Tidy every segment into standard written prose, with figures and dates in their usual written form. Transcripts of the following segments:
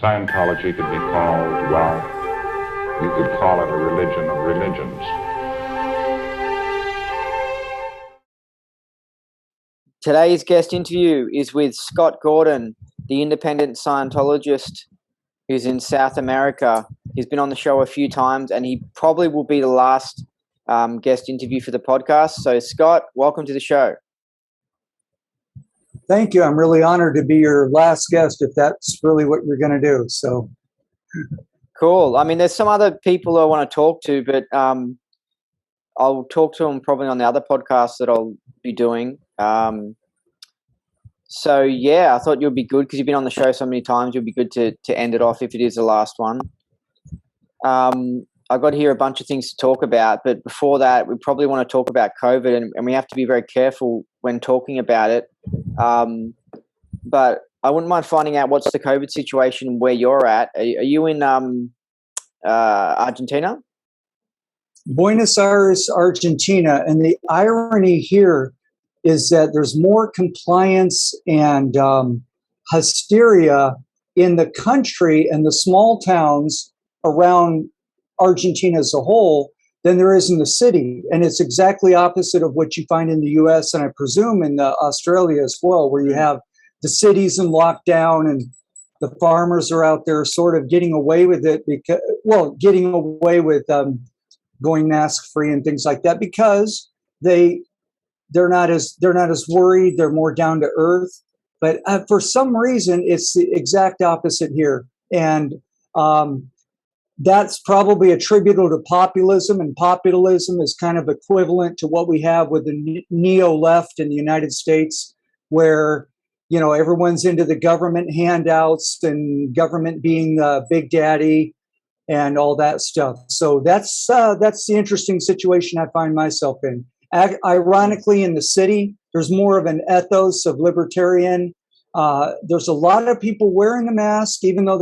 Scientology could be called, well, you could call it a religion of religions. Today's guest interview is with Scott Gordon, the Independent Scientologist who's in South America. He's been on the show a few times, and he probably will be the last guest interview for the podcast. So, Scott, welcome to the show. Thank you. I'm really honored to be your last guest, if that's really what you're going to do. So, cool. I mean, there's some other people I want to talk to, but I'll talk to them probably on the other podcast that I'll be doing. So yeah, I thought you'd be good because you've been on the show so many times. You'd be good to end it off if it is the last one. I got here a bunch of things to talk about, but before that, we probably want to talk about COVID, and we have to be very careful when talking about it. But I wouldn't mind finding out what's the COVID situation where you're at. Are you in Argentina? Buenos Aires, Argentina. And the irony here is that there's more compliance and hysteria in the country and the small towns around Argentina as a whole than there is in the city. And it's exactly opposite of what you find in the US and I presume in Australia as well, where you have the cities in lockdown and the farmers are out there sort of getting away with it getting away with going mask free and things like that because they're not as worried. They're more down to earth. But for some reason, it's the exact opposite here. And that's probably attributable to populism. And populism is kind of equivalent to what we have with the neo-left in the United States, where, you know, everyone's into the government handouts and government being big daddy and all that stuff. So that's the interesting situation I find myself in. Ironically, in the city, there's more of an ethos of libertarian. There's a lot of people wearing a mask, even though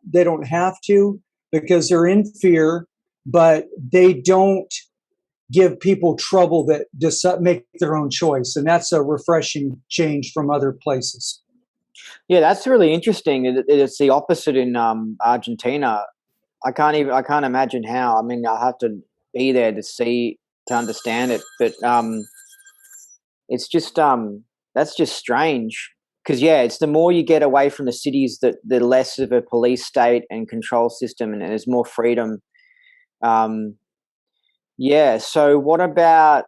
they don't have to because they're in fear, but they don't give people trouble that just make their own choice. And that's a refreshing change from other places. Yeah, that's really interesting. It's the opposite in Argentina. I can't imagine how. I mean, I'll have to be there to understand it, but it's just that's just strange because it's the more you get away from the cities, the less of a police state and control system, and there's more freedom. So what about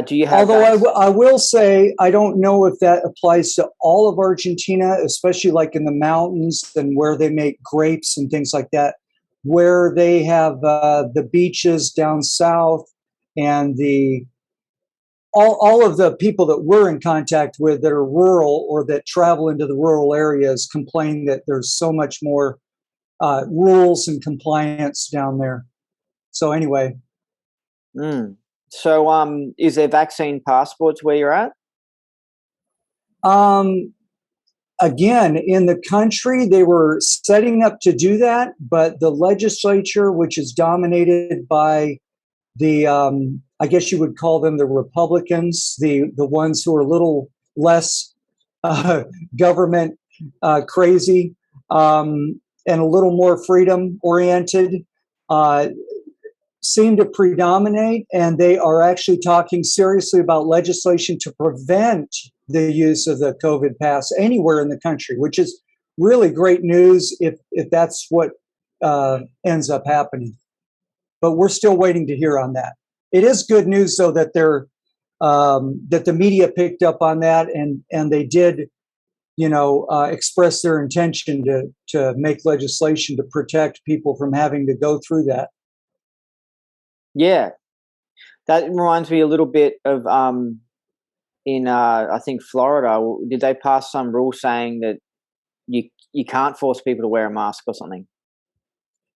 do you have? Although I will say I don't know if that applies to all of Argentina, especially like in the mountains and where they make grapes and things like that, where they have the beaches down south. And all of the people that we're in contact with that are rural or that travel into the rural areas complain that there's so much more rules and compliance down there. So anyway. So is there vaccine passports where you're at? Again, in the country, they were setting up to do that, but the legislature, which is dominated by the I guess you would call them the Republicans, the ones who are a little less government crazy and a little more freedom oriented, seem to predominate, and they are actually talking seriously about legislation to prevent the use of the COVID pass anywhere in the country, which is really great news if that's what ends up happening. But we're still waiting to hear on that. It is good news, though, that that the media picked up on that and they did, express their intention to make legislation to protect people from having to go through that. Yeah, that reminds me a little bit of in I think Florida. Did they pass some rule saying that you can't force people to wear a mask or something?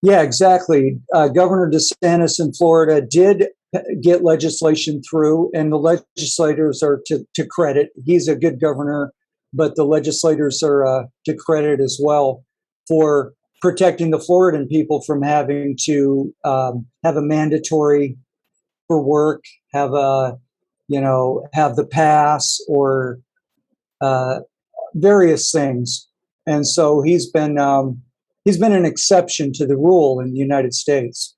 Yeah, exactly. Governor DeSantis in Florida did get legislation through, and the legislators are to credit. He's a good governor, but the legislators are to credit as well for protecting the Floridan people from having to have a mandatory for work, have the pass or various things. And so he's been he's been an exception to the rule in the United States.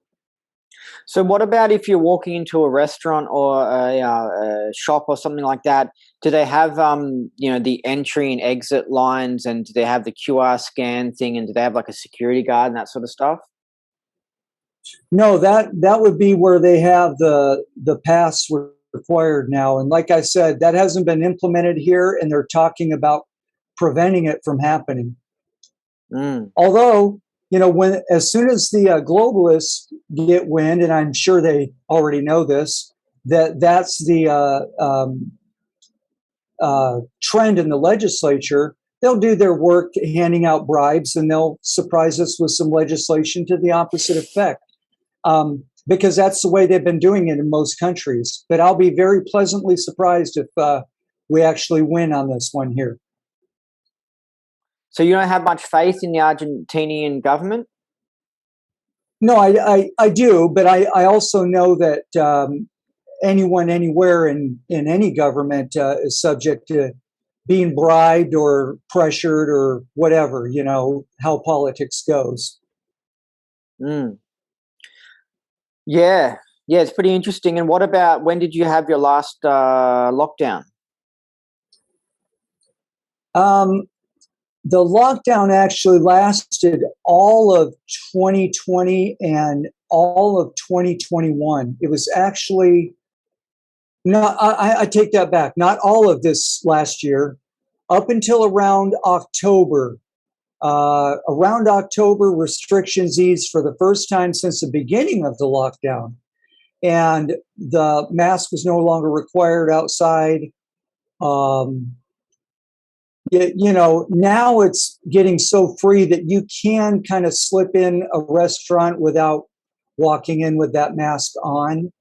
So what about if you're walking into a restaurant or a shop or something like that? Do they have the entry and exit lines, and do they have the QR scan thing, and do they have like a security guard and that sort of stuff? No, that would be where they have the pass required now. And like I said, that hasn't been implemented here, and they're talking about preventing it from happening. Although, as soon as the globalists get wind, and I'm sure they already know this, that's the trend in the legislature, they'll do their work handing out bribes, and they'll surprise us with some legislation to the opposite effect. Because that's the way they've been doing it in most countries. But I'll be very pleasantly surprised if we actually win on this one here. So you don't have much faith in the Argentinian government? No, I do, but I also know that anyone anywhere in any government is subject to being bribed or pressured or whatever, how politics goes. Yeah, it's pretty interesting. And what about, when did you have your last lockdown? The lockdown actually lasted all of 2020 and all of 2021. It was actually not, I take that back, not all of this last year, up until around October. Around October, restrictions eased for the first time since the beginning of the lockdown. And the mask was no longer required outside. Now it's getting so free that you can kind of slip in a restaurant without walking in with that mask on.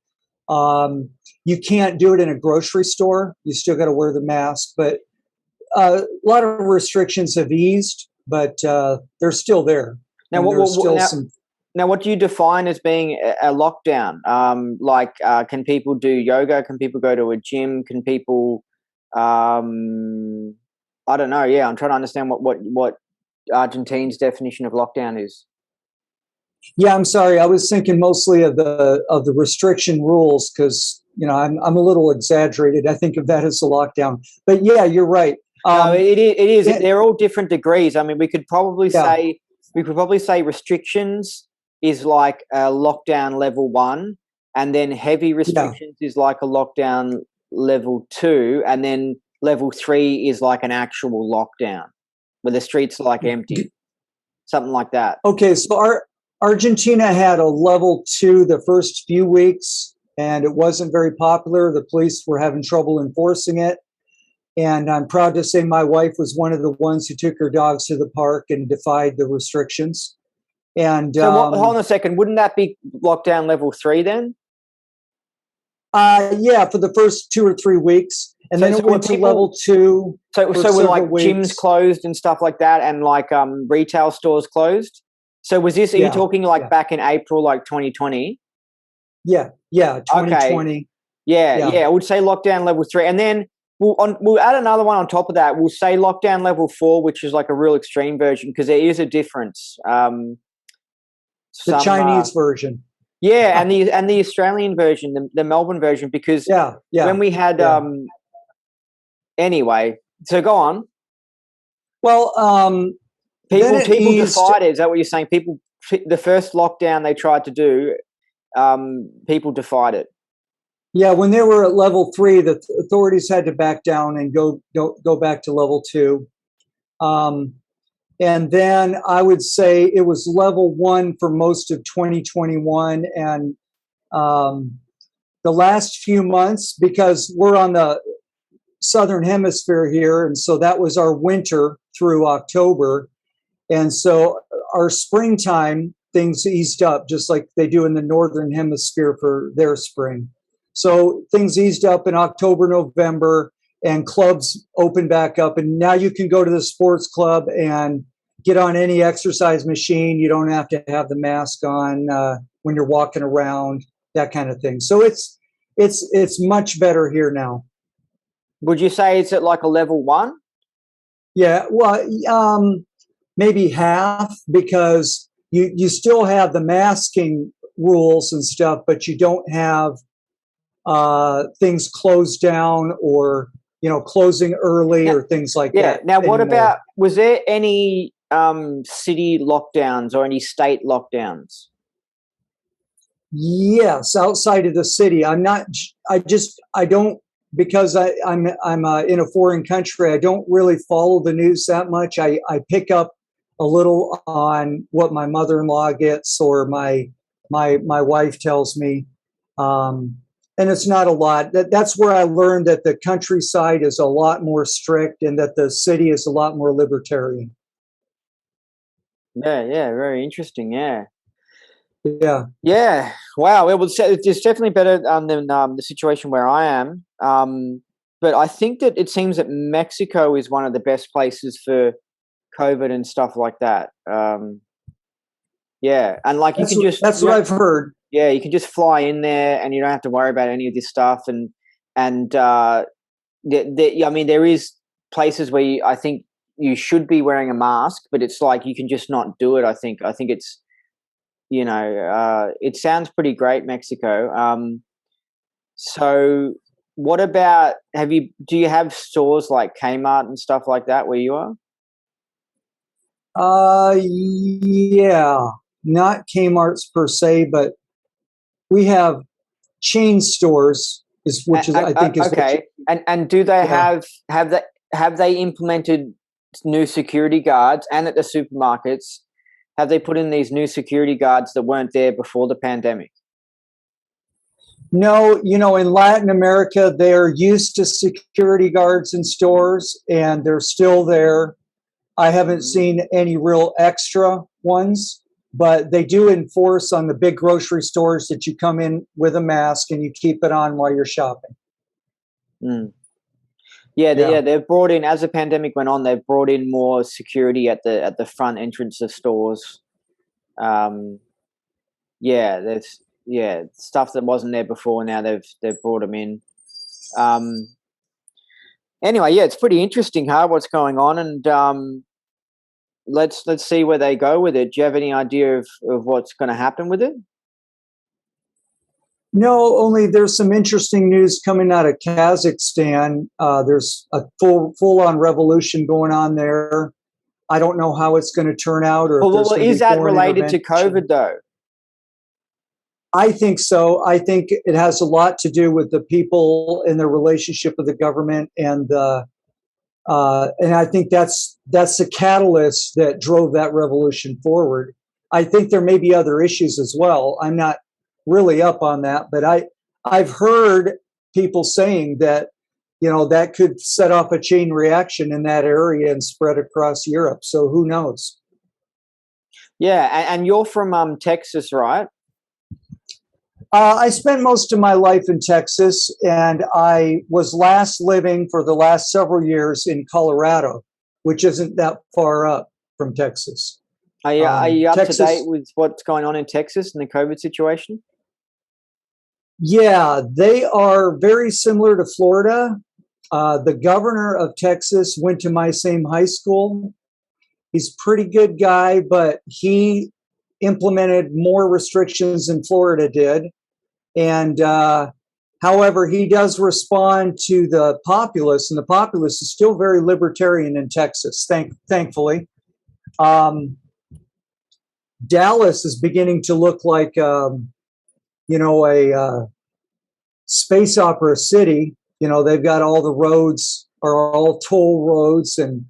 You can't do it in a grocery store. You still got to wear the mask. But a lot of restrictions have eased, but they're still there. Now, what do you define as being a lockdown? Can people do yoga? Can people go to a gym? Can people... I don't know. Yeah, I'm trying to understand what Argentina's definition of lockdown is. Yeah, I'm sorry. I was thinking mostly of the restriction rules because I'm a little exaggerated. I think of that as a lockdown. But yeah, you're right. No, it is. They're all different degrees. I mean, we could probably say restrictions is like a lockdown level 1, and then heavy restrictions is like a lockdown level 2, and then level 3 is like an actual lockdown where the streets are like empty, something like that. Okay, so Argentina had a level 2 the first few weeks, and it wasn't very popular. The police were having trouble enforcing it. And I'm proud to say my wife was one of the ones who took her dogs to the park and defied the restrictions. And so hold on a second, wouldn't that be lockdown level 3 then? Yeah, for the first 2 or 3 weeks. And then it went to level 2. So were like weeks. Gyms closed and stuff like that, and like retail stores closed? So was this, are you talking like back in April, like 2020? Yeah, 2020. Okay. Yeah, I would say lockdown level 3. And then we'll add another one on top of that. We'll say lockdown level 4, which is like a real extreme version, because there is a difference. The Chinese version. Yeah, and the Australian version, the Melbourne version, because when we had anyway, so go on. Well, people defied it. Is that what you're saying? People, the first lockdown they tried to do, people defied it. Yeah, when they were at level 3, the authorities had to back down and go back to level 2. And then I would say it was level 1 for most of 2021, and the last few months, because we're on the southern hemisphere here, and so that was our winter through October, and so our springtime things eased up just like they do in the northern hemisphere for their spring. So things eased up in October, November, and clubs opened back up, and now you can go to the sports club and get on any exercise machine. You don't have to have the mask on when you're walking around, that kind of thing. So it's much better here now. Would you say it's at like a level 1? Yeah, well, maybe half, because you still have the masking rules and stuff, but you don't have things closed down or closing early or things like that. Now, what anymore. about, was there any city lockdowns or any state lockdowns? Yes, outside of the city. I'm not. I don't, because I'm in a foreign country. I don't really follow the news that much. I pick up a little on what my mother-in-law gets or my wife tells me, and it's not a lot. That's where I learned that the countryside is a lot more strict and that the city is a lot more libertarian. Yeah, very interesting. Yeah. Wow. It's definitely better than the situation where I am. But I think that it seems that Mexico is one of the best places for COVID and stuff like that. Yeah, and like That's what I've heard. Yeah, you can just fly in there and you don't have to worry about any of this stuff. And I mean, there is places where I think you should be wearing a mask, but it's like you can just not do it. I think it's, it sounds pretty great, Mexico. So what about, do you have stores like Kmart and stuff like that where you are? Yeah, not Kmart's per se, but we have chain stores, which I think is okay. And do they have they implemented new security guards, and at the supermarkets, have they put in these new security guards that weren't there before the pandemic? No, in Latin America, they're used to security guards in stores and they're still there. I haven't seen any real extra ones, but they do enforce on the big grocery stores that you come in with a mask and you keep it on while you're shopping. They've brought in, as the pandemic went on, they've brought in more security at the front entrance of stores. There's stuff that wasn't there before. Now they've brought them in. Anyway, it's pretty interesting, what's going on, and let's see where they go with it. Do you have any idea of what's going to happen with it? No, only there's some interesting news coming out of Kazakhstan. There's a full-on revolution going on there. I don't know how it's going to turn out. Or is that related to COVID, though? I think so. I think it has a lot to do with the people and their relationship with the government, and I think that's the catalyst that drove that revolution forward. I think there may be other issues as well. I'm not really up on that, but I've heard people saying that that could set off a chain reaction in that area and spread across Europe. So who knows? Yeah, and you're from Texas, right? I spent most of my life in Texas, and I was last living for the last several years in Colorado, which isn't that far up from Texas. Are you up to date with what's going on in Texas and the COVID situation? Yeah, they are very similar to Florida. The governor of Texas went to my same high school. He's a pretty good guy, but he implemented more restrictions than Florida did. And however, he does respond to the populace, and the populace is still very libertarian in Texas, thankfully. Dallas is beginning to look like, a space opera city. They've got all the roads are all toll roads, and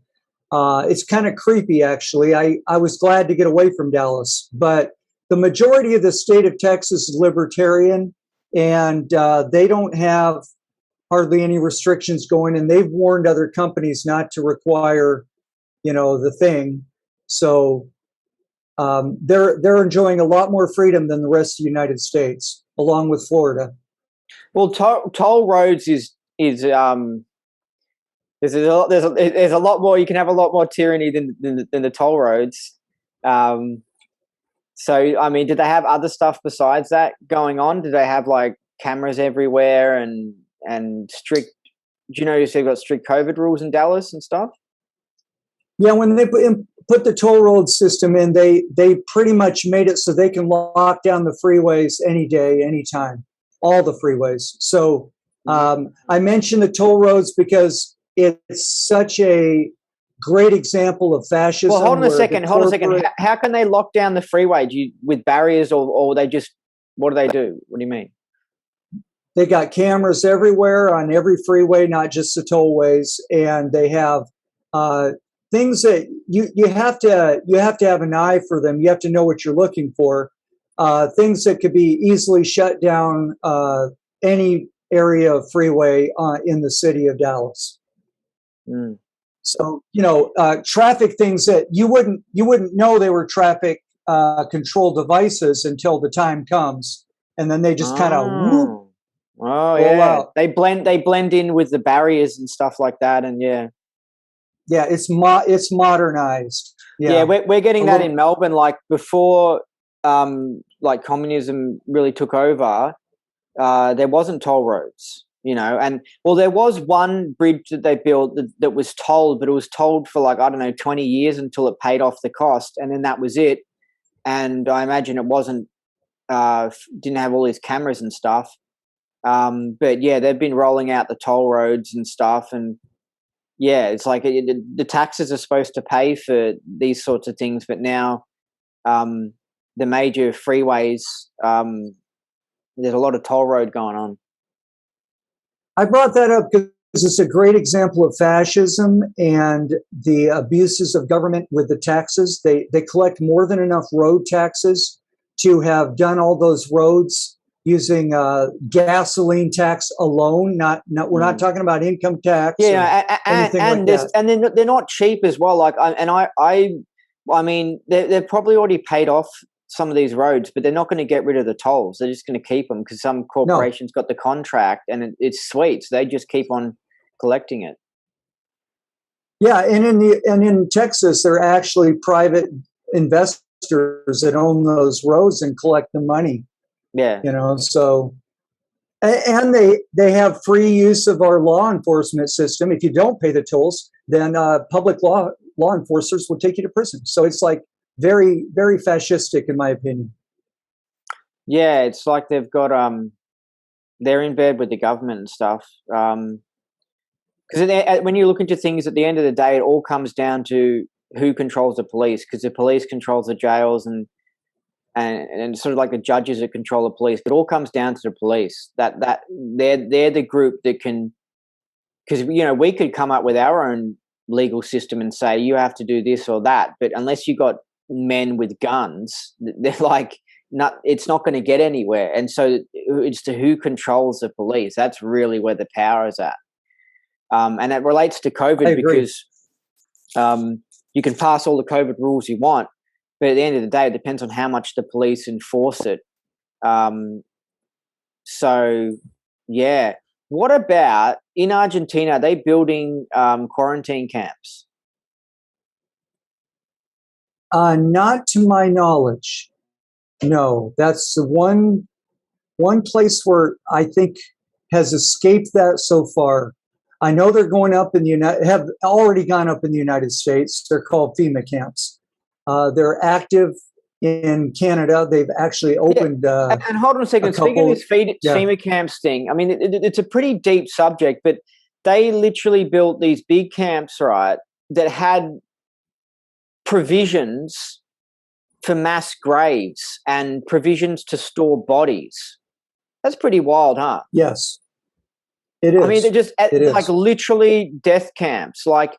it's kind of creepy, actually. I was glad to get away from Dallas, but the majority of the state of Texas is libertarian, and they don't have hardly any restrictions going, and they've warned other companies not to require, the thing. So they're enjoying a lot more freedom than the rest of the United States, along with Florida. Well, toll roads is there's a lot more. You can have a lot more tyranny than the toll roads. So, I mean, did they have other stuff besides that going on? Did they have like cameras everywhere and strict? Do you notice they've got strict COVID rules in Dallas and stuff? Yeah, when they put the toll road system in, they pretty much made it so they can lock down the freeways any day, anytime, all the freeways. So I mentioned the toll roads because it's such a great example of fascism. Well, hold on a second. How can they lock down the freeway? With barriers, or they just, what do they do? What do you mean? They got cameras everywhere on every freeway, not just the tollways, and they have things that you have to have an eye for them. You have to know what you're looking for. Things that could be easily shut down any area of freeway in the city of Dallas. Mm. So traffic things that you wouldn't know they were traffic control devices until the time comes, and then they just kind of whoop. Oh yeah, out. They blend in with the barriers and stuff like that, and yeah, it's modernized. Yeah, we're getting that in Melbourne. Like before, like communism really took over, there wasn't toll roads, and there was one bridge that they built that was tolled, but it was tolled for like, I don't know, 20 years until it paid off the cost, and then that was it. And I imagine it wasn't didn't have all these cameras and stuff. But yeah, they've been rolling out the toll roads and stuff, and yeah, it's like the taxes are supposed to pay for these sorts of things, but now the major freeways, there's a lot of toll road going on. I brought that up because it's a great example of fascism and the abuses of government with the taxes. They collect more than enough road taxes to have done all those roads using gasoline tax alone. We're not talking about income tax. Yeah, and they're not cheap as well. Like, I mean, they've probably already paid off some of these roads, but they're not going to get rid of the tolls. They're just going to keep them because some corporations got the contract, and it's sweet. So they just keep on collecting it. Yeah, and in Texas, they're actually private investors that own those roads and collect the money. Yeah. So, and they have free use of our law enforcement system. If you don't pay the tolls, then public law enforcers will take you to prison. So it's like very, very fascistic, in my opinion. Yeah, it's like they've got they're in bed with the government and stuff. Because when you look into things, at the end of the day, it all comes down to who controls the police. Because the police controls the jails and sort of like the judges that control the police, but it all comes down to the police. That they're the group that can, because we could come up with our own legal system and say you have to do this or that, but unless you got men with guns, they're like, it's not going to get anywhere. And so it's to who controls the police. That's really where the power is at. And it relates to COVID because you can pass all the COVID rules you want, but at the end of the day, it depends on how much the police enforce it. So, yeah. What about in Argentina? Are they building quarantine camps? Not to my knowledge. No, that's the one place where I think has escaped that so far. I know they're going up have already gone up in the United States. They're called FEMA camps. They're active in Canada. They've actually opened. And hold on a second. Speaking of this FEMA camps thing, I mean, it's a pretty deep subject, but they literally built these big camps, right, that had provisions for mass graves and provisions to store bodies. That's pretty wild, huh? Yes, it is. I mean, they're just like literally death camps. Like,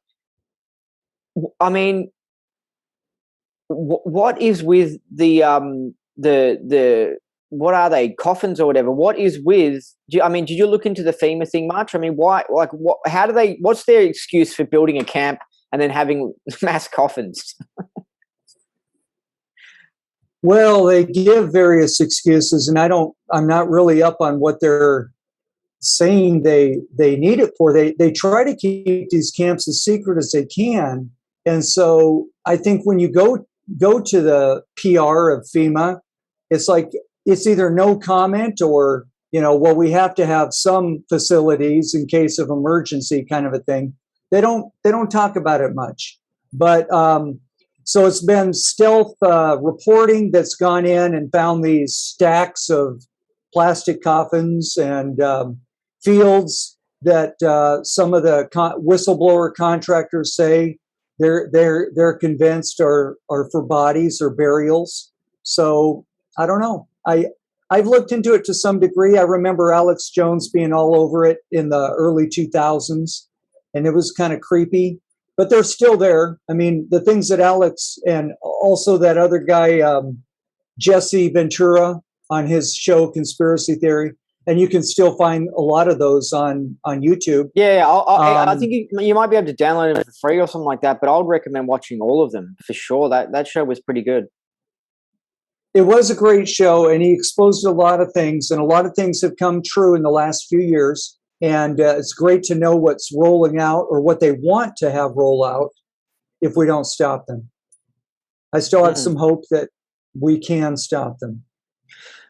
I mean, what is with the what are they, coffins or whatever? What is with? Did you look into the FEMA thing much? I mean, why? Like, what? How do they? What's their excuse for building a camp and then having mass coffins? Well, they give various excuses, and I'm not really up on what they're saying they need it for. They try to keep these camps as secret as they can. And so I think when you go to the PR of FEMA, it's like, it's either no comment or, well, we have to have some facilities in case of emergency kind of a thing. They don't talk about it much. But So it's been stealth reporting that's gone in and found these stacks of plastic coffins and fields that some of the whistleblower contractors say they're convinced are for bodies or burials. So I don't know. I've looked into it to some degree. I remember Alex Jones being all over it in the early 2000s, and it was kind of creepy. But they're still there. I mean, the things that Alex and also that other guy, Jesse Ventura, on his show Conspiracy Theory, and you can still find a lot of those on YouTube. Yeah, I think you might be able to download them for free or something like that. But I would recommend watching all of them for sure. That show was pretty good. It was a great show, and he exposed a lot of things, and a lot of things have come true in the last few years. And it's great to know what's rolling out or what they want to have roll out if we don't stop them. I still have some hope that we can stop them.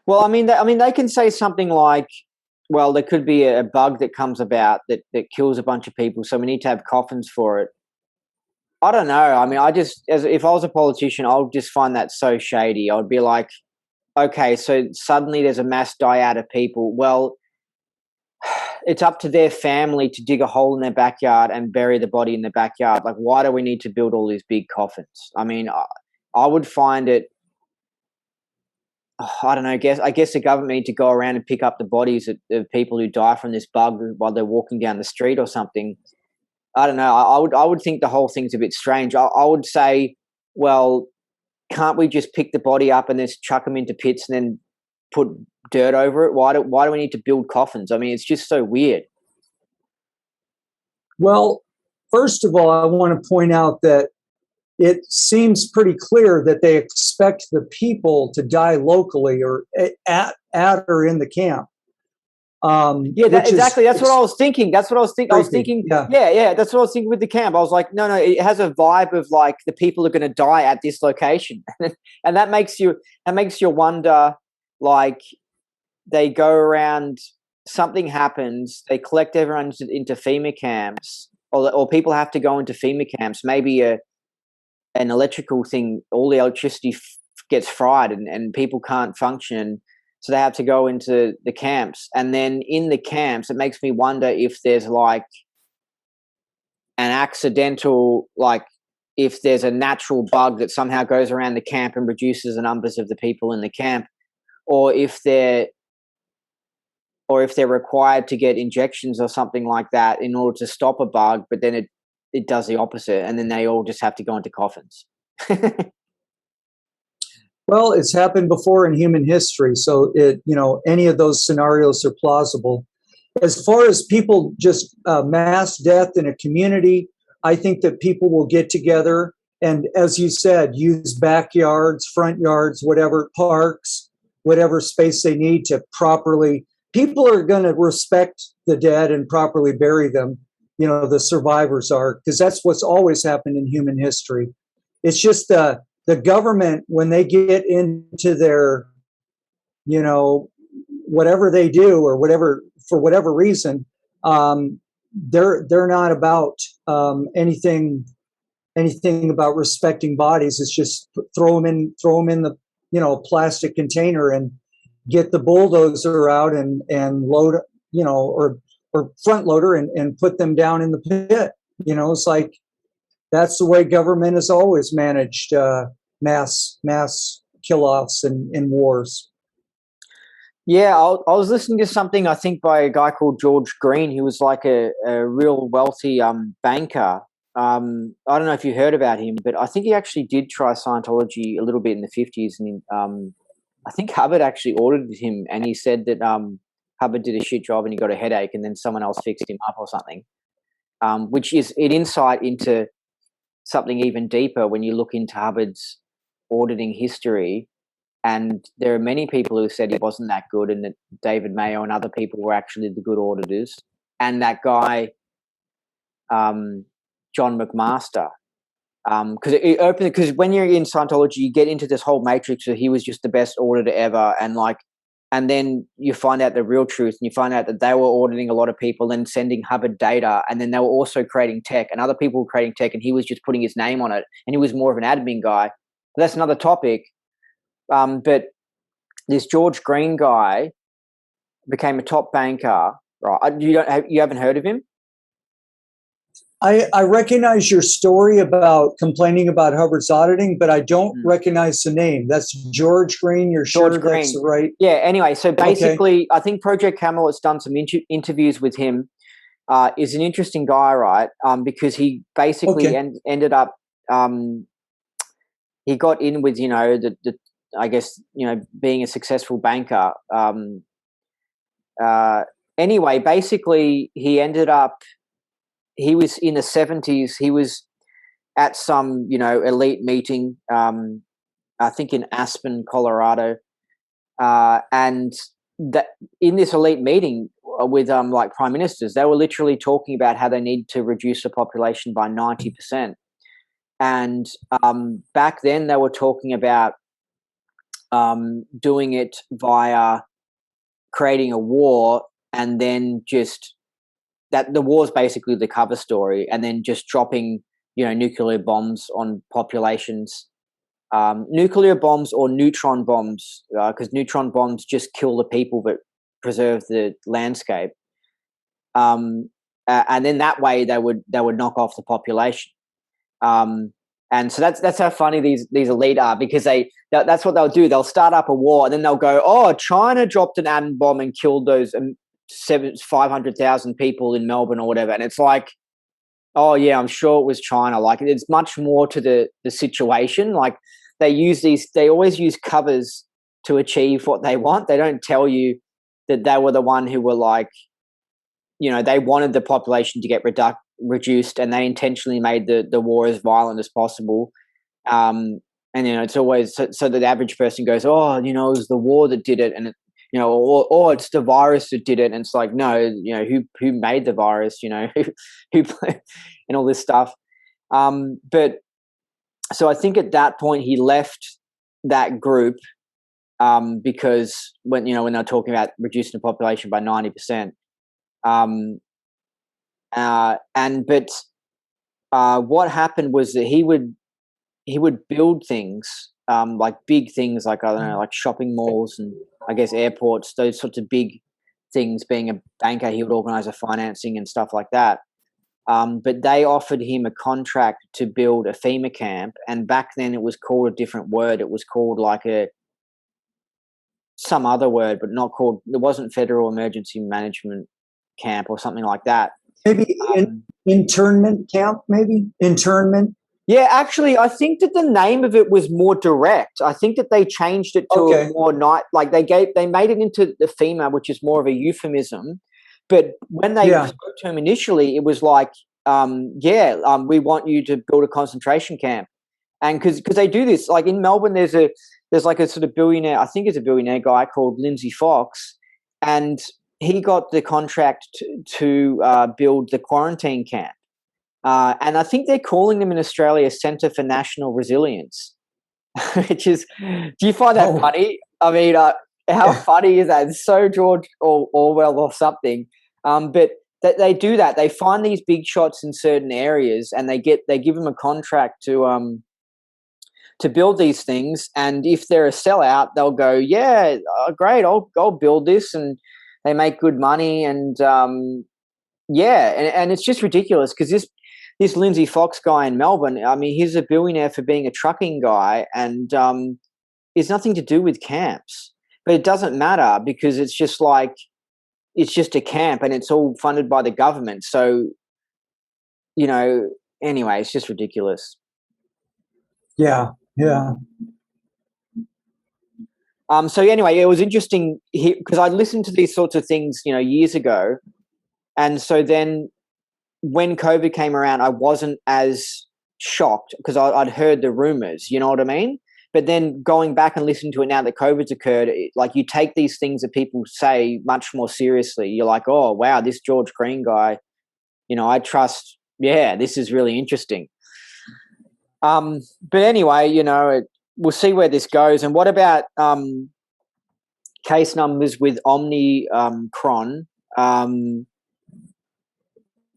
Well, I mean, they can say something like, well, there could be a bug that comes about that kills a bunch of people, so we need to have coffins for it. I don't know. I mean, if I was a politician, I would just find that so shady. I would be like, okay, so suddenly there's a mass die out of people. Well, it's up to their family to dig a hole in their backyard and bury the body in the backyard. Like, why do we need to build all these big coffins? I mean, I would find it, I don't know, I guess the government need to go around and pick up the bodies of people who die from this bug while they're walking down the street or something. I don't know. I would think the whole thing's a bit strange. I would say, well, can't we just pick the body up and then chuck them into pits and then put dirt over it? Why do we need to build coffins? I mean, it's just so weird. Well, first of all, I want to point out that it seems pretty clear that they expect the people to die locally or at or in the camp. Exactly. That's what I was thinking. That's what I was thinking. I was thinking, yeah. That's what I was thinking with the camp. I was like, no, it has a vibe of like the people are going to die at this location, and that makes you wonder. Like, they go around, something happens, they collect everyone into FEMA camps, or people have to go into FEMA camps. Maybe an electrical thing, all the electricity gets fried, and people can't function. So they have to go into the camps. And then in the camps, it makes me wonder if there's like an accidental, like if there's a natural bug that somehow goes around the camp and reduces the numbers of the people in the camp, or if they're required to get injections or something like that in order to stop a bug, but then it does the opposite, and then they all just have to go into coffins. Well, it's happened before in human history, so any of those scenarios are plausible. As far as people just mass death in a community, I think that people will get together and, as you said, use backyards, front yards, whatever, parks, whatever space they need to properly. People are going to respect the dead and properly bury them. The survivors are, because that's what's always happened in human history. It's just the government, when they get into their, whatever they do or whatever, for whatever reason, they're not about anything about respecting bodies. It's just throw them in the plastic container and get the bulldozer out and load, or front loader and put them down in the pit. It's like, that's the way government has always managed mass kill-offs in wars. Yeah, I was listening to something, I think, by a guy called George Green, who was like a real wealthy banker. I don't know if you heard about him, but I think he actually did try Scientology a little bit in the 50s. And I think Hubbard actually audited him, and he said that Hubbard did a shit job and he got a headache, and then someone else fixed him up or something, which is an insight into something even deeper when you look into Hubbard's auditing history. And there are many people who said he wasn't that good, and that David Mayo and other people were actually the good auditors. And that guy, John McMaster, because when you're in Scientology, you get into this whole matrix that he was just the best auditor ever, and like and then you find out the real truth, and you find out that they were auditing a lot of people and sending Hubbard data, and then they were also creating tech, and other people were creating tech, and he was just putting his name on it, and he was more of an admin guy. But that's another topic. But this George Green guy became a top banker, right? You haven't heard of him? I recognize your story about complaining about Hubbard's auditing, but I don't recognize the name. That's George Green. You're sure George Green. That's right? Yeah. Anyway, so basically, I think Project Camelot's done some interviews with him. Is an interesting guy, right? Because he basically ended up. He got in with I guess being a successful banker. Anyway, basically, he ended up. He was in the 70s. He was at some, elite meeting, I think in Aspen, Colorado. And that in this elite meeting with like prime ministers, they were literally talking about how they need to reduce the population by 90%. And back then they were talking about doing it via creating a war, and then just that the war is basically the cover story, and then just dropping, nuclear bombs on populations, nuclear bombs or neutron bombs, because neutron bombs just kill the people but preserve the landscape. And then that way they would knock off the population. And so that's how funny these elite are, because that's what they'll do. They'll start up a war, and then they'll go, "Oh, China dropped an atom bomb and killed those 500,000 people in Melbourne or whatever." And it's like, oh yeah, I'm sure it was China. Like, it's much more to the situation. Like, they always use covers to achieve what they want. They don't tell you that they were the one who were like, they wanted the population to get reduced, and they intentionally made the war as violent as possible. And it's always so that the average person goes, oh, it was the war that did it, and or it's the virus that did it. And it's like, no, who made the virus, who and all this stuff. But so I think at that point he left that group, because when they're talking about reducing the population by 90%. What happened was that he would build things, like big things, like, I don't know, like shopping malls and I guess airports, those sorts of big things. Being a banker, he would organize the financing and stuff like that. But they offered him a contract to build a FEMA camp, and back then it was called a different word. It was called like some other word, but not called. It wasn't Federal Emergency Management Camp or something like that. Maybe internment camp. Maybe internment. Yeah, actually, I think that the name of it was more direct. I think that they changed it to a more like they made it into the FEMA, which is more of a euphemism. But when they spoke to him initially, it was like, we want you to build a concentration camp. And because they do this, like in Melbourne, there's like a sort of billionaire, I think it's a billionaire guy called Lindsay Fox, and he got the contract to build the quarantine camp. And I think they're calling them in Australia Centre for National Resilience, which is, do you find that funny? I mean, how funny is that? It's so George Orwell or something. But they do that. They find these big shots in certain areas, and they give them a contract to build these things. And if they're a sellout, they'll go, yeah, great, I'll build this, and they make good money. And and it's just ridiculous because this Lindsay Fox guy in Melbourne, I mean, he's a billionaire for being a trucking guy, and it's nothing to do with camps. But it doesn't matter, because it's just like, it's just a camp and it's all funded by the government. So, anyway, it's just ridiculous. Yeah. So anyway, it was interesting because I listened to these sorts of things, years ago. And so then when COVID came around, I wasn't as shocked because I'd heard the rumors, you know what I mean? But then going back and listening to it now that COVID's occurred, like you take these things that people say much more seriously. You're like, oh, wow, this George Green guy, I trust. Yeah, this is really interesting. But anyway, we'll see where this goes. And what about case numbers with Omicron.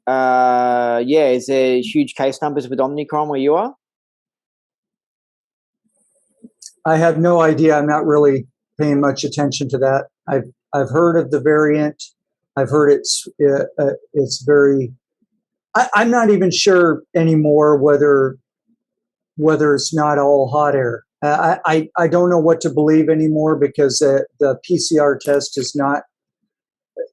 Is there huge case numbers with Omicron where you are? I have no idea. I'm not really paying much attention to that. I've heard of the variant. I've heard it's very. I'm not even sure anymore whether it's not all hot air. I don't know what to believe anymore because the PCR test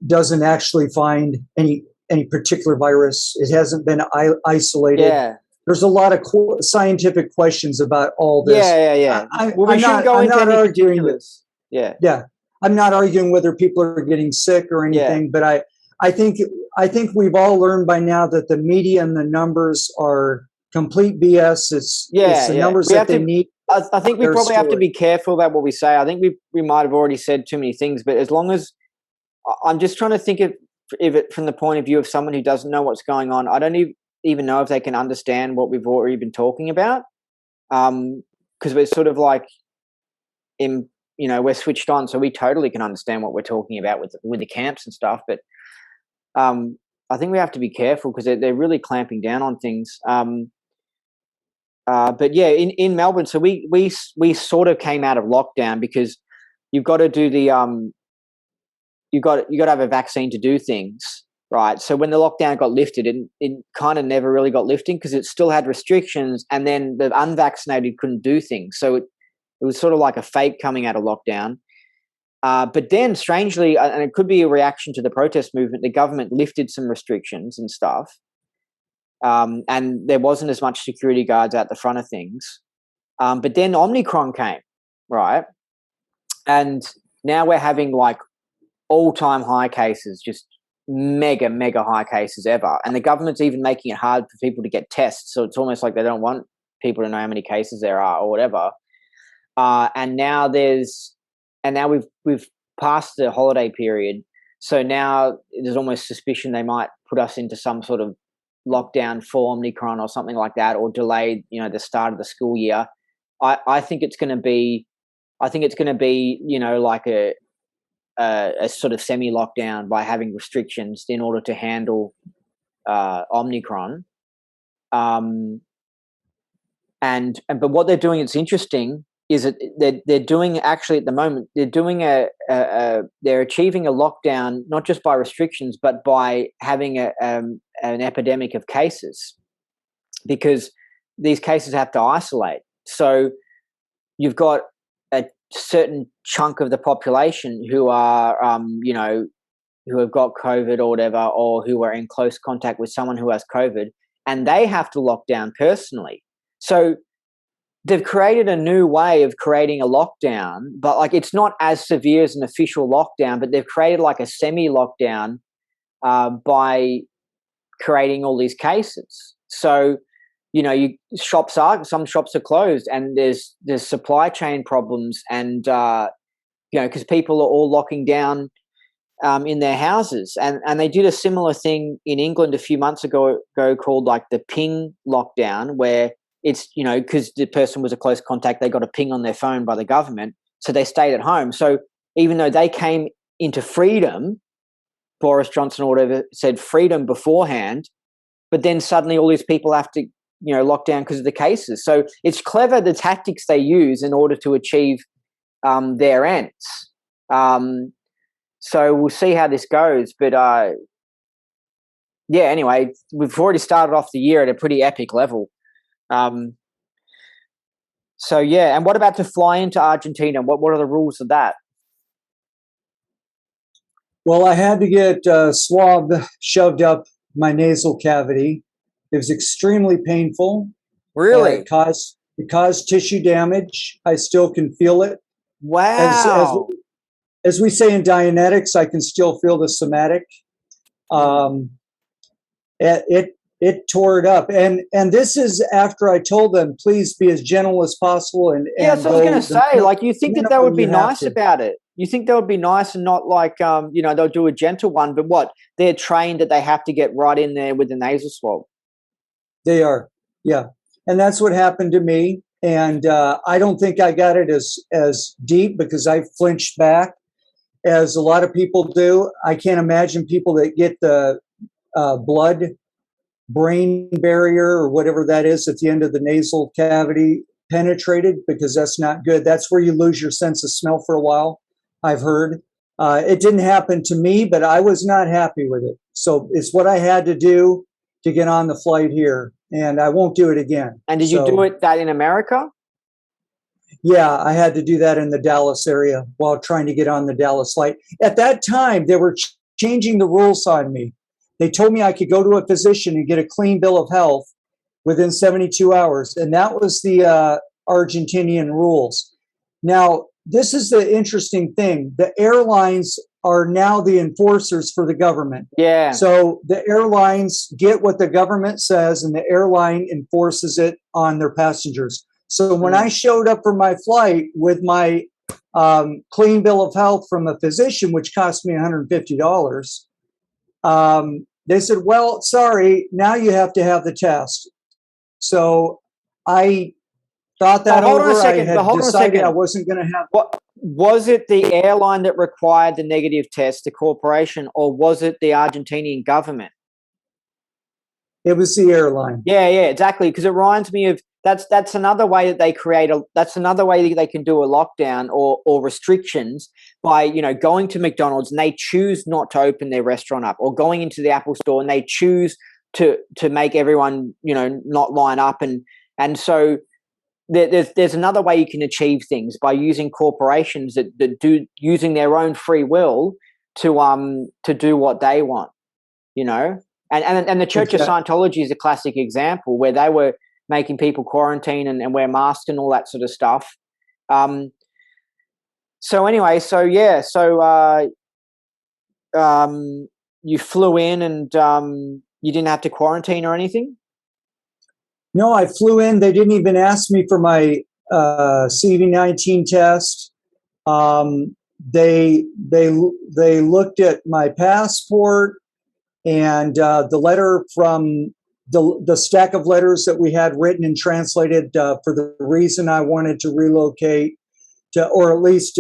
doesn't actually find any particular virus. It hasn't been isolated. Yeah. There's a lot of scientific questions about all this. Yeah. We shouldn't go into any particulars. Yeah. I'm not arguing whether people are getting sick or anything, but I think we've all learned by now that the media and the numbers are complete BS. It's the numbers that they need. I think we probably have to be careful about what we say. I think we might have already said too many things, but as long as I'm just trying to think of it from the point of view of someone who doesn't know what's going on. I don't even know if they can understand what we've already been talking about, because we're sort of like we're switched on, so we totally can understand what we're talking about with the camps and stuff. But I think we have to be careful because they're really clamping down on things. But yeah, in Melbourne, so we sort of came out of lockdown because you've got to do the you got to have a vaccine to do things, right? So when the lockdown got lifted, it kind of never really got lifted because it still had restrictions, and then the unvaccinated couldn't do things. So it was sort of like a fake coming out of lockdown. But then, strangely, and it could be a reaction to the protest movement, the government lifted some restrictions and stuff. And there wasn't as much security guards out the front of things. But then Omicron came, right? And now we're having like all-time high cases, just mega high cases ever. And the government's even making it hard for people to get tests. So it's almost like they don't want people to know how many cases there are or whatever. And now we've passed the holiday period. So now there's almost suspicion they might put us into some sort of lockdown for Omicron or something like that, or delay, the start of the school year. I think it's going to be, like a sort of semi-lockdown by having restrictions in order to handle Omicron. But what they're doing, it's interesting, is that they're doing actually at the moment, they're doing they're achieving a lockdown, not just by restrictions, but by having an epidemic of cases, because these cases have to isolate. So you've got a certain chunk of the population who are, who have got COVID or whatever, or who are in close contact with someone who has COVID, and they have to lock down personally. So they've created a new way of creating a lockdown, but like it's not as severe as an official lockdown, but they've created like a semi-lockdown by creating all these cases. So, some shops are closed, and there's supply chain problems, and because people are all locking down in their houses, and they did a similar thing in England a few months ago called like the ping lockdown, where it's, because the person was a close contact, they got a ping on their phone by the government, so they stayed at home. So even though they came into freedom, Boris Johnson or whatever said freedom beforehand, but then suddenly all these people have to, lock down because of the cases. So it's clever, the tactics they use in order to achieve their ends. So we'll see how this goes. But anyway, we've already started off the year at a pretty epic level. And what about to fly into Argentina? What are the rules of that? Well, I had to get a swab shoved up my nasal cavity. It was extremely painful. Really? It caused tissue damage. I still can feel it. Wow. As we say in Dianetics, I can still feel the somatic. It tore it up, and this is after I told them, please be as gentle as possible. And so I was going to say, like, you think that they would be nice about it? You think they would be nice and not like, they'll do a gentle one, but what? They're trained that they have to get right in there with the nasal swab. They are, yeah, and that's what happened to me. And I don't think I got it as deep because I flinched back. as a lot of people do. I can't imagine people that get the blood-brain barrier or whatever that is at the end of the nasal cavity penetrated, because that's not good. That's where you lose your sense of smell for a while, I've heard. It didn't happen to me, but I was not happy with it. So it's what I had to do to get on the flight here, and I won't do it again. And did you do that in America? Yeah, I had to do that in the Dallas area while trying to get on the Dallas flight. At that time, they were changing the rules on me. They told me I could go to a physician and get a clean bill of health within 72 hours. And that was the Argentinian rules. Now, this is the interesting thing. The airlines are now the enforcers for the government. Yeah. So the airlines get what the government says, and the airline enforces it on their passengers. So when I showed up for my flight with my clean bill of health from a physician, which cost me $150, they said, well, sorry, now you have to have the test. So I thought that over. I had decided I wasn't going to have. What was it? The airline that required the negative test, the corporation, or was it the Argentinian government? It was the airline. Yeah, exactly. Because it reminds me of that's another way that they that's another way that they can do a lockdown or restrictions by, going to McDonald's and they choose not to open their restaurant up, or going into the Apple store and they choose to make everyone, not line up. And so there's another way you can achieve things by using corporations that do using their own free will to do what they want, And the Church of Scientology is a classic example where they were making people quarantine and wear masks and all that sort of stuff. You flew in and you didn't have to quarantine or anything? No, I flew in. They didn't even ask me for my CV-19 test. They looked at my passport and the letter from the stack of letters that we had written and translated for the reason I wanted to relocate or at least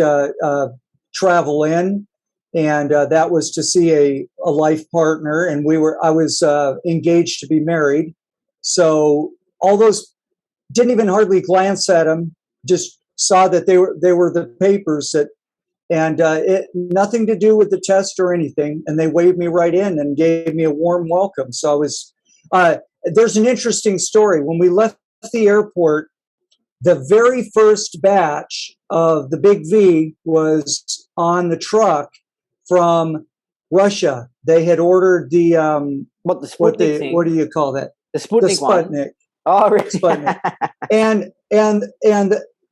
travel in. And that was to see a life partner. And I was engaged to be married. So all those, didn't even hardly glance at them, just saw that they were the papers and nothing to do with the test or anything. And they waved me right in and gave me a warm welcome. So I was, there's an interesting story. When we left the airport, the very first batch of the Big V was on the truck from Russia. They had ordered the, what do you call that? The Sputnik one. Oh, really? Sputnik. And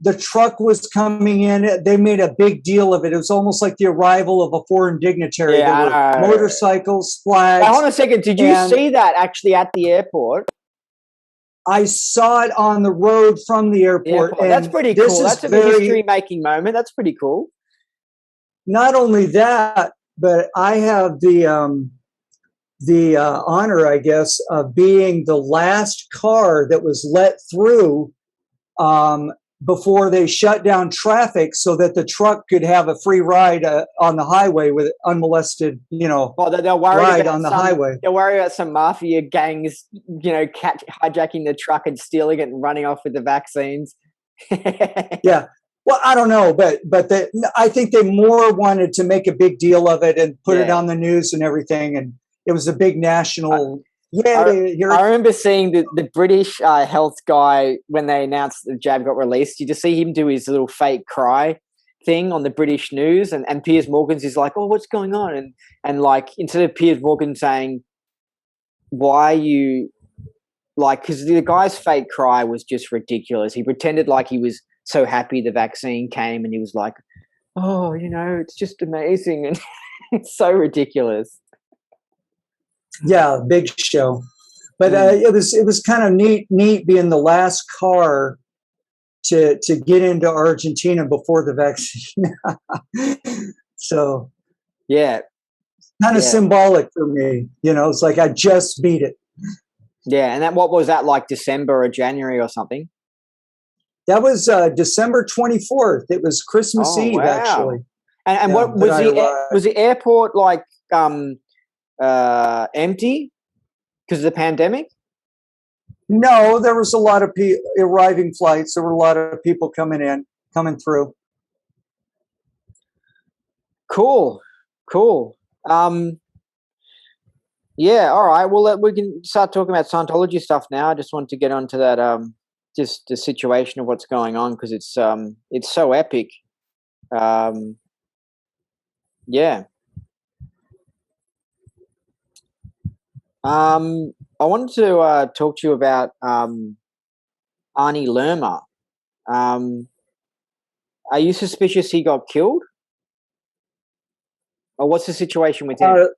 the truck was coming in. They made a big deal of it. It was almost like the arrival of a foreign dignitary. Yeah, there were motorcycles, flags. Hold on a second. Did you see that actually at the airport? I saw it on the road from the airport. And that's pretty cool. That's a history-making moment. That's pretty cool. Not only that, but I have the honor, I guess, of being the last car that was let through before they shut down traffic so that the truck could have a free ride on the highway with unmolested, they'll ride on the highway. They'll worry about some mafia gangs, hijacking the truck and stealing it and running off with the vaccines. Yeah. Well, I don't know, but I think they more wanted to make a big deal of it and put it on the news and everything. And it was a big national. I remember seeing the British health guy when they announced the jab got released. You just see him do his little fake cry thing on the British news, and Piers Morgan's is like, "Oh, what's going on?" And like instead of Piers Morgan saying, "Why are you like?" Because the guy's fake cry was just ridiculous. He pretended like he was so happy the vaccine came, and he was like, "Oh, it's just amazing," and it's so ridiculous. Yeah, big show. But it was kind of neat being the last car to get into Argentina before the vaccine. So yeah, kind of symbolic for me. It's like I just beat it. Yeah, and what was that, like December or January or something? That was December 24th. It was Christmas Eve, actually. And Yeah, what that I arrived. was the airport like empty because of the pandemic? No, there was a lot of arriving flights. There were a lot of people coming through. Cool. Yeah, all right. Well, we can start talking about Scientology stuff now. I just want to get onto that, just the situation of what's going on, because it's so epic. Yeah. I wanted to talk to you about Arnie Lerma. Are you suspicious he got killed? Or what's the situation with him?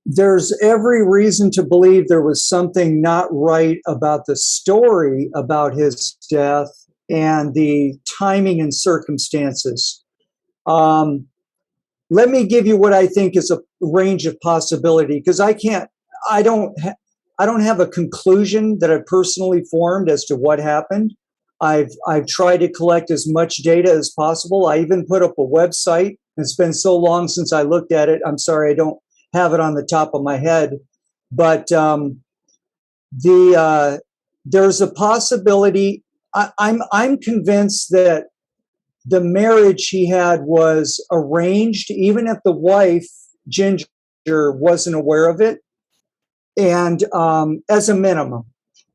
There's every reason to believe there was something not right about the story about his death and the timing and circumstances. Let me give you what I think is a range of possibility, because I don't have a conclusion that I personally formed as to what happened. I've tried to collect as much data as possible. I even put up a website. It's been so long since I looked at it. I'm sorry, I don't have it on the top of my head. But there's a possibility. I'm convinced that the marriage he had was arranged, even if the wife, Ginger, wasn't aware of it, and as a minimum.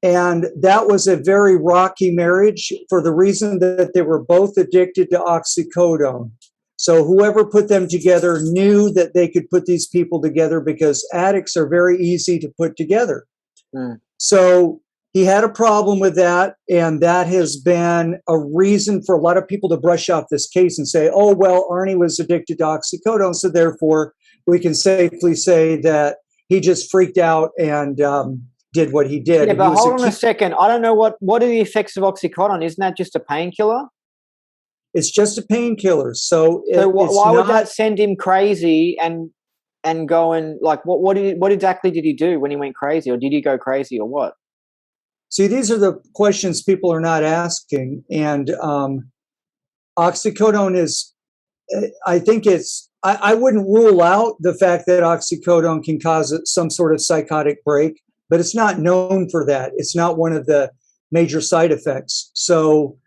And that was a very rocky marriage for the reason that they were both addicted to oxycodone. So whoever put them together knew that they could put these people together, because addicts are very easy to put together. So he had a problem with that, and that has been a reason for a lot of people to brush off this case and say, oh, well, Arnie was addicted to oxycodone, so therefore we can safely say that he just freaked out and did what he did. Yeah, but hold on a second. I don't know what are the effects of oxycodone? Isn't that just a painkiller? It's just a painkiller. So why would that send him crazy and go and like what exactly did he do when he went crazy, or did he go crazy, or what? See, these are the questions people are not asking, and oxycodone is. I think I wouldn't rule out the fact that oxycodone can cause some sort of psychotic break, but it's not known for that. It's not one of the major side effects. So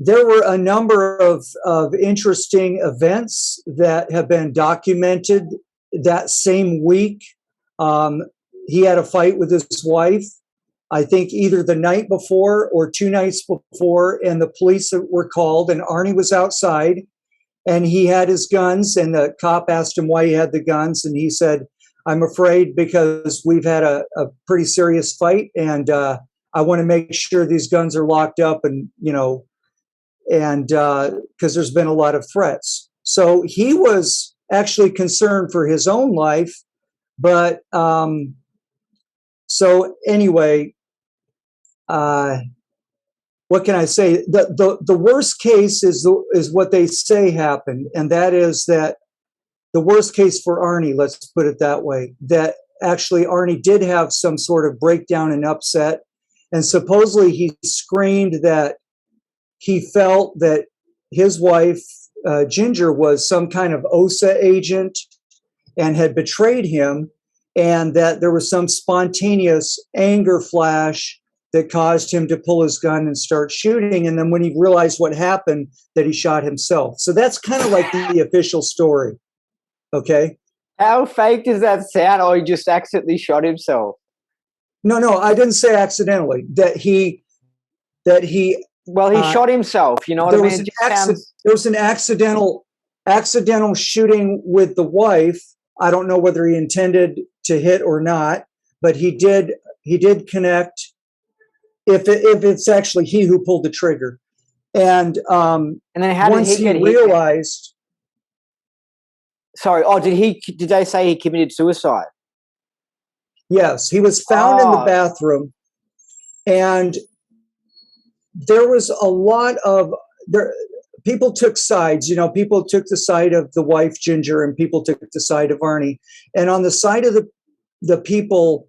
there were a number of interesting events that have been documented that same week. He had a fight with his wife, I think either the night before or 2 nights before, and the police were called, and Arnie was outside, and he had his guns, and the cop asked him why he had the guns, and he said, I'm afraid because we've had a pretty serious fight, and I want to make sure these guns are locked up, and, and because there's been a lot of threats. So he was actually concerned for his own life, but so anyway, what can I say? The worst case is what they say happened, and that is that the worst case for Arnie, let's put it that way, that actually Arnie did have some sort of breakdown and upset, and supposedly he screamed that he felt that his wife, Ginger, was some kind of OSA agent and had betrayed him, and that there was some spontaneous anger flash that caused him to pull his gun and start shooting. And then when he realized what happened, that he shot himself. So that's kind of like the official story. Okay. How fake does that sound? Or he just accidentally shot himself? No, I didn't say accidentally. That he Well, he shot himself. You know what I mean? There was an accidental shooting with the wife. I don't know whether he intended to hit or not, but he did connect. If it's actually he who pulled the trigger, and then how once did he realized? Sorry. Oh, did they say he committed suicide? Yes, he was found in the bathroom, and there was a lot of people took sides. People took the side of the wife Ginger, and people took the side of Arnie. And on the side of the people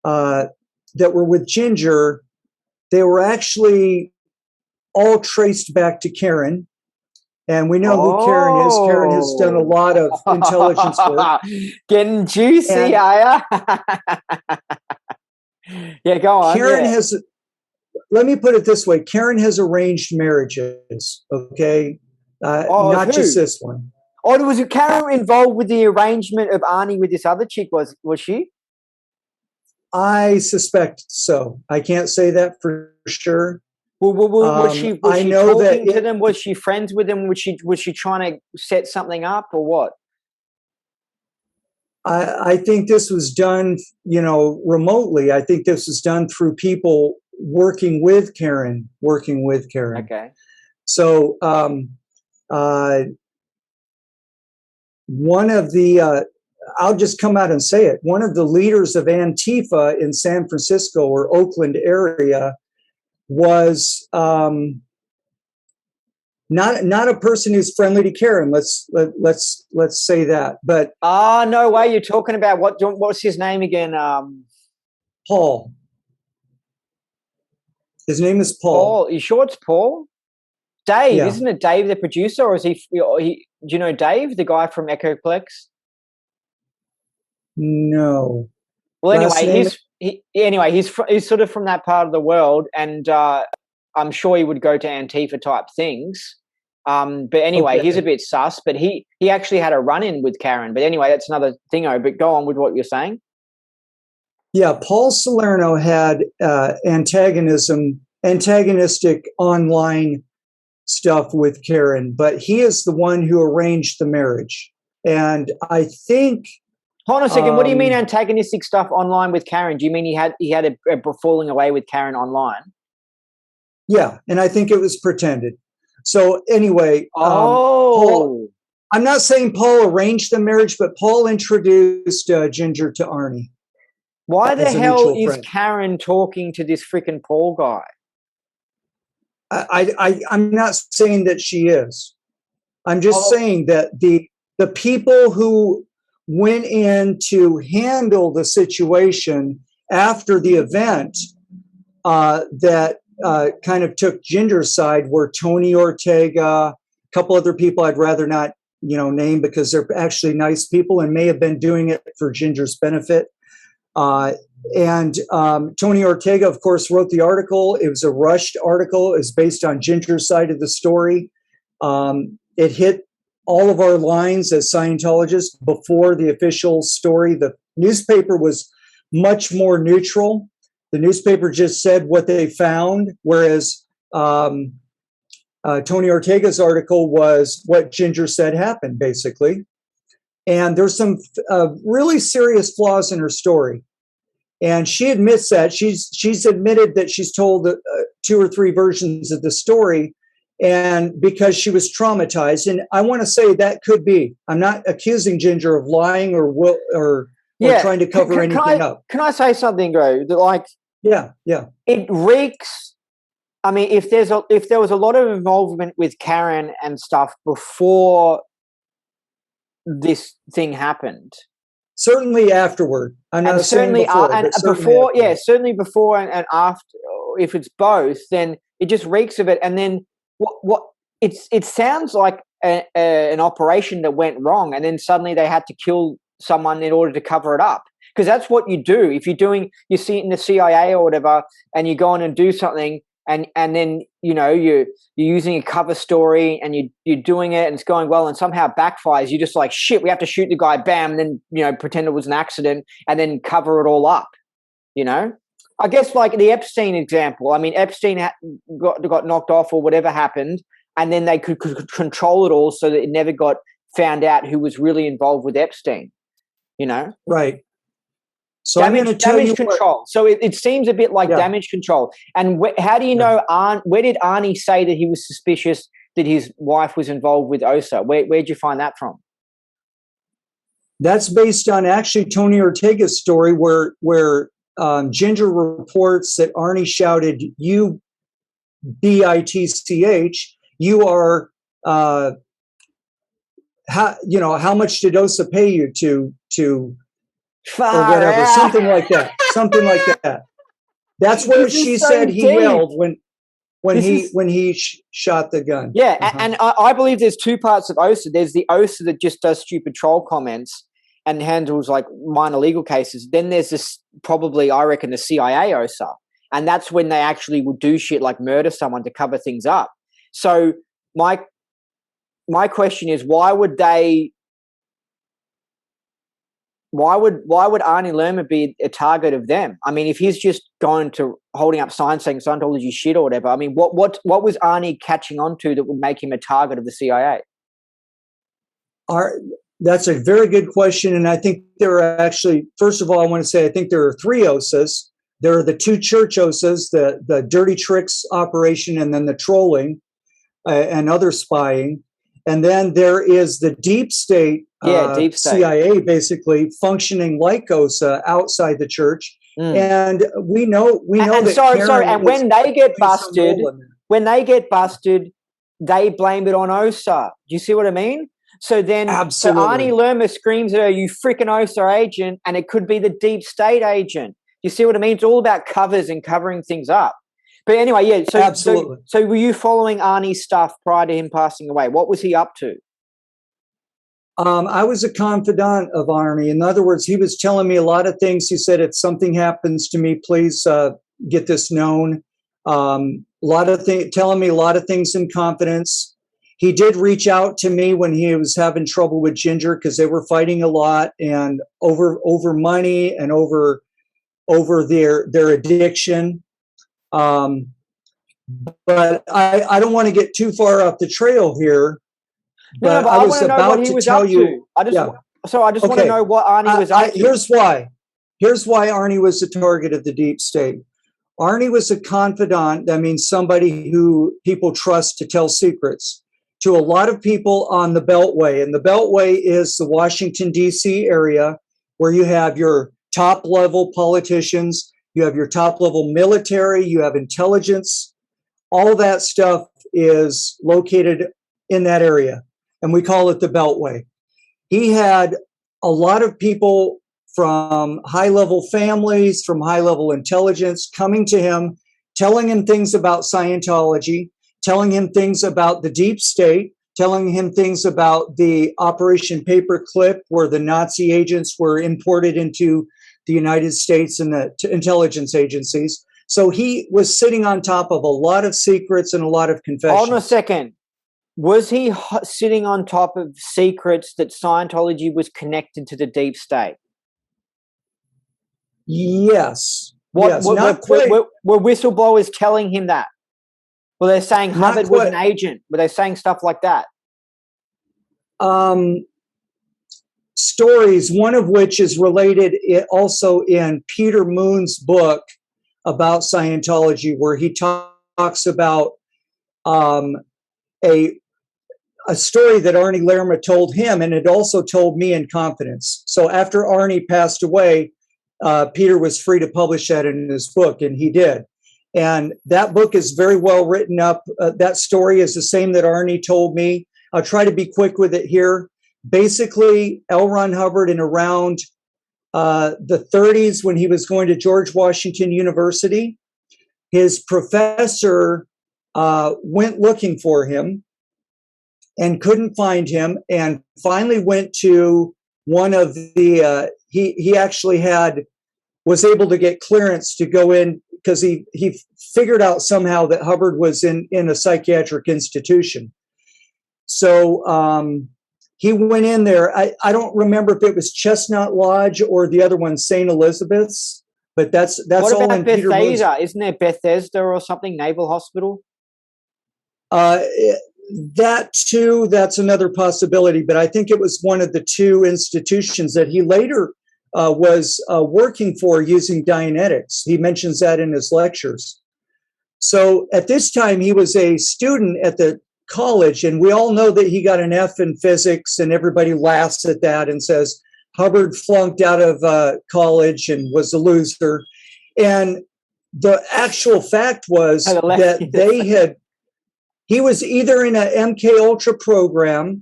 that were with Ginger, they were actually all traced back to Karen. And we know who Karen is. Karen has done a lot of intelligence work. Getting juicy, are ya? Yeah, go on. Karen yeah. has, let me put it this way. Karen has arranged marriages, okay? Not who? just this one. Oh, was Karen involved with the arrangement of Arnie with this other chick? Was she? I suspect so. I can't say that for sure. Well, was she I know talking that to them? Was she friends with them? Was she trying to set something up or what? I think this was done, remotely. I think this was done through people working with Karen. Okay. So one of the, I'll just come out and say it, one of the leaders of Antifa in San Francisco or Oakland area was not a person who's friendly to Karen. Let's say that. But no way. You're talking about what's his name again? Paul. His name is Paul. Paul. You sure it's Paul? Dave, Yeah. Isn't it Dave the producer, or is he? Do you know Dave, the guy from Echoplex? No. Well, anyway, he's sort of from that part of the world, and I'm sure he would go to Antifa type things. But anyway, Okay. He's a bit sus. But he actually had a run-in with Karen. But anyway, that's another thing. But go on with what you're saying. Yeah, Paul Salerno had antagonistic online stuff with Karen, but he is the one who arranged the marriage. And I think. Hold on a second. What do you mean antagonistic stuff online with Karen? Do you mean he had a falling away with Karen online? Yeah, and I think it was pretended. So anyway, Paul, I'm not saying Paul arranged the marriage, but Paul introduced Ginger to Arnie. Why the hell is friend. Karen talking to this freaking Paul guy? I'm not saying that she is. I'm just saying that the people who went in to handle the situation after the event that kind of took Ginger's side were Tony Ortega, a couple other people I'd rather not, name because they're actually nice people and may have been doing it for Ginger's benefit. And Tony Ortega, of course, wrote the article. It was a rushed article. It was based on Ginger's side of the story. It hit all of our lines as Scientologists before the official story. The newspaper was much more neutral. The newspaper just said what they found, whereas Tony Ortega's article was what Ginger said happened, basically. And there's some really serious flaws in her story. And she admits that. She's admitted that she's told 2 or 3 versions of the story, and because she was traumatized. And I want to say that could be. I'm not accusing Ginger of lying or trying to cover anything up. Can I say something, Gro? Yeah. It reeks. I mean, if there was a lot of involvement with Karen and stuff before this thing happened. Certainly afterward. I'm not saying before. Certainly before and after. If it's both, then it just reeks of it. And then what? It sounds like an operation that went wrong, and then suddenly they had to kill someone in order to cover it up. Because that's what you do if you see it in the CIA or whatever, and you go on and do something, and then you're using a cover story and you're doing it and it's going well, and somehow it backfires. You're just like, shit, we have to shoot the guy, bam, and then pretend it was an accident and then cover it all up. I guess like the Epstein example. I mean, Epstein got knocked off or whatever happened, and then they could control it all so that it never got found out who was really involved with Epstein. Right. So I'm going to tell you control. So it seems a bit like damage control. And how do you know? Where did Arnie say that he was suspicious that his wife was involved with OSA? Where'd you find that from? That's based on actually Tony Ortega's story, where Ginger reports that Arnie shouted, "You bitch! You are how much did OSA pay you to?" Or whatever, something like that. That's what she said he yelled when. when he shot the gun. Yeah, and I believe there's two parts of OSA. There's the OSA that just does stupid troll comments and handles like minor legal cases. Then there's this, probably, I reckon, the CIA OSA. And that's when they actually will do shit like murder someone to cover things up. So my question is, why would Arnie Lerner be a target of them? I mean, if he's just going to holding up signs saying Scientology shit or whatever, I mean, what was Arnie catching on to that would make him a target of the CIA? That's a very good question. And I think there are actually, first of all, I want to say, I think there are 3 OSAs. There are the 2 church OSAs, the dirty tricks operation, and then the trolling and other spying. And then there is the deep state, deep state. CIA, basically functioning like OSA outside the church. And we know that. Sorry. And when they get busted, they blame it on OSA. Do you see what I mean? So then, absolutely. So Arnie Lerner screams at her, "You freaking OSA agent," and it could be the deep state agent. You see what I mean? It's all about covers and covering things up. But anyway, yeah. So, absolutely. So were you following Arnie's stuff prior to him passing away? What was he up to? I was a confidant of Arnie. In other words, he was telling me a lot of things. He said, if something happens to me, please get this known. Telling me a lot of things in confidence. He did reach out to me when he was having trouble with Ginger because they were fighting a lot and over money and over their addiction. But I don't want to get too far off the trail here. But I was about to tell you. I just want to know what Arnie was up to. Here's why Arnie was the target of the deep state. Arnie was a confidant. That means somebody who people trust to tell secrets to a lot of people on the Beltway. And the Beltway is the Washington, D.C. area where you have your top level politicians, you have your top level military, you have intelligence. All that stuff is located in that area. And we call it the Beltway. He had a lot of people from high-level families, from high-level intelligence coming to him, telling him things about Scientology, telling him things about the deep state, telling him things about the Operation Paperclip, where the Nazi agents were imported into the United States and the intelligence agencies. So he was sitting on top of a lot of secrets and a lot of confessions. Hold on a second. Was he sitting on top of secrets that Scientology was connected to the deep state? Yes. Were whistleblowers telling him that? Were they saying Hubbard was an agent? Were they saying stuff like that? Stories, one of which is related also in Peter Moon's book about Scientology, where he talks about a story that Arnie Lerner told him, and it also told me in confidence. So after Arnie passed away, Peter was free to publish that in his book, and he did. And that book is very well written up. That story is the same that Arnie told me. I'll try to be quick with it here. Basically, L. Ron Hubbard in around the 30s, when he was going to George Washington University, his professor went looking for him and couldn't find him, and finally went to one of the, he actually was able to get clearance to go in because he figured out somehow that Hubbard was in a psychiatric institution. So he went in there. I don't remember if it was Chestnut Lodge or the other one, St. Elizabeth's, but that's what all about in Peter Moon's. Isn't there Bethesda or something, Naval Hospital? That too, that's another possibility, but I think it was one of the 2 institutions that he later was working for using Dianetics. He mentions that in his lectures. So at this time, he was a student at the college, and we all know that he got an F in physics, and everybody laughs at that and says Hubbard flunked out of college and was a loser. And the actual fact was that he was either in a MK Ultra program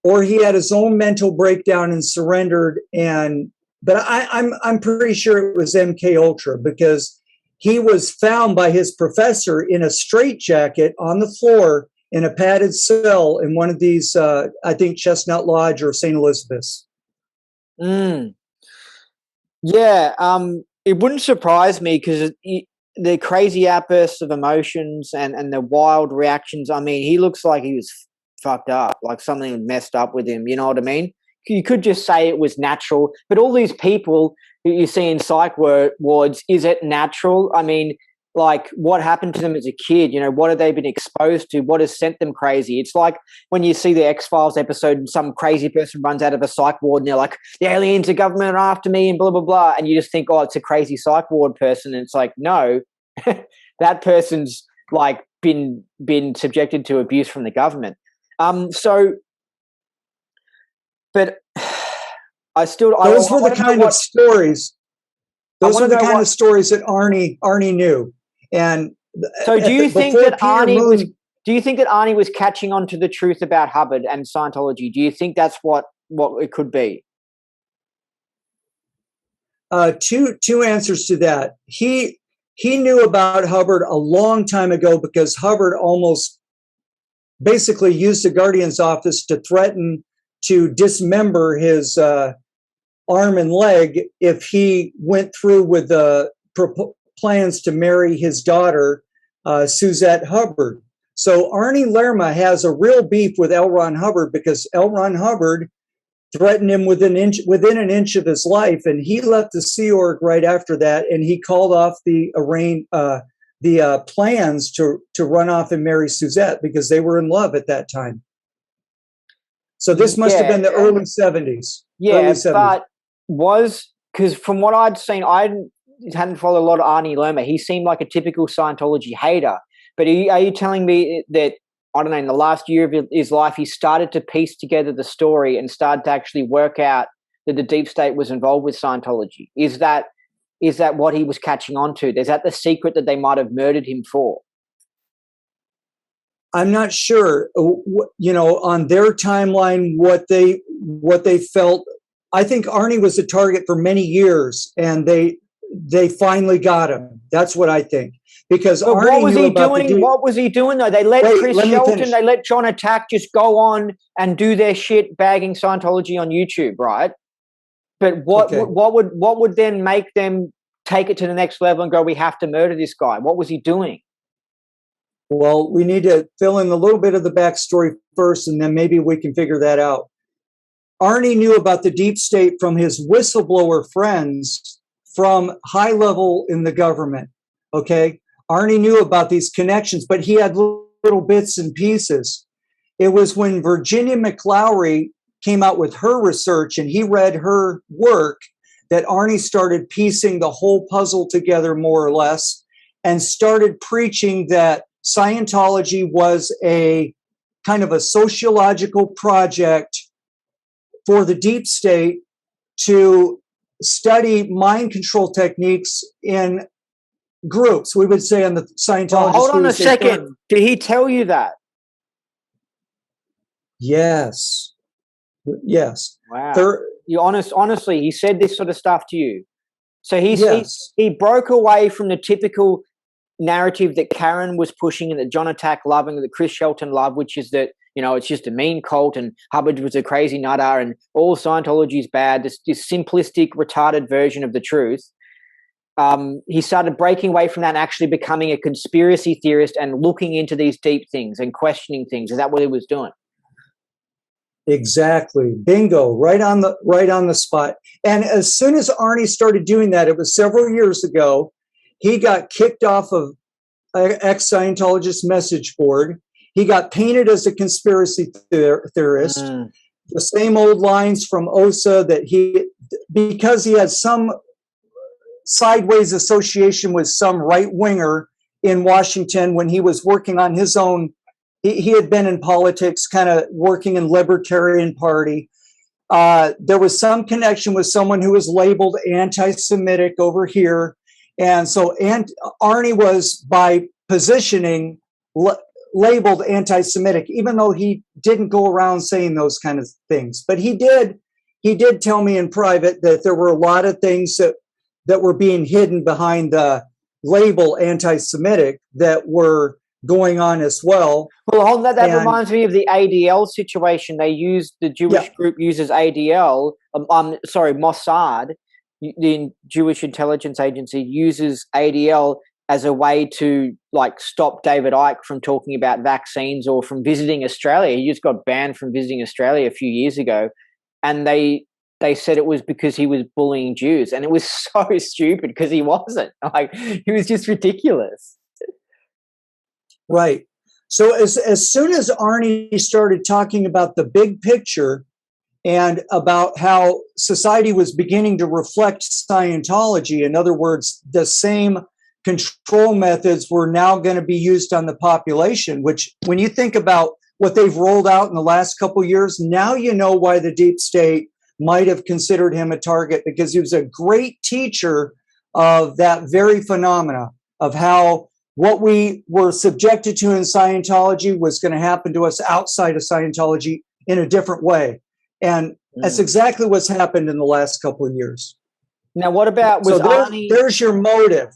or he had his own mental breakdown and surrendered. But I'm pretty sure it was MK Ultra, because he was found by his professor in a straitjacket on the floor in a padded cell in one of these, I think, Chestnut Lodge or St. Elizabeth's. Mm. Yeah, it wouldn't surprise me because the crazy outbursts of emotions and the wild reactions. I mean, he looks like he was fucked up, like something messed up with him. You know what I mean? You could just say it was natural, but all these people that you see in psych wards, is it natural? I mean, like what happened to them as a kid? You know, what have they been exposed to? What has sent them crazy? It's like when you see the X-Files episode and some crazy person runs out of a psych ward and they're like, the aliens, the government are after me and blah, blah, blah. And you just think, oh, it's a crazy psych ward person. And it's like, no, that person's like been subjected to abuse from the government. But those were the kind of stories. Those are the kind of stories that Arnie knew. And so, do you think that Arnie was catching on to the truth about Hubbard and Scientology? Do you think that's what it could be? Two answers to that. He knew about Hubbard a long time ago because Hubbard almost basically used the Guardian's office to threaten to dismember his arm and leg if he went through with the plans to marry his daughter, Suzette Hubbard. So Arnie Lerma has a real beef with L. Ron Hubbard because L. Ron Hubbard threatened him within an inch of his life, and he left the Sea Org right after that, and he called off the plans to run off and marry Suzette because they were in love at that time. So this must have been the early 70s. Yeah, early 70s. But because from what I'd seen, I hadn't followed a lot of Arnie Lerma. He seemed like a typical Scientology hater. But are you telling me that, I don't know, in the last year of his life, he started to piece together the story and started to actually work out that the deep state was involved with Scientology? Is that what he was catching on to? Is that the secret that they might have murdered him for? I'm not sure, on their timeline, what they felt. I think Arnie was a target for many years, and they finally got him. That's what I think. Because Arnie what was knew he about doing? What was he doing though? They let Chris Shelton, they let John Attack just go on and do their shit, bagging Scientology on YouTube, right? But what would then make them take it to the next level and go, we have to murder this guy? What was he doing? Well, we need to fill in a little bit of the backstory first, and then maybe we can figure that out. Arnie knew about the deep state from his whistleblower friends from high level in the government. Okay. Arnie knew about these connections, but he had little bits and pieces. It was when Virginia McLaury came out with her research and he read her work that Arnie started piecing the whole puzzle together more or less and started preaching that Scientology was a kind of a sociological project for the deep state to study mind control techniques in groups. We would say on the Scientology. Hold on a second. Did he tell you that? Yes. Yes. Wow. Honestly, he said this sort of stuff to you. So he broke away from the typical narrative that Karen was pushing and that John Attack loved and that Chris Shelton loved, which is that, it's just a mean cult and Hubbard was a crazy nutter and all Scientology is bad, this simplistic, retarded version of the truth. He started breaking away from that and actually becoming a conspiracy theorist and looking into these deep things and questioning things. Is that what he was doing? Exactly. Bingo. Right on the spot. And as soon as Arnie started doing that, it was several years ago, he got kicked off of ex-Scientologist message board. He got painted as a conspiracy theorist. The same old lines from OSA because he had some sideways association with some right-winger in Washington when he was working on his own. He had been in politics, kind of working in Libertarian Party. There was some connection with someone who was labeled anti-Semitic over here. And so Arnie was, by positioning, labeled anti-Semitic, even though he didn't go around saying those kind of things. But he did tell me in private that there were a lot of things that were being hidden behind the label anti-Semitic that were going on as well. Well, that reminds me of the ADL situation. They used the Jewish group uses ADL. Mossad, the Jewish intelligence agency, uses ADL as a way to stop David Icke from talking about vaccines or from visiting Australia. He just got banned from visiting Australia a few years ago, and they said it was because he was bullying Jews, and it was so stupid because he wasn't. He was just ridiculous. Right. So as soon as Arnie started talking about the big picture and about how society was beginning to reflect Scientology, in other words, the same control methods were now going to be used on the population, which when you think about what they've rolled out in the last couple of years, now you know why the deep state might have considered him a target, because he was a great teacher of that very phenomena of how what we were subjected to in Scientology was going to happen to us outside of Scientology in a different way. And that's exactly what's happened in the last couple of years. Now, what about Arnie? There's your motive.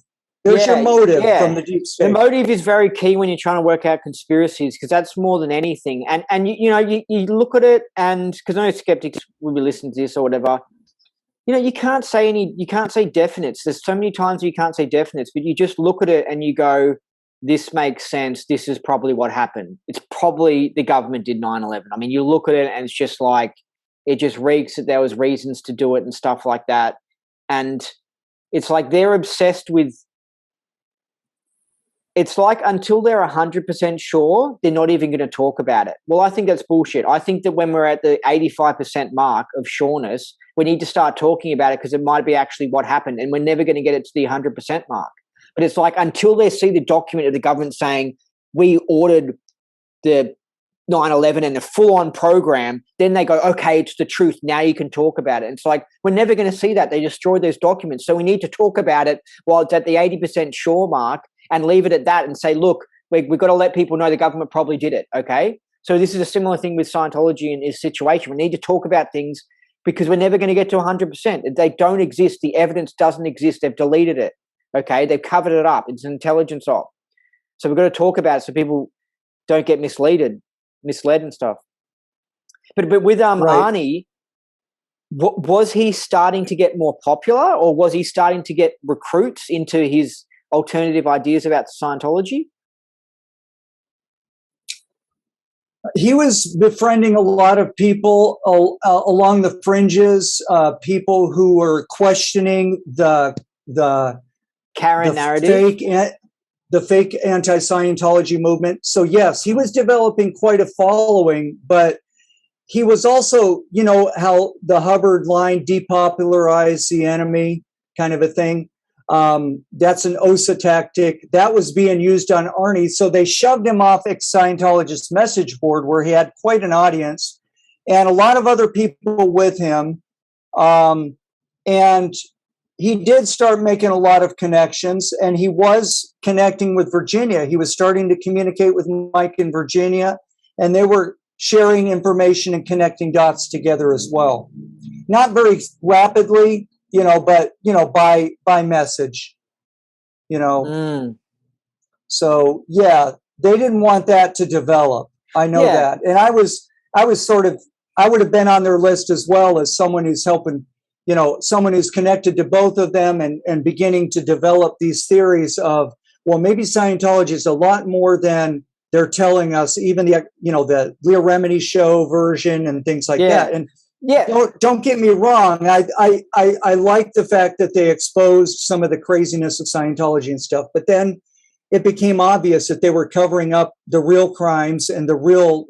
There's your motive from the deep state. The motive is very key when you're trying to work out conspiracies, because that's more than anything. And you look at it, and because I know skeptics will be listening to this or whatever. You can't say definites. There's so many times you can't say definites, but you just look at it and you go, this makes sense. This is probably what happened. It's probably the government did 9/11. I mean, you look at it and it's just it just reeks that there was reasons to do it and stuff like that. And it's they're obsessed with, it's until they're 100% sure, they're not even going to talk about it. Well, I think that's bullshit. I think that when we're at the 85% mark of sureness, we need to start talking about it, because it might be actually what happened, and we're never going to get it to the 100% mark. But it's until they see the document of the government saying we ordered the 9/11 and the full-on program, then they go, okay, it's the truth. Now you can talk about it. And it's we're never going to see that. They destroyed those documents. So we need to talk about it while it's at the 80% sure mark, and leave it at that and say, look, we've got to let people know the government probably did it, okay? So this is a similar thing with Scientology in this situation. We need to talk about things because we're never going to get to 100%. They don't exist. The evidence doesn't exist. They've deleted it, okay? They've covered it up. It's an intelligence op. So we've got to talk about it so people don't get misled and stuff. But with Arnie, was he starting to get more popular, or was he starting to get recruits into his alternative ideas about Scientology? He was befriending a lot of people along the fringes, people who were questioning the Karen narrative, the fake anti-Scientology movement. So yes, he was developing quite a following, but he was also, how the Hubbard line, depopularize the enemy kind of a thing. That's an OSA tactic that was being used on Arnie. So they shoved him off ex-Scientologist message board, where he had quite an audience and a lot of other people with him. And he did start making a lot of connections, and he was connecting with Virginia. He was starting to communicate with Mike in Virginia, and they were sharing information and connecting dots together as well. Not very rapidly, but by message, So yeah, they didn't want that to develop. I know that, and I would have been on their list as well, as someone who's helping, someone who's connected to both of them and beginning to develop these theories of, well, maybe Scientology is a lot more than they're telling us. Even the Leah Remini show version and things like that, and. Yeah, don't get me wrong. I like the fact that they exposed some of the craziness of Scientology and stuff, but then it became obvious that they were covering up the real crimes and the real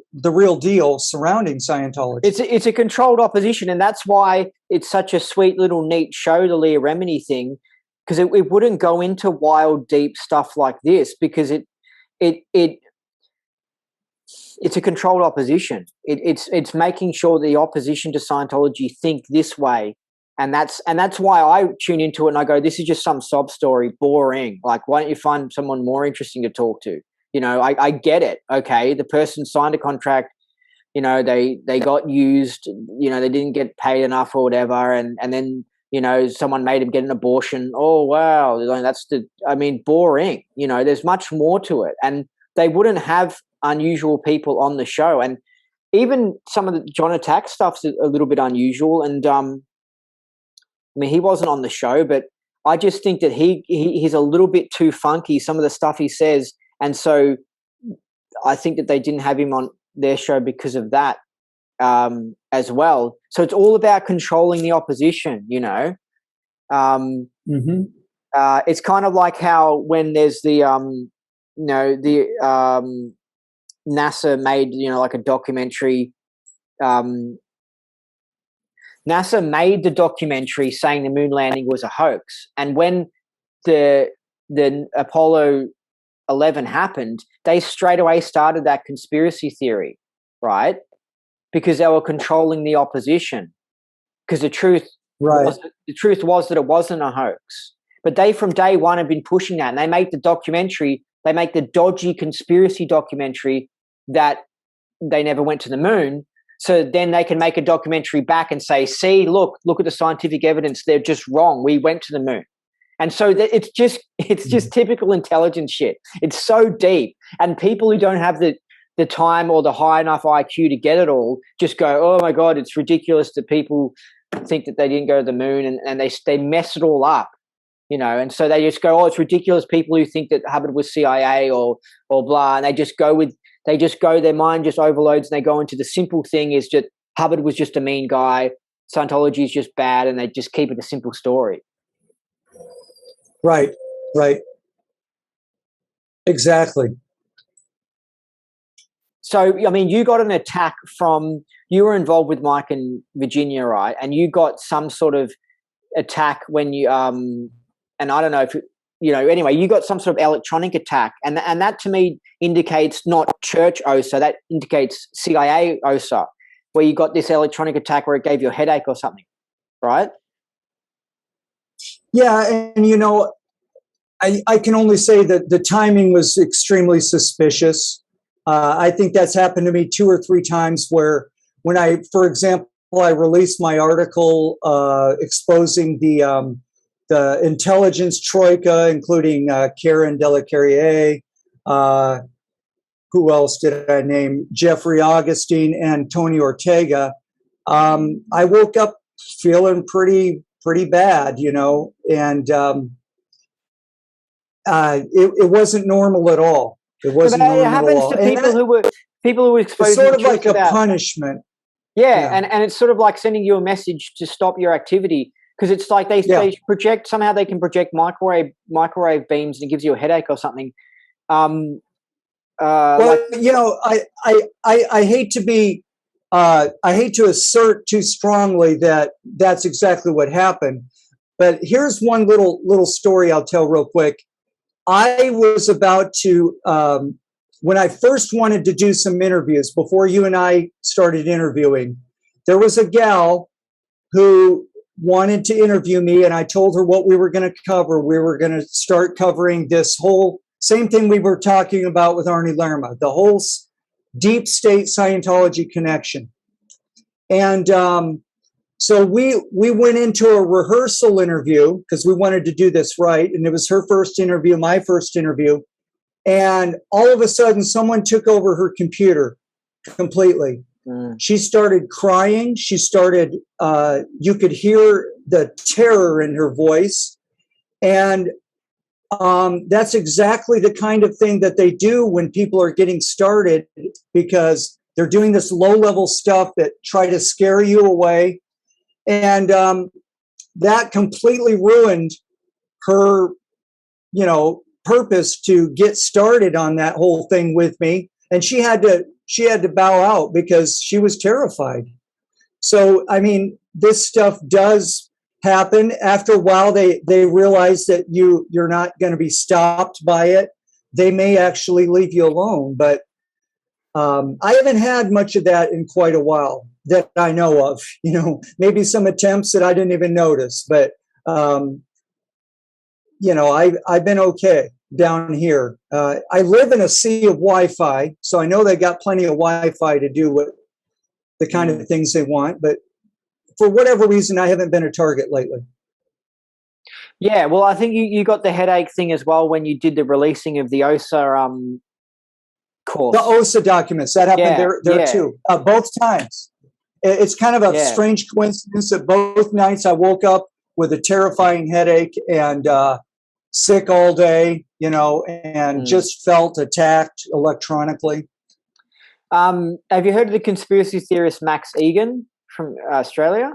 deal surrounding Scientology. It's a controlled opposition, and that's why it's such a sweet little neat show, the Leah Remini thing, because it wouldn't go into wild, deep stuff like this, because it's a controlled opposition. It's making sure the opposition to Scientology think this way, and that's why I tune into it and I go, this is just some sob story, boring. Why don't you find someone more interesting to talk to? I get it. Okay, the person signed a contract. They got used. They didn't get paid enough or whatever, and then someone made him get an abortion. Oh, wow. Boring. There's much more to it. And they wouldn't have unusual people on the show. And even some of the John Attack stuff's a little bit unusual. And he wasn't on the show, but I just think that he's a little bit too funky, some of the stuff he says. And so I think that they didn't have him on their show because of that as well. So it's all about controlling the opposition, It's kind of like how when there's the NASA made, like a documentary. NASA made the documentary saying the moon landing was a hoax. And when the Apollo 11 happened, they straight away started that conspiracy theory, right? Because they were controlling the opposition. Because the truth was that it wasn't a hoax. But they from day one have been pushing that, and they make the documentary. They make the dodgy conspiracy documentary that they never went to the moon. So then they can make a documentary back and say, see, look at the scientific evidence. They're just wrong. We went to the moon. And so it's just typical intelligence shit. It's so deep. And people who don't have the time or the high enough IQ to get it all just go, oh my God, it's ridiculous that people think that they didn't go to the moon, and they mess it all up, and so they just go, oh, it's ridiculous, people who think that Hubbard was CIA or blah, and they just go, their mind just overloads, and they go into the simple thing is that Hubbard was just a mean guy, Scientology is just bad, and they just keep it a simple story. Right. Exactly. So, you got an attack you were involved with Mike and Virginia, right? And you got some sort of attack when you, and I don't know if, anyway, you got some sort of electronic attack. And that to me indicates not church OSA, that indicates CIA OSA, where you got this electronic attack where it gave you a headache or something, right? Yeah, and I can only say that the timing was extremely suspicious. I think that's happened to me 2 or 3 times where when for example, I released my article exposing the intelligence troika, including Karen Delacarriere, who else did I name? Jeffrey Augustine and Tony Ortega. I woke up feeling pretty bad, and it wasn't normal at all. It wasn't normal at all. It happens to people who were exposed. It's sort of like a punishment. Yeah, and it's sort of like sending you a message to stop your activity, because it's like they project, somehow they can project microwave beams, and it gives you a headache or something. I hate to be I hate to assert too strongly that that's exactly what happened, but here's one little story I'll tell real quick. I was about to, when I first wanted to do some interviews, before you and I started interviewing, there was a gal who wanted to interview me, and I told her what we were going to cover. We were going to start covering this whole same thing we were talking about with Arnie Lerma, the whole deep state Scientology connection. And so we went into a rehearsal interview because we wanted to do this right. And it was her first interview, my first interview. And all of a sudden, someone took over her computer completely. She started crying. She started, you could hear the terror in her voice. And that's exactly the kind of thing that they do when people are getting started, because they're doing this low-level stuff that try to scare you away. And that completely ruined her, purpose to get started on that whole thing with me. And she had to bow out because she was terrified. So, I mean, this stuff does happen. After a while, they realize that you're not going to be stopped by it. They may actually leave you alone. But I haven't had much of that in quite a while that I know of. Maybe some attempts that I didn't even notice. But I've been okay down here. I live in a sea of Wi-Fi, so I know they got plenty of Wi-Fi to do the kind of things they want. But for whatever reason, I haven't been a target lately. Yeah, well, I think you got the headache thing as well when you did the releasing of the OSA course. The OSA documents, that happened there too, both times. It's kind of a strange coincidence that both nights I woke up with a terrifying headache and sick all day, and just felt attacked electronically. Have you heard of the conspiracy theorist Max Egan from Australia?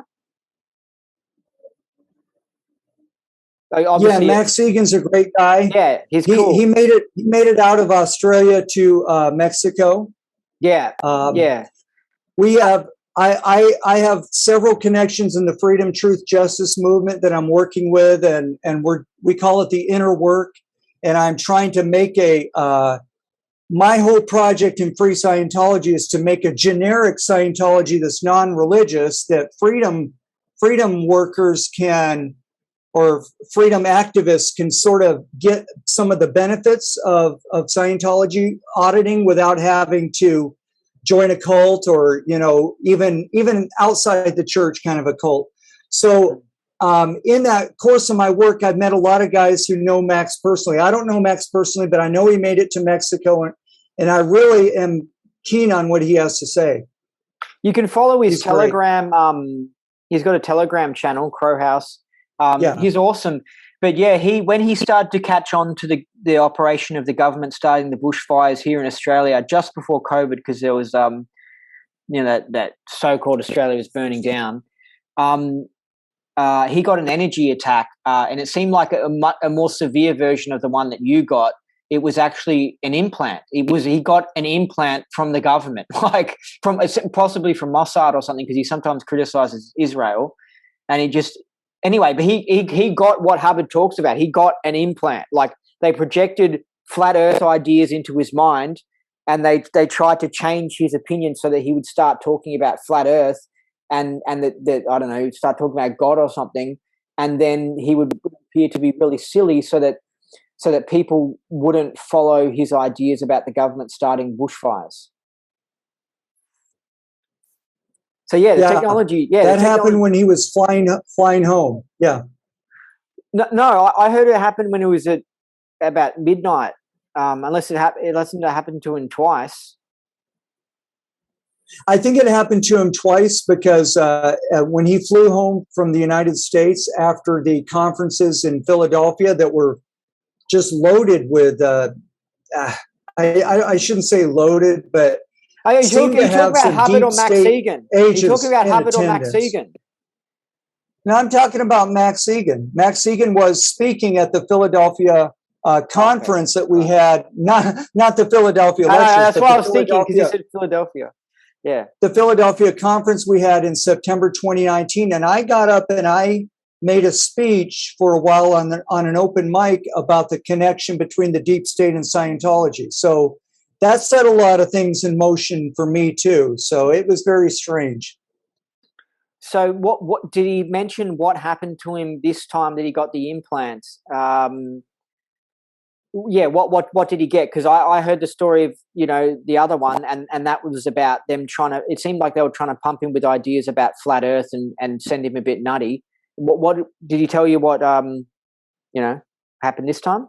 Yeah, Max Egan's a great guy. Yeah, he's cool. He made it out of Australia to Mexico. Yeah, yeah. We have I have several connections in the freedom, truth, justice movement that I'm working with, and we call it the inner work. And I'm trying to make my whole project in Free Scientology is to make a generic Scientology that's non-religious, that freedom workers can, or freedom activists can sort of get some of the benefits of Scientology auditing without having to join a cult or, even outside the church kind of a cult. So in that course of my work, I've met a lot of guys who know Max personally. I don't know Max personally, but I know he made it to Mexico, and I really am keen on what he has to say. You can follow his Telegram. He's got a Telegram channel, Crow House. He's awesome. But yeah, when he started to catch on to the operation of the government starting the bushfires here in Australia just before COVID, because there was that so-called Australia was burning down. He got an energy attack, and it seemed like a more severe version of the one that you got. It was actually an implant. He got an implant from the government, like possibly from Mossad or something, because he sometimes criticizes Israel, and he just. Anyway, but he got what Hubbard talks about. He got an implant. Like, they projected flat Earth ideas into his mind, and they tried to change his opinion so that he would start talking about flat Earth and that I don't know, start talking about God or something, and then he would appear to be really silly so that people wouldn't follow his ideas about the government starting bushfires. So the technology. Yeah, that happened when he was flying home. Yeah. No, I heard it happened when it was at about midnight. Unless it happened to him twice. I think it happened to him twice because when he flew home from the United States after the conferences in Philadelphia that were just loaded with, I shouldn't say loaded, but. You're talking about Hubbard or Max Egan. You're talking about Hubbard or Max Egan. No, I'm talking about Max Egan. Max Egan was speaking at the Philadelphia conference that we had, not the Philadelphia lectures. That's what I was thinking, because you said Philadelphia. Yeah. The Philadelphia conference we had in September 2019, and I got up and I made a speech for a while on an open mic about the connection between the deep state and Scientology. So that set a lot of things in motion for me too. So it was very strange. So what did he mention? What happened to him this time that he got the implants? What did he get? Because I heard the story of the other one, and that was about them trying to. It seemed like they were trying to pump him with ideas about flat Earth and send him a bit nutty. What did he tell you? What happened this time?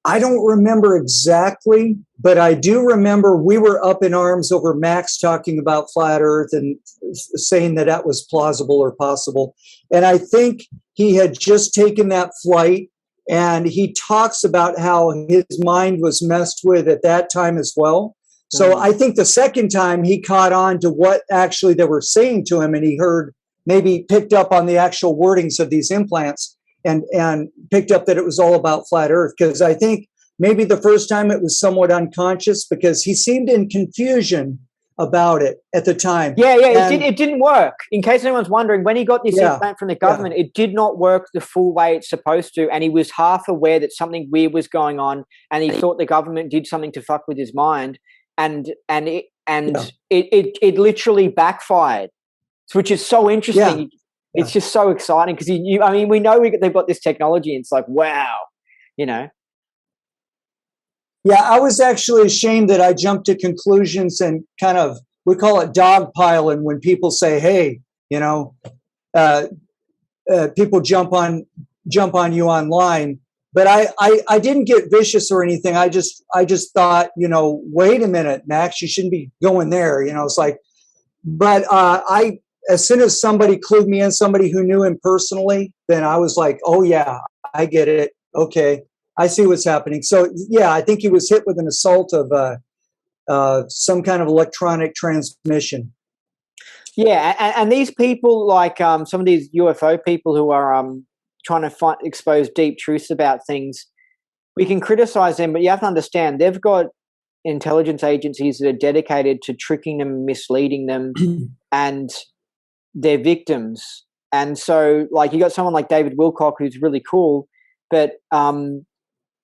I don't remember exactly, but I do remember we were up in arms over Max talking about flat Earth and saying that was plausible or possible. And I think he had just taken that flight, and he talks about how his mind was messed with at that time as well. So I think the second time he caught on to what actually they were saying to him, and he heard, maybe picked up on the actual wordings of these implants. And picked up that it was all about flat Earth, because I think maybe the first time it was somewhat unconscious because he seemed in confusion about it at the time. It didn't work. In case anyone's wondering, when he got this implant from the government, it did not work the full way it's supposed to, and he was half aware that something weird was going on, and he thought the government did something to fuck with his mind, and it literally backfired, which is so interesting. Yeah. It's just so exciting because we know they've got this technology, and it's like, wow, Yeah, I was actually ashamed that I jumped to conclusions and kind of, we call it dogpiling when people say, hey, people jump on you online. But I didn't get vicious or anything. I just thought, wait a minute, Max, you shouldn't be going there. It's like, but as soon as somebody clued me in, somebody who knew him personally, then I was like, oh yeah, I get it. Okay, I see what's happening. So yeah, I think he was hit with an assault of some kind of electronic transmission. Yeah, and these people, like some of these UFO people who are trying to expose deep truths about things, we can criticize them, but you have to understand they've got intelligence agencies that are dedicated to tricking them, misleading them, and their victims. And so, like, you got someone like David Wilcock, who's really cool, but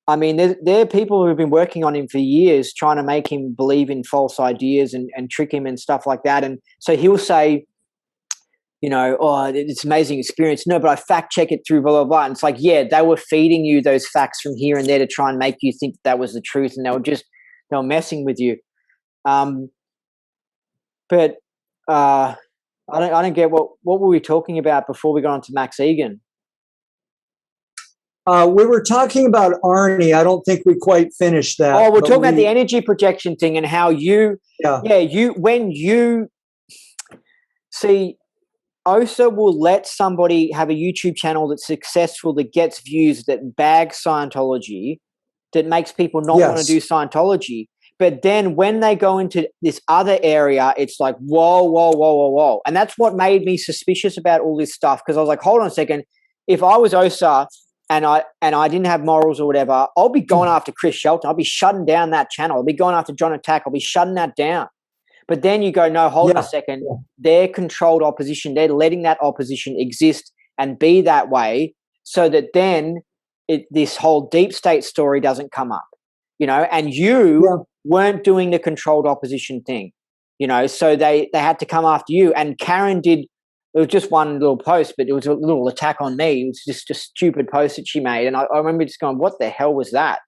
I mean, there are people who've been working on him for years, trying to make him believe in false ideas and trick him and stuff like that. And so he'll say, oh, it's an amazing experience. No, but I fact check it through blah, blah, blah. And it's like, yeah, they were feeding you those facts from here and there to try and make you think that was the truth. And they were messing with you. But I don't get what were we talking about before we got on to Max Egan? We were talking about Arnie. I don't think we quite finished that. Oh, we're talking about the energy projection thing and how when you see, OSA will let somebody have a YouTube channel that's successful, that gets views, that bags Scientology, that makes people not want to do Scientology. But then when they go into this other area, it's like, whoa. And that's what made me suspicious about all this stuff, because I was like, hold on a second. If I was OSA and I didn't have morals or whatever, I'll be going after Chris Shelton. I'll be shutting down that channel. I'll be going after John Attack. I'll be shutting that down. But then you go, no, hold on a second. Yeah. They're controlled opposition. They're letting that opposition exist and be that way so that then this whole deep state story doesn't come up, and you weren't doing the controlled opposition thing, so they had to come after you. And Karen did, it was just one little post, but it was a little attack on me. It was just a stupid post that she made. And I remember just going, what the hell was that?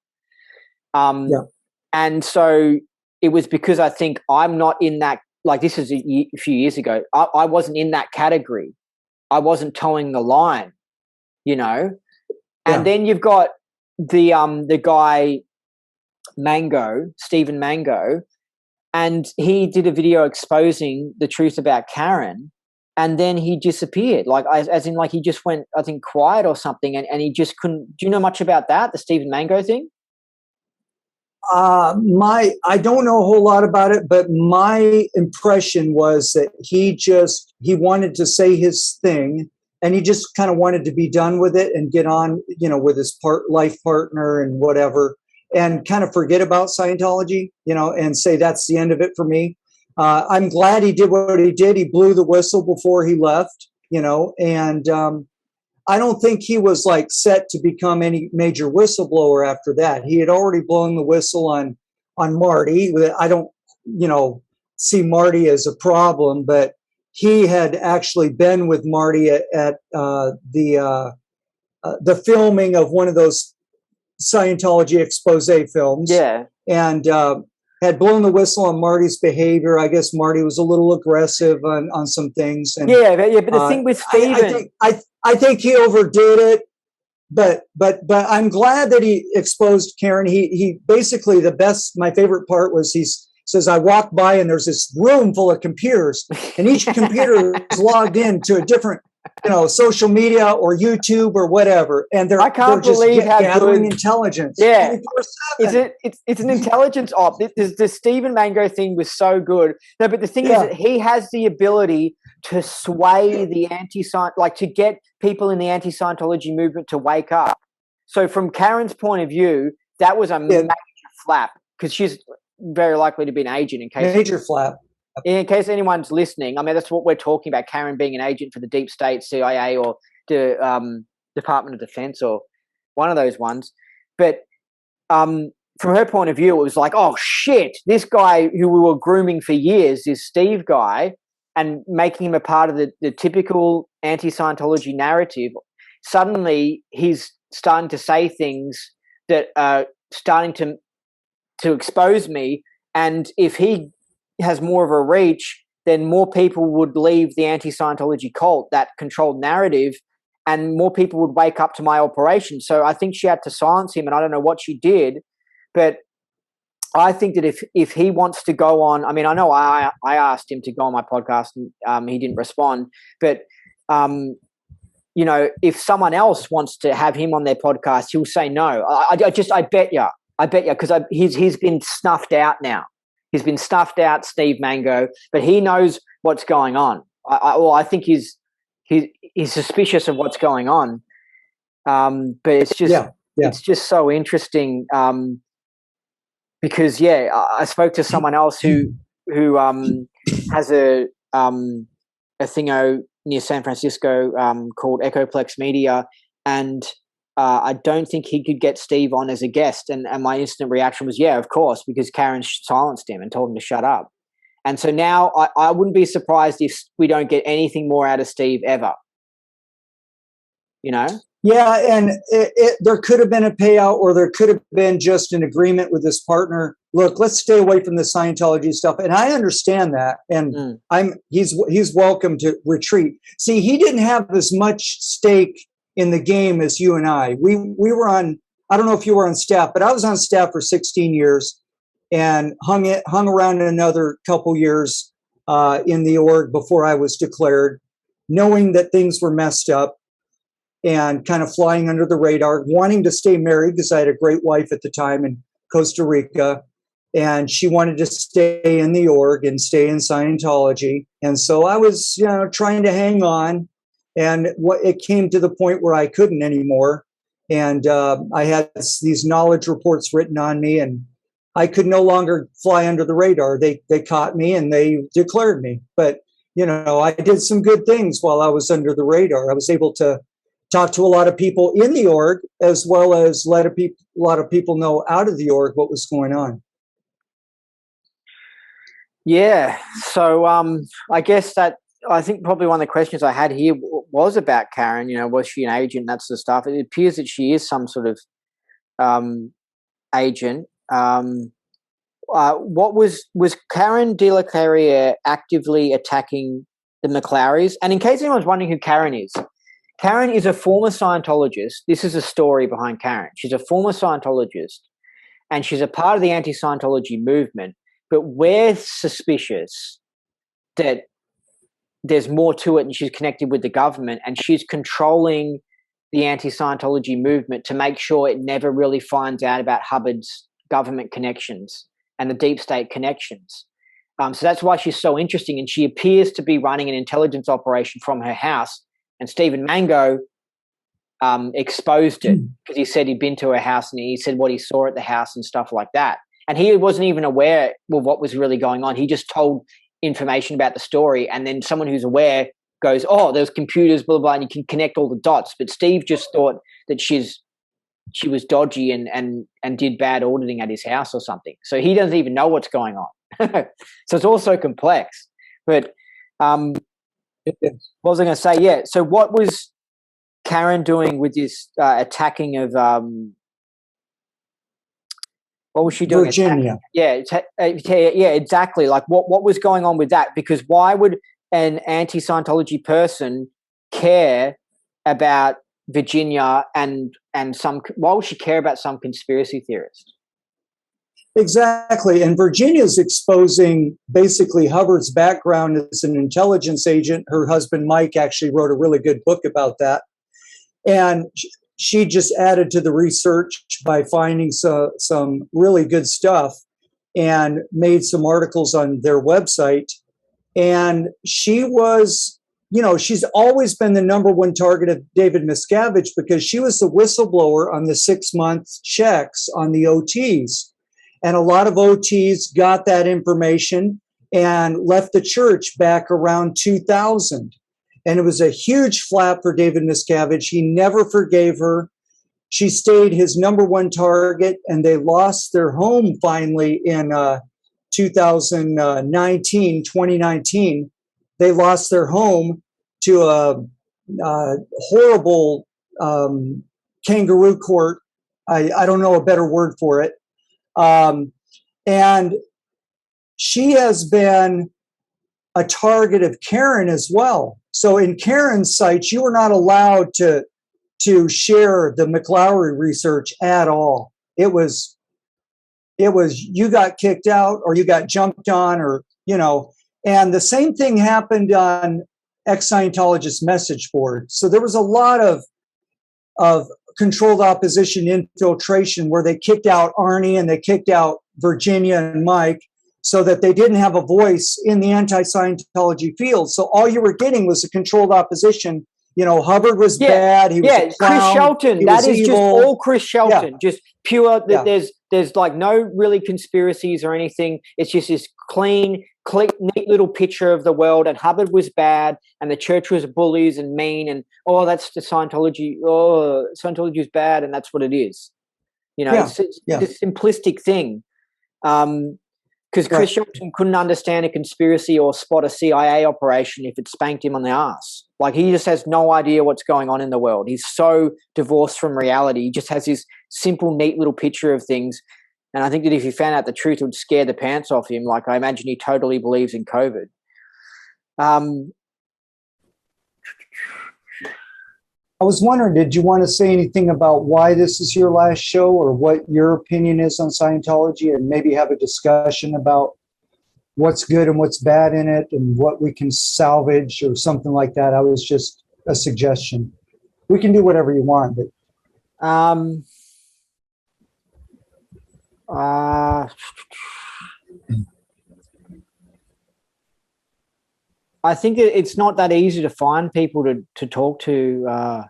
And so it was because I think I'm not in that, like this is a few years ago. I wasn't in that category. I wasn't towing the line, And then you've got the guy Stephen Mango, and he did a video exposing the truth about Karen, and then he disappeared. Like as in like he just went, I think, quiet or something, and he just couldn't. Do you know much about that, the Stephen Mango thing? I don't know a whole lot about it, but my impression was that he wanted to say his thing, and he just kind of wanted to be done with it and get on, with his life partner and whatever, and kind of forget about Scientology, and say that's the end of it for me. I'm glad he did what he did. He blew the whistle before he left, and I don't think he was like set to become any major whistleblower after that. He had already blown the whistle on Marty. I don't, see Marty as a problem, but he had actually been with Marty at the filming of one of those Scientology expose films. Yeah. And had blown the whistle on Marty's behavior. I guess Marty was a little aggressive on some things. And, but the thing with Stephen, I think he overdid it, but I'm glad that he exposed Karen. He basically my favorite part was he says, I walked by and there's this room full of computers, and each computer is logged into a different, social media or YouTube or whatever, and they're just gathering intelligence. Yeah, it's an intelligence op. The Stephen Mango thing was so good. No, but the thing is that he has the ability to sway the to get people in the anti-Scientology movement to wake up. So from Karen's point of view, that was a major flap, because she's very likely to be an agent in case anyone's listening. I mean, that's what we're talking about, Karen being an agent for the deep state, CIA, or the Department of Defense, or one of those ones. But from her point of view, it was like, oh shit, this guy who we were grooming for years, this Steve guy, and making him a part of the typical anti-Scientology narrative, suddenly he's starting to say things that are starting to expose me. And if he has more of a reach, then more people would leave the anti-Scientology cult, that controlled narrative, and more people would wake up to my operation. So I think she had to silence him, and I don't know what she did, but I think that if he wants to go on, I mean, I know I asked him to go on my podcast, and he didn't respond, but if someone else wants to have him on their podcast, he'll say no. I bet you, because he's been snuffed out now. He's been snuffed out, Steve Mango, but he knows what's going on. I think he's suspicious of what's going on. But it's just it's just so interesting. Because I spoke to someone else who has a thingo near San Francisco called Echoplex Media, and I don't think he could get Steve on as a guest. And my instant reaction was, yeah, of course, because Karen silenced him and told him to shut up. And so now I wouldn't be surprised if we don't get anything more out of Steve ever. Yeah, and there could have been a payout, or there could have been just an agreement with his partner. Look, let's stay away from the Scientology stuff, and I understand that. And he's welcome to retreat. See, he didn't have as much stake in the game as you and I. We were on. I don't know if you were on staff, but I was on staff for 16 years, and hung around another couple years in the org before I was declared, knowing that things were messed up. And kind of flying under the radar, wanting to stay married because I had a great wife at the time in Costa Rica, and she wanted to stay in the org and stay in Scientology. And so I was, trying to hang on, and it came to the point where I couldn't anymore. And I had these knowledge reports written on me, and I could no longer fly under the radar. They caught me and they declared me. But I did some good things while I was under the radar. I was able to talk to a lot of people in the org, as well as let a lot of people know out of the org what was going on. Yeah. So I guess I think probably one of the questions I had here was about Karen. Was she an agent? That sort of stuff. It appears that she is some sort of agent. What was Karen de la Clariere actively attacking the McClarys? And in case anyone's wondering who Karen is a former Scientologist. This is a story behind Karen. She's a former Scientologist, and she's a part of the anti-Scientology movement. But we're suspicious that there's more to it, and she's connected with the government, and she's controlling the anti-Scientology movement to make sure it never really finds out about Hubbard's government connections and the deep state connections. So that's why she's so interesting, and she appears to be running an intelligence operation from her house. And Stephen Mango exposed it because he said he'd been to her house, and he said what he saw at the house and stuff like that. And he wasn't even aware of what was really going on. He just told information about the story, and then someone who's aware goes, "Oh, there's computers, blah, blah, blah," and you can connect all the dots. But Steve just thought that she was dodgy and did bad auditing at his house or something. So he doesn't even know what's going on. So it's all so complex. But what was I going to say? Yeah. So what was Karen doing with this attacking of what was she doing? Virginia. Yeah, exactly. Like what was going on with that? Because why would an anti-Scientology person care about Virginia and why would she care about some conspiracy theorist? Exactly. And Virginia's exposing basically Hubbard's background as an intelligence agent. Her husband, Mike, actually wrote a really good book about that. And she just added to the research by finding some really good stuff and made some articles on their website. And she was, she's always been the number one target of David Miscavige because she was the whistleblower on the 6-month checks on the OTs. And a lot of OTs got that information and left the church back around 2000. And it was a huge flap for David Miscavige. He never forgave her. She stayed his number one target, and they lost their home finally in 2019. They lost their home to a horrible kangaroo court. I don't know a better word for it. And she has been a target of Karen as well. So in Karen's sites, you were not allowed to share the McLaury research at all. It was you got kicked out or you got jumped on, or and the same thing happened on ex-Scientologist message board. So there was a lot of controlled opposition infiltration where they kicked out Arnie and they kicked out Virginia and Mike so that they didn't have a voice in the anti-Scientology field. So all you were getting was a controlled opposition. Hubbard was bad. He was a clown. Chris Shelton. That is evil. Just all Chris Shelton. Just pure. There's like no really conspiracies or anything. It's just this clean, neat little picture of the world. And Hubbard was bad, and the church was bullies and mean, and that's the Scientology. Oh, Scientology is bad, and that's what it is. It's this simplistic thing. Because Chris Shelton couldn't understand a conspiracy or spot a CIA operation if it spanked him on the ass. Like, he just has no idea what's going on in the world. He's so divorced from reality. He just has this simple, neat little picture of things. And I think that if he found out the truth, it would scare the pants off him. Like, I imagine he totally believes in COVID. I was wondering, did you want to say anything about why this is your last show, or what your opinion is on Scientology, and maybe have a discussion about what's good and what's bad in it and what we can salvage or something like that? I was just a suggestion. We can do whatever you want, but I think it's not that easy to find people to talk to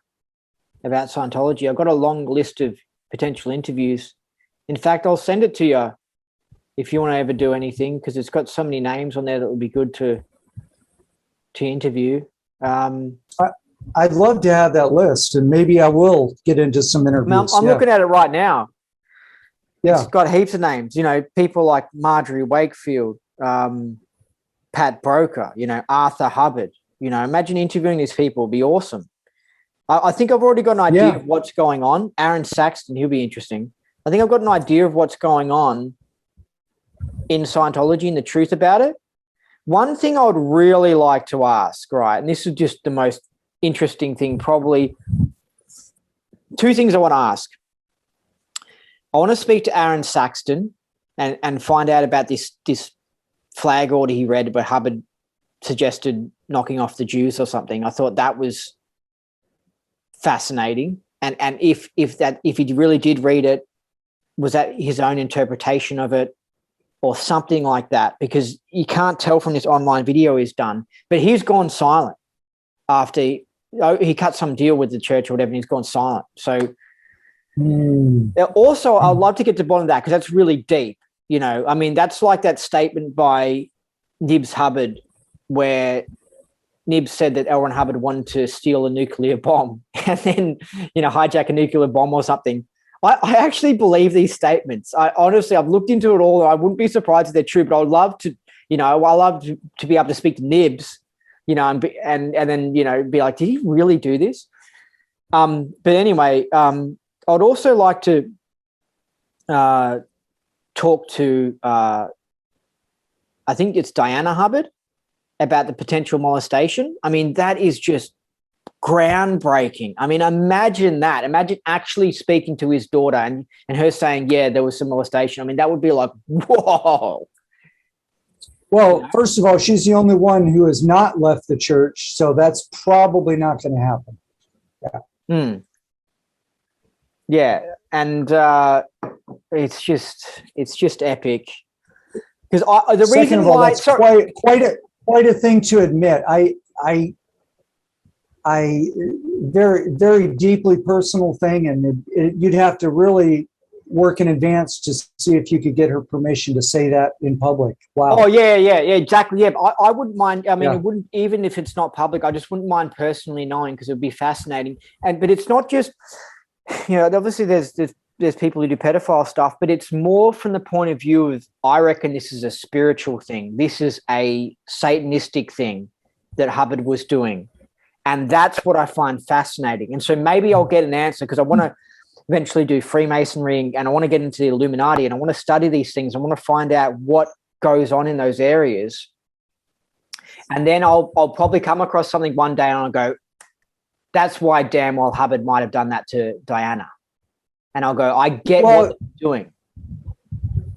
about Scientology. I've got a long list of potential interviews. In fact, I'll send it to you if you want to ever do anything, because it's got so many names on there that would be good to interview. I'd love to have that list, and maybe I will get into some interviews. I'm looking at it right now. Yeah. It's got heaps of names, people like Marjorie Wakefield, Pat Broker, Arthur Hubbard. Imagine interviewing these people. It'd be awesome. I think I've already got an idea of what's going on. Aaron Saxton, he'll be interesting. I think I've got an idea of what's going on in Scientology and the truth about it. One thing I would really like to ask, right, and this is just the most interesting thing, probably two things I want to ask. I want to speak to Aaron Saxton and find out about this flag order he read where Hubbard suggested knocking off the Jews or something. I thought that was fascinating. And if he really did read it, was that his own interpretation of it or something like that? Because you can't tell from this online video he's done. But he's gone silent after he cut some deal with the church or whatever, and he's gone silent. So also, I'd love to get to the bottom of that, because that's really deep. That's like that statement by Nibs Hubbard where Nibs said that L. Ron Hubbard wanted to steal a nuclear bomb and then, hijack a nuclear bomb or something. I actually believe these statements. I've looked into it all. I wouldn't be surprised if they're true, but I would love to, I love to be able to speak to Nibs, and then, be like, did he really do this? But anyway, I'd also like to talk to, I think it's Diana Hubbard, about the potential molestation. That is just groundbreaking. Imagine that. Imagine actually speaking to his daughter and her saying, yeah, there was some molestation. That would be like, whoa. Well, first of all, she's the only one who has not left the church, so that's probably not going to happen. Yeah. Yeah, and it's just epic. Because the Second reason of all, why that's quite a thing to admit. I very, very deeply personal thing, and you'd have to really work in advance to see if you could get her permission to say that in public. Wow. Oh yeah, exactly. Yeah, I wouldn't mind. It wouldn't, even if it's not public, I just wouldn't mind personally knowing, because it would be fascinating. But it's not just, obviously there's people who do pedophile stuff, but it's more from the point of view of, I reckon this is a spiritual thing. This is a Satanistic thing that Hubbard was doing. And that's what I find fascinating. And so maybe I'll get an answer, because I want to eventually do Freemasonry, and I want to get into the Illuminati, and I want to study these things. I want to find out what goes on in those areas. And then I'll probably come across something one day and I'll go, that's why damn well Hubbard might have done that to Diana. And I'll go, I get what they're doing.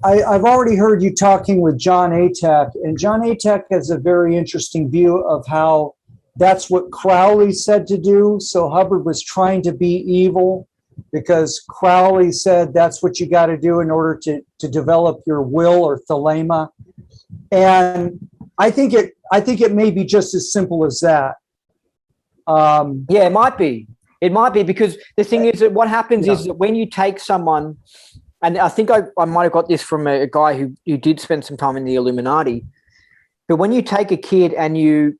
I've already heard you talking with John Atack, and John Atack has a very interesting view of how that's what Crowley said to do. So Hubbard was trying to be evil because Crowley said that's what you got to do in order to develop your will or thelema. And I think it may be just as simple as that. Yeah, it might be. It might be, because the thing is that what happens is that when you take someone, and I think I might have got this from a guy who did spend some time in the Illuminati, but when you take a kid and you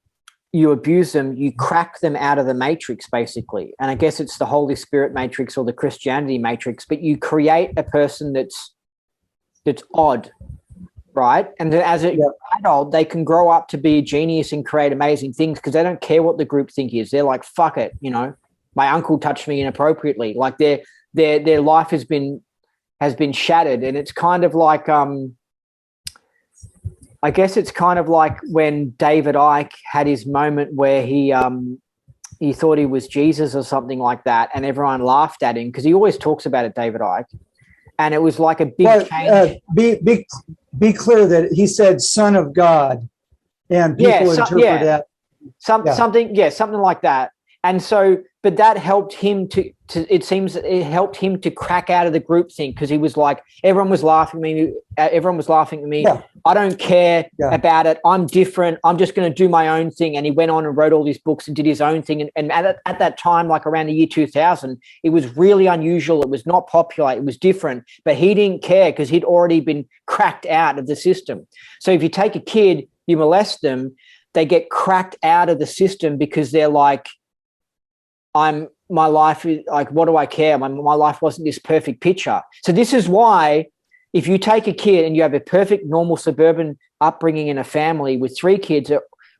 abuse them, you crack them out of the matrix, basically. And I guess it's the Holy Spirit matrix or the Christianity matrix, but you create a person that's odd, right? And then as an adult, they can grow up to be a genius and create amazing things because they don't care what the group think is. They're like, fuck it, my uncle touched me inappropriately. Like their life has been shattered. And it's kind of like, I guess it's kind of like when David Icke had his moment where he thought he was Jesus or something like that, and everyone laughed at him because he always talks about it, David Icke. And it was like a big change. Be clear that he said son of God, and people interpret that. Something like that. And so, but that helped him it seems that it helped him to crack out of the group thing, because he was like, everyone was laughing at me. Yeah. I don't care about it. I'm different. I'm just going to do my own thing. And he went on and wrote all these books and did his own thing. And at that time, like around the year 2000, it was really unusual. It was not popular. It was different, but he didn't care because he'd already been cracked out of the system. So if you take a kid, you molest them, they get cracked out of the system because they're like, my life is like, what do I care? My life wasn't this perfect picture. So this is why if you take a kid and you have a perfect normal suburban upbringing in a family with 3 kids,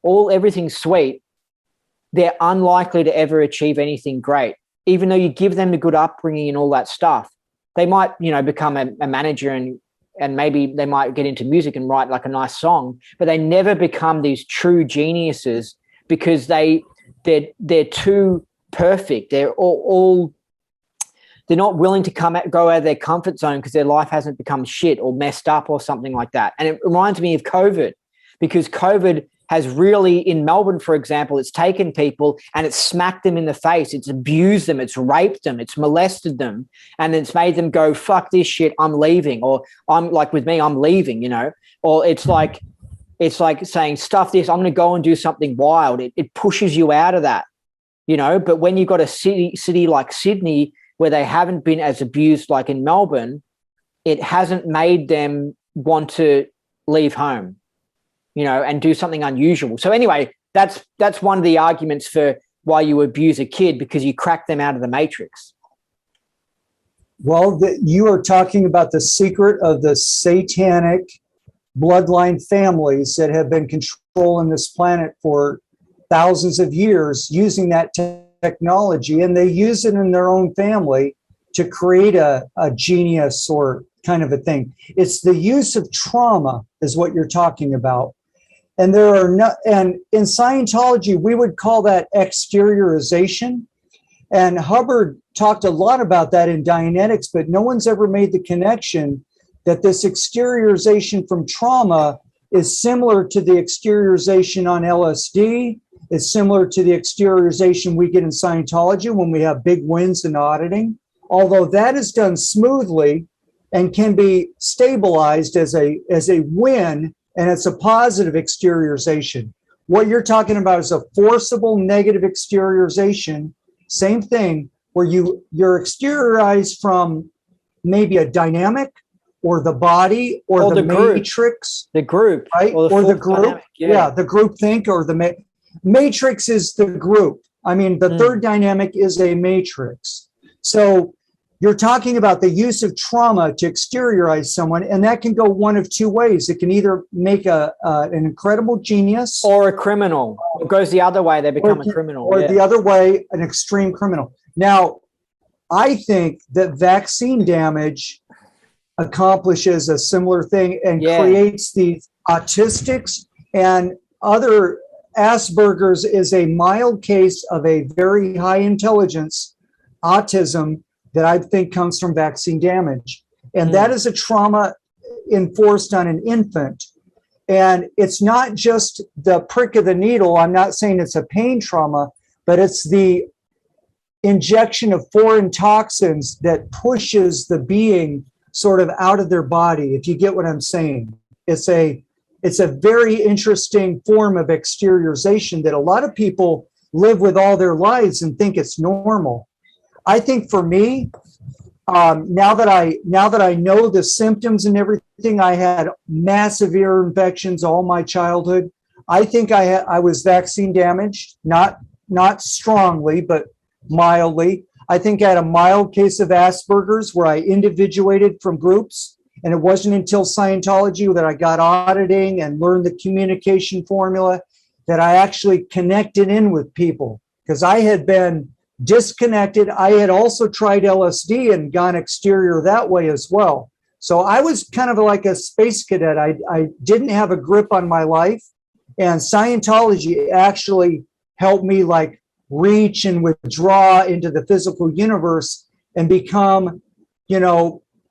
everything's sweet, they're unlikely to ever achieve anything great. Even though you give them a good upbringing and all that stuff, they might, become a manager and maybe they might get into music and write like a nice song, but they never become these true geniuses because they're too perfect. They're all they're not willing to go out of their comfort zone because their life hasn't become shit or messed up or something like that. And it reminds me of COVID, because COVID has really, in Melbourne, for example, it's taken people and it's smacked them in the face. It's abused them. It's raped them. It's molested them. And it's made them go, fuck this shit, I'm leaving. Or I'm like, with me, I'm leaving, or it's like saying, stuff this, I'm going to go and do something wild. It pushes you out of that, but when you've got a city like Sydney, where they haven't been as abused like in Melbourne, it hasn't made them want to leave home, and do something unusual. So anyway, that's one of the arguments for why you abuse a kid, because you crack them out of the matrix. Well, you are talking about the secret of the satanic bloodline families that have been controlling this planet for thousands of years, using that technology, and they use it in their own family to create a genius or kind of a thing. It's the use of trauma is what you're talking about. And and in Scientology, we would call that exteriorization. And Hubbard talked a lot about that in Dianetics, but no one's ever made the connection that this exteriorization from trauma is similar to the exteriorization on LSD. It's similar to the exteriorization we get in Scientology when we have big wins in auditing, although that is done smoothly and can be stabilized as a win, and it's a positive exteriorization. What you're talking about is a forcible negative exteriorization, same thing, where you're exteriorized from maybe a dynamic or the body or the matrix. The group. Right? Or the group. Dynamic, yeah, the group think or the matrix is the group. I mean, the third dynamic is a matrix. So you're talking about the use of trauma to exteriorize someone, and that can go one of two ways. It can either make an incredible genius, or a criminal. It goes the other way; they become a criminal. Or the other way, an extreme criminal. Now, I think that vaccine damage accomplishes a similar thing and creates these autistics and other Asperger's is a mild case of a very high intelligence autism that I think comes from vaccine damage. And that is a trauma enforced on an infant. And it's not just the prick of the needle. I'm not saying it's a pain trauma, but it's the injection of foreign toxins that pushes the being sort of out of their body, if you get what I'm saying. It's a very interesting form of exteriorization that a lot of people live with all their lives and think it's normal. I think for me, now that I know the symptoms and everything, I had massive ear infections all my childhood. I think I was vaccine damaged, not strongly, but mildly. I think I had a mild case of Asperger's where I individuated from groups. And it wasn't until Scientology that I got auditing and learned the communication formula that I actually connected in with people, because I had been disconnected. I had also tried LSD and gone exterior that way as well. So I was kind of like a space cadet. I didn't have a grip on my life. And Scientology actually helped me like reach and withdraw into the physical universe and become,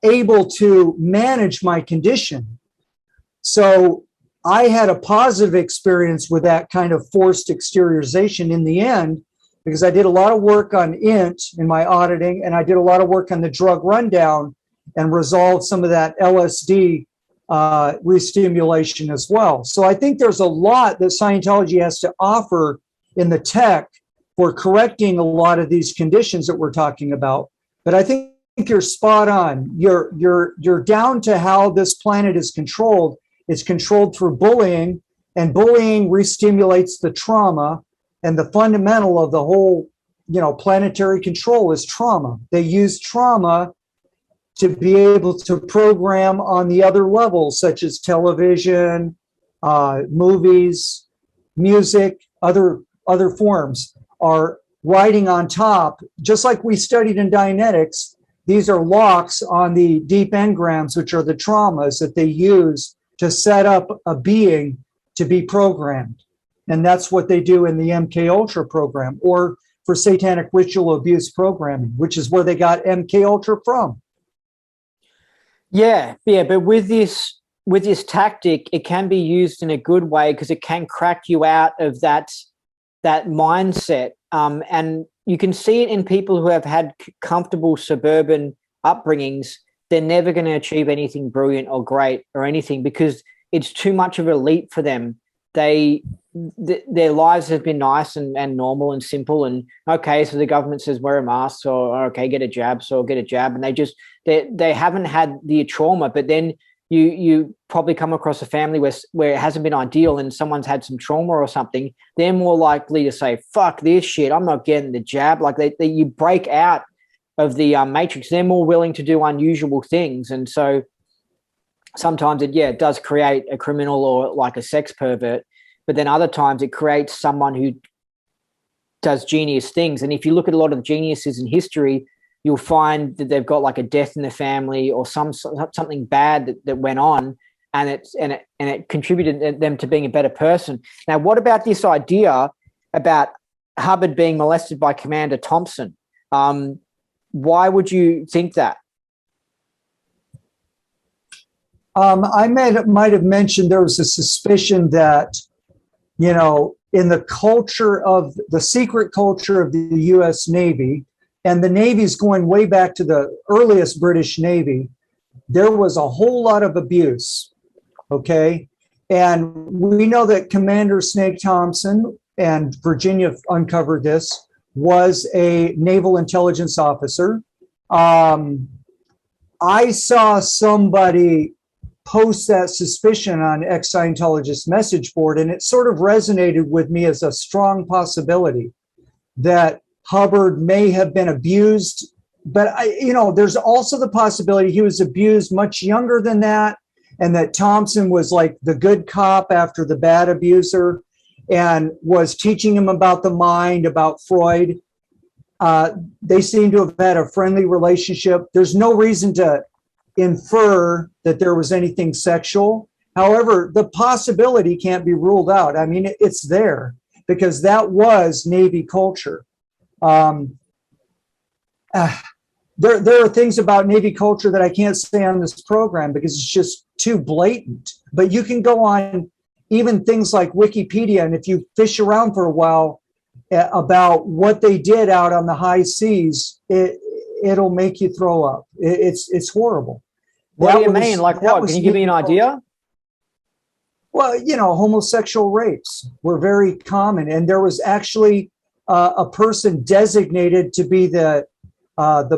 able to manage my condition. So I had a positive experience with that kind of forced exteriorization in the end, because I did a lot of work on INT in my auditing, and I did a lot of work on the drug rundown and resolved some of that LSD restimulation as well. So I think there's a lot that Scientology has to offer in the tech for correcting a lot of these conditions that we're talking about. But I think you're spot on. You're down to how this planet is controlled. It's controlled through bullying, and bullying restimulates the trauma. And the fundamental of the whole, planetary control is trauma. They use trauma to be able to program on the other levels, such as television, movies, music, other forms are riding on top. Just like we studied in Dianetics, these are locks on the deep engrams, which are the traumas that they use to set up a being to be programmed. And that's what they do in the MK Ultra program, or for satanic ritual abuse programming, which is where they got MK Ultra from. Yeah, but with this tactic, it can be used in a good way because it can crack you out of that mindset. And you can see it in people who have had comfortable suburban upbringings. They're never going to achieve anything brilliant or great or anything because it's too much of a leap for them. Their lives have been nice and normal and simple, and okay, so the government says wear a mask, or okay, get a jab, so get a jab, and they haven't had the trauma. But then you probably come across a family where it hasn't been ideal and someone's had some trauma or something. They're more likely to say, fuck this shit, I'm not getting the jab. Like you break out of the matrix. They're more willing to do unusual things. And so sometimes it does create a criminal or like a sex pervert, but then other times it creates someone who does genius things. And if you look at a lot of the geniuses in history, you'll find that they've got like a death in the family or something bad that went on, and it contributed them to being a better person. Now, what about this idea about Hubbard being molested by Commander Thompson? Why would you think that? I might have mentioned there was a suspicion that, in the culture of the secret culture of the U.S. Navy, and the Navy's going way back to the earliest British Navy, there was a whole lot of abuse, okay? And we know that Commander Snake Thompson, and Virginia uncovered this, was a naval intelligence officer. I saw somebody post that suspicion on ex-Scientologist message board, and it sort of resonated with me as a strong possibility that Hubbard may have been abused, but there's also the possibility he was abused much younger than that, and that Thompson was like the good cop after the bad abuser and was teaching him about the mind, about Freud. They seem to have had a friendly relationship. There's no reason to infer that there was anything sexual. However, the possibility can't be ruled out. I mean, it's there because that was Navy culture. There are things about Navy culture that I can't say on this program because it's just too blatant. But you can go on even things like Wikipedia, and if you fish around for a while about what they did out on the high seas, it'll make you throw up. It's horrible. What do you mean? Like what? Can you give me an idea? Well, homosexual rapes were very common, and there was actually a person designated to be the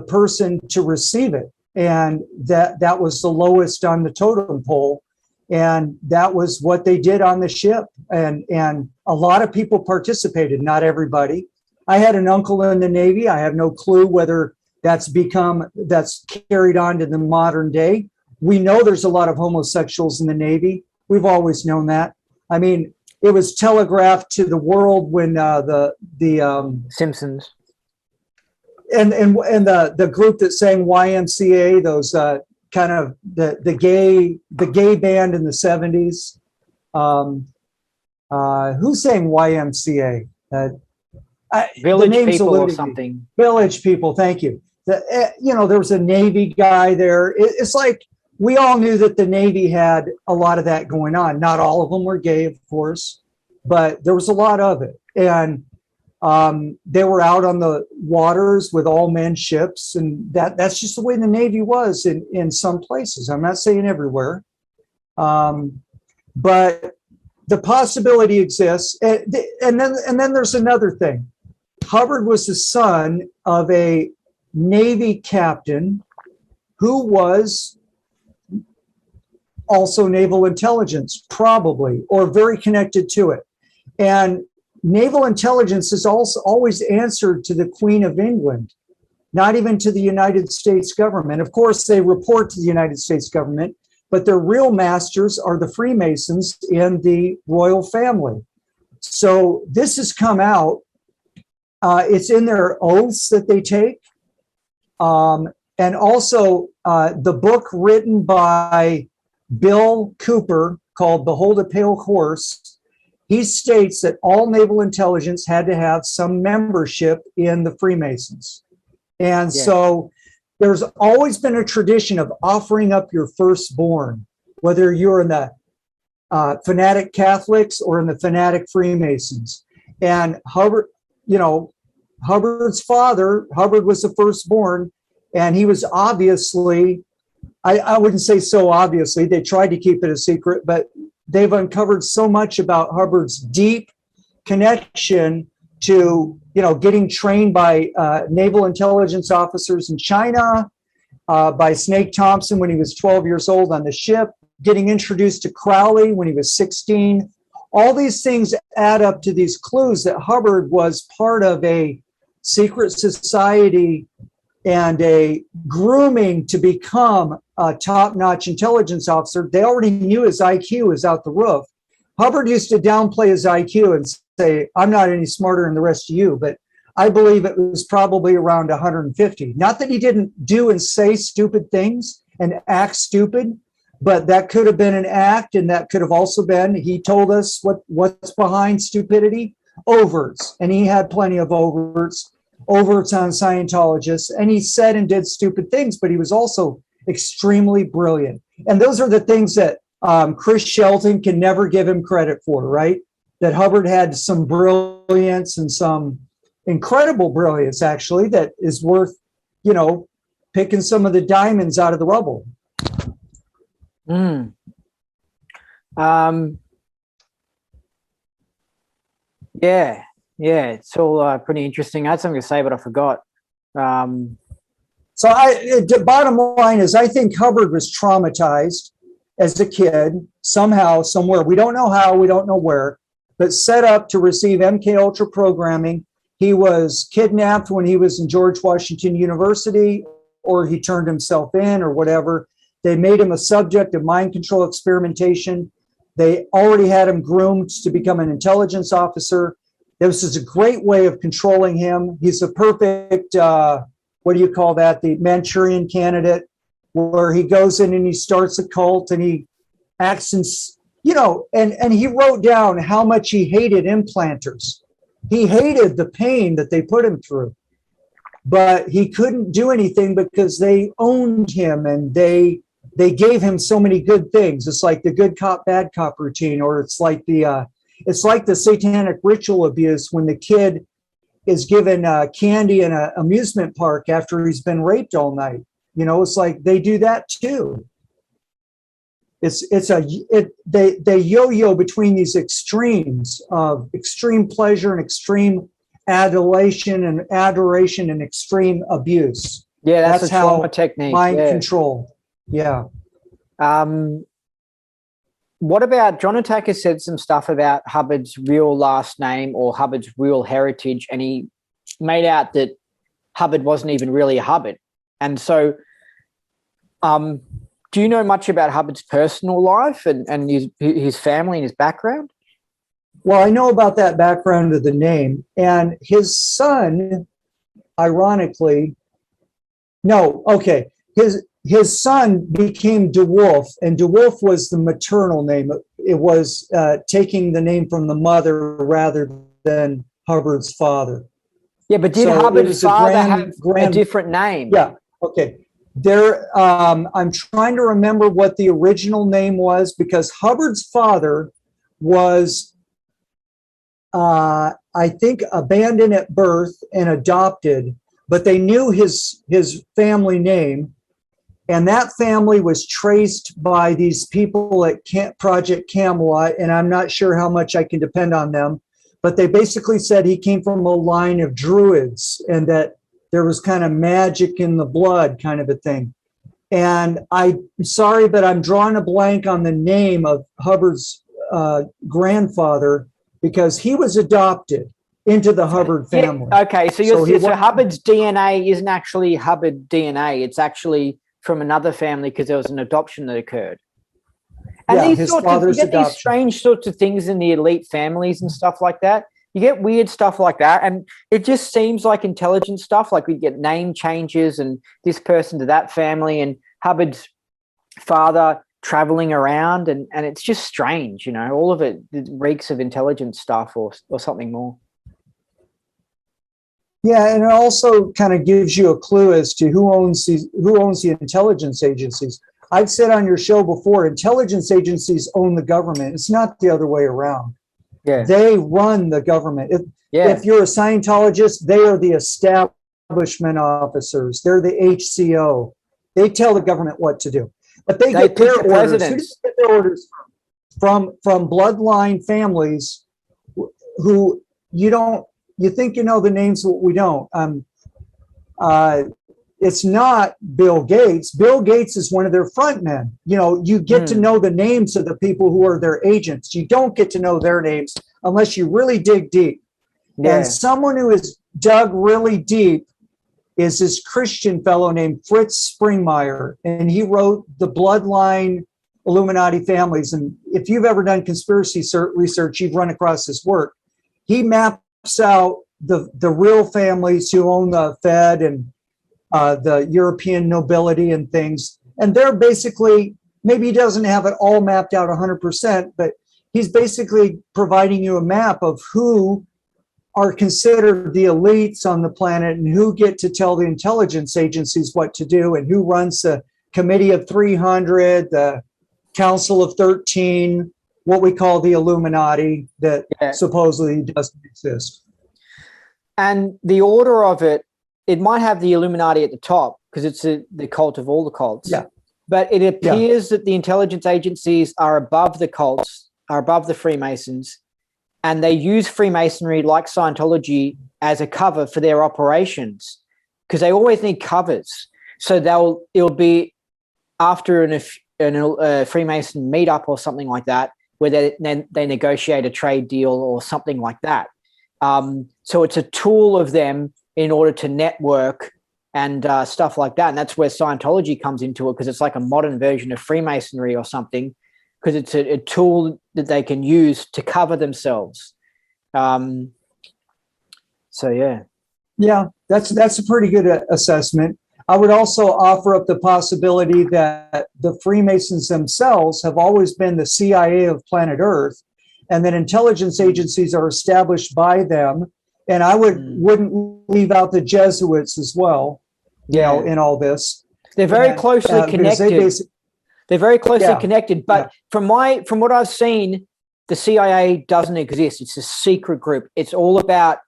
person to receive it, and that was the lowest on the totem pole, and that was what they did on the ship, and a lot of people participated, not everybody. I had an uncle in the Navy. I have no clue whether that's carried on to the modern day. We know there's a lot of homosexuals in the Navy. We've always known that. I mean, it was telegraphed to the world when the Simpsons and the group that sang YMCA, those kind of the gay band in the 70s. Who sang YMCA? Village People or something. Village People. Thank you. There was a Navy guy there. It's like we all knew that the Navy had a lot of that going on. Not all of them were gay, of course, but there was a lot of it. And they were out on the waters with all men ships, and that's just the way the Navy was in some places. I'm not saying everywhere, but the possibility exists. And then there's another thing. Hubbard was the son of a Navy captain who was also naval intelligence, probably, or very connected to it. And naval intelligence is also always answered to the Queen of England, not even to the United States government. Of course, they report to the United States government, but their real masters are the Freemasons in the royal family. So this has come out. It's in their oaths that they take. And also the book written by Bill Cooper called Behold a Pale Horse. He states that all naval intelligence had to have some membership in the Freemasons. And so there's always been a tradition of offering up your firstborn, whether you're in the fanatic Catholics or in the fanatic Freemasons. And Hubbard, Hubbard's father, Hubbard was the firstborn, and he was obviously, I wouldn't say so obviously, they tried to keep it a secret, but they've uncovered so much about Hubbard's deep connection to, getting trained by naval intelligence officers in China, by Snake Thompson when he was 12 years old on the ship, getting introduced to Crowley when he was 16. All these things add up to these clues that Hubbard was part of a secret society and a grooming to become a top-notch intelligence officer. They already knew his IQ was out the roof. Hubbard used to downplay his IQ and say, I'm not any smarter than the rest of you, but I believe it was probably around 150. Not that he didn't do and say stupid things and act stupid, but that could have been an act, and that could have also been, he told us what's behind stupidity, overts, and he had plenty of overts on Scientologists, and he said and did stupid things, but he was also extremely brilliant. And those are the things that Chris Shelton can never give him credit for, right? That Hubbard had some brilliance and some incredible brilliance, actually, that is worth, picking some of the diamonds out of the rubble. Yeah, it's all pretty interesting. I had something to say, but I forgot. So the bottom line is, I think Hubbard was traumatized as a kid, somehow, somewhere. We don't know how, we don't know where, but set up to receive MK Ultra programming. He was kidnapped when he was in George Washington University, or he turned himself in, or whatever. They made him a subject of mind control experimentation. They already had him groomed to become an intelligence officer. This is a great way of controlling him. He's a perfect, the Manchurian candidate, where he goes in and he starts a cult, and he accents, and he wrote down how much he hated implanters. He hated the pain that they put him through, but he couldn't do anything because they owned him and they gave him so many good things. It's like the good cop, bad cop routine, or it's like the satanic ritual abuse when the kid is given candy in an amusement park after he's been raped all night. It's like they do that too. They yo-yo between these extremes of extreme pleasure and extreme adulation and adoration and extreme abuse. Yeah, that's a trauma how technique. Mind control. Yeah. What about John Attacker said some stuff about Hubbard's real last name or Hubbard's real heritage, and he made out that Hubbard wasn't even really a Hubbard. And so do you know much about Hubbard's personal life and his family and his background? Well, I know about that background of the name. And his son, ironically, his son became DeWolf, and DeWolf was the maternal name. It was taking the name from the mother rather than Hubbard's father. Yeah, but did Hubbard's father have a different name? Yeah, okay. I'm trying to remember what the original name was, because Hubbard's father was, I think, abandoned at birth and adopted, but they knew his family name. And that family was traced by these people at Project Camelot, and I'm not sure how much I can depend on them, but they basically said he came from a line of druids and that there was kind of magic in the blood kind of a thing. And I'm sorry, but I'm drawing a blank on the name of Hubbard's grandfather, because he was adopted into the Hubbard family. Yeah, okay, so Hubbard's DNA isn't actually Hubbard DNA. It's actually from another family because there was an adoption that occurred. And yeah, you get these strange sorts of things in the elite families and stuff like that. You get weird stuff like that, and it just seems like intelligent stuff. Like we get name changes and this person to that family, and Hubbard's father traveling around, and it's just strange, all of it reeks of intelligent stuff or something more. Yeah, and it also kind of gives you a clue as to who owns the intelligence agencies. I've said on your show before, intelligence agencies own the government. It's not the other way around. Yeah. They run the government. If you're a Scientologist, they are the establishment officers. They're the HCO. They tell the government what to do. But they get their orders. Who do they get their orders from? From bloodline families who you think you know the names, but we don't. It's not Bill Gates. Bill Gates is one of their front men. You get to know the names of the people who are their agents. You don't get to know their names unless you really dig deep. Yeah. And someone who is dug really deep is this Christian fellow named Fritz Springmeier, and he wrote The Bloodline Illuminati Families. And if you've ever done conspiracy research, you've run across his work. He maps out the real families who own the Fed and the European nobility and things. And they're basically, maybe he doesn't have it all mapped out 100%, but he's basically providing you a map of who are considered the elites on the planet and who get to tell the intelligence agencies what to do, and who runs the Committee of 300, the Council of 13, what we call the Illuminati that supposedly doesn't exist. And the order of it might have the Illuminati at the top because it's the cult of all the cults. Yeah. But it appears that the intelligence agencies are above the cults, are above the Freemasons, and they use Freemasonry, like Scientology, as a cover for their operations because they always need covers. So it'll be after a Freemason meetup or something like that, where they negotiate a trade deal or something like that. So it's a tool of them in order to network and stuff like that. And that's where Scientology comes into it, because it's like a modern version of Freemasonry or something, because it's a tool that they can use to cover themselves. So, yeah. Yeah, that's a pretty good assessment. I would also offer up the possibility that the Freemasons themselves have always been the CIA of planet Earth, and that intelligence agencies are established by them. And I wouldn't leave out the Jesuits as well, you know, in all this. They're very closely connected. They're very closely connected. But from what I've seen, the CIA doesn't exist. It's a secret group. It's all about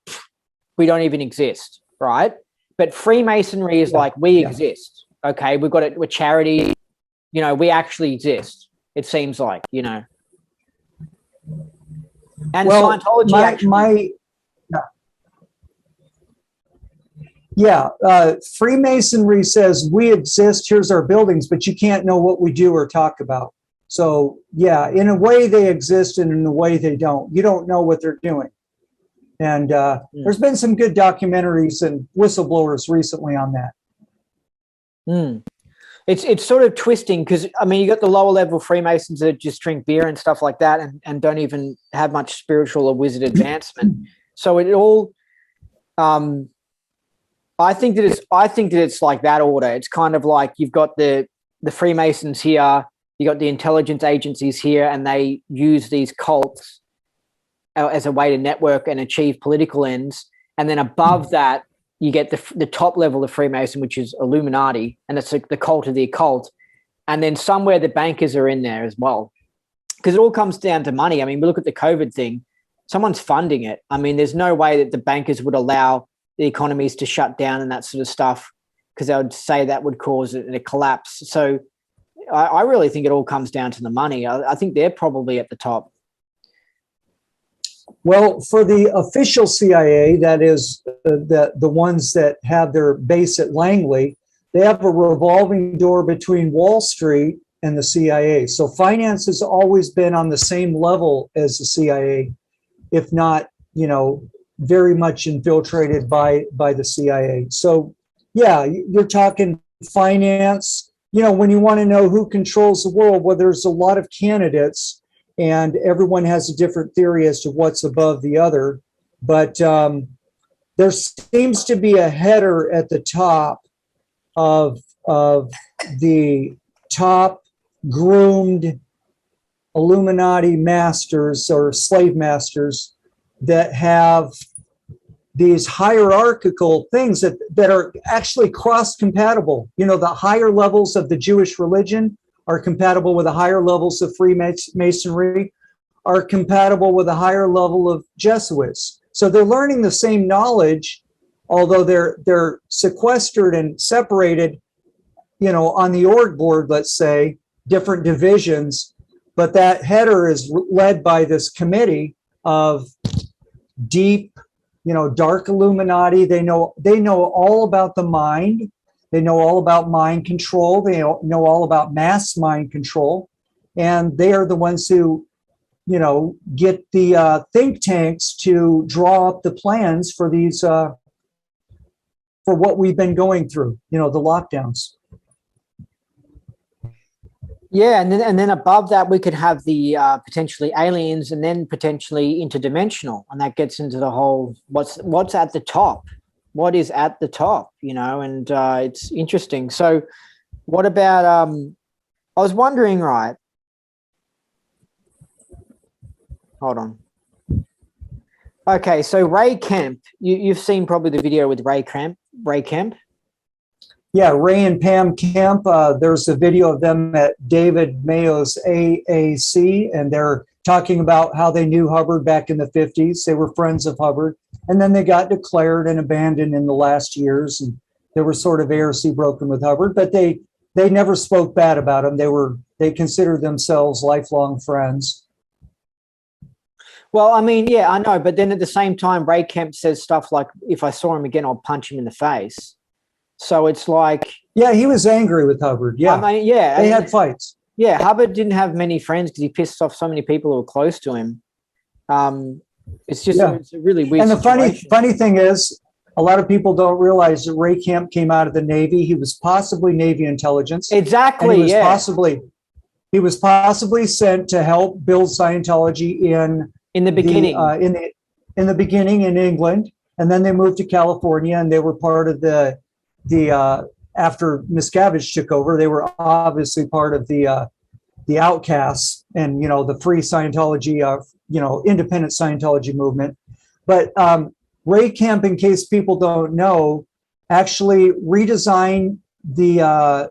we don't even exist, right? But Freemasonry is like we exist. Okay, we've got it. We're charity. You know, we actually exist. It seems like, you know. And Scientology Freemasonry says we exist, here's our buildings, but you can't know what we do or talk about. So, yeah, in a way they exist and in a way they don't. You don't know what they're doing. And there's been some good documentaries and whistleblowers recently on that. It's sort of twisting because, I mean, you got the lower level Freemasons that just drink beer and stuff like that and don't even have much spiritual or wizard advancement. So it all... I think that it's like that order. It's kind of like you've got the Freemasons here, you got the intelligence agencies here, and they use these cults as a way to network and achieve political ends. And then above that, you get the top level of Freemason, which is Illuminati, and it's the cult of the occult. And then somewhere the bankers are in there as well, because it all comes down to money. I mean, we look at the COVID thing. Someone's funding it. I mean, there's no way that the bankers would allow the economies to shut down and that sort of stuff, because they would say that would cause a collapse. So I really think it all comes down to the money. I think they're probably at the top. Well, for the official CIA, that is the ones that have their base at Langley, they have a revolving door between Wall Street and the CIA. So finance has always been on the same level as the CIA, if not, you know, very much infiltrated by the CIA. So, yeah, you're talking finance. You know, when you want to know who controls the world, well, there's a lot of candidates, and everyone has a different theory as to what's above the other. But there seems to be a header at the top of the top groomed Illuminati masters or slave masters that have these hierarchical things that are actually cross-compatible. You know, the higher levels of the Jewish religion are compatible with the higher levels of Freemasonry, are compatible with a higher level of Jesuits. So they're learning the same knowledge, although they're sequestered and separated, you know, on the org board, let's say, different divisions. But that header is led by this committee of deep, you know, dark Illuminati. They know all about the mind. They know all about mind control. They know all about mass mind control. And they are the ones who, you know, get the think tanks to draw up the plans for these, for what we've been going through, you know, the lockdowns. Yeah, and then above that we could have the potentially aliens, and then potentially interdimensional, and that gets into the whole what's at the top, what is at the top, you know, and it's interesting. So, what about? I was wondering, right? Hold on. Okay, so Ray Kemp, you've seen probably the video with Ray Kemp. Yeah, Ray and Pam Kemp. There's a video of them at David Mayo's AAC, and they're talking about how they knew Hubbard back in the 50s. They were friends of Hubbard, and then they got declared and abandoned in the last years, and they were sort of ARC broken with Hubbard, but they never spoke bad about him. They considered themselves lifelong friends. Well, I mean, yeah, I know, but then at the same time, Ray Kemp says stuff like, if I saw him again, I'll punch him in the face. So it's like... Yeah, he was angry with Hubbard. Yeah, I mean, yeah. They had fights. Yeah, Hubbard didn't have many friends because he pissed off so many people who were close to him. It's just it's a really weird situation. And the funny thing is, a lot of people don't realize that Ray Kemp came out of the Navy. He was possibly Navy intelligence. Exactly, he was possibly sent to help build Scientology in the beginning. In the beginning in England, and then they moved to California, and they were part of the after Miscavige took over. They were obviously part of the outcasts and, the free Scientology, independent Scientology movement. But Ray Kemp, in case people don't know, actually redesigned the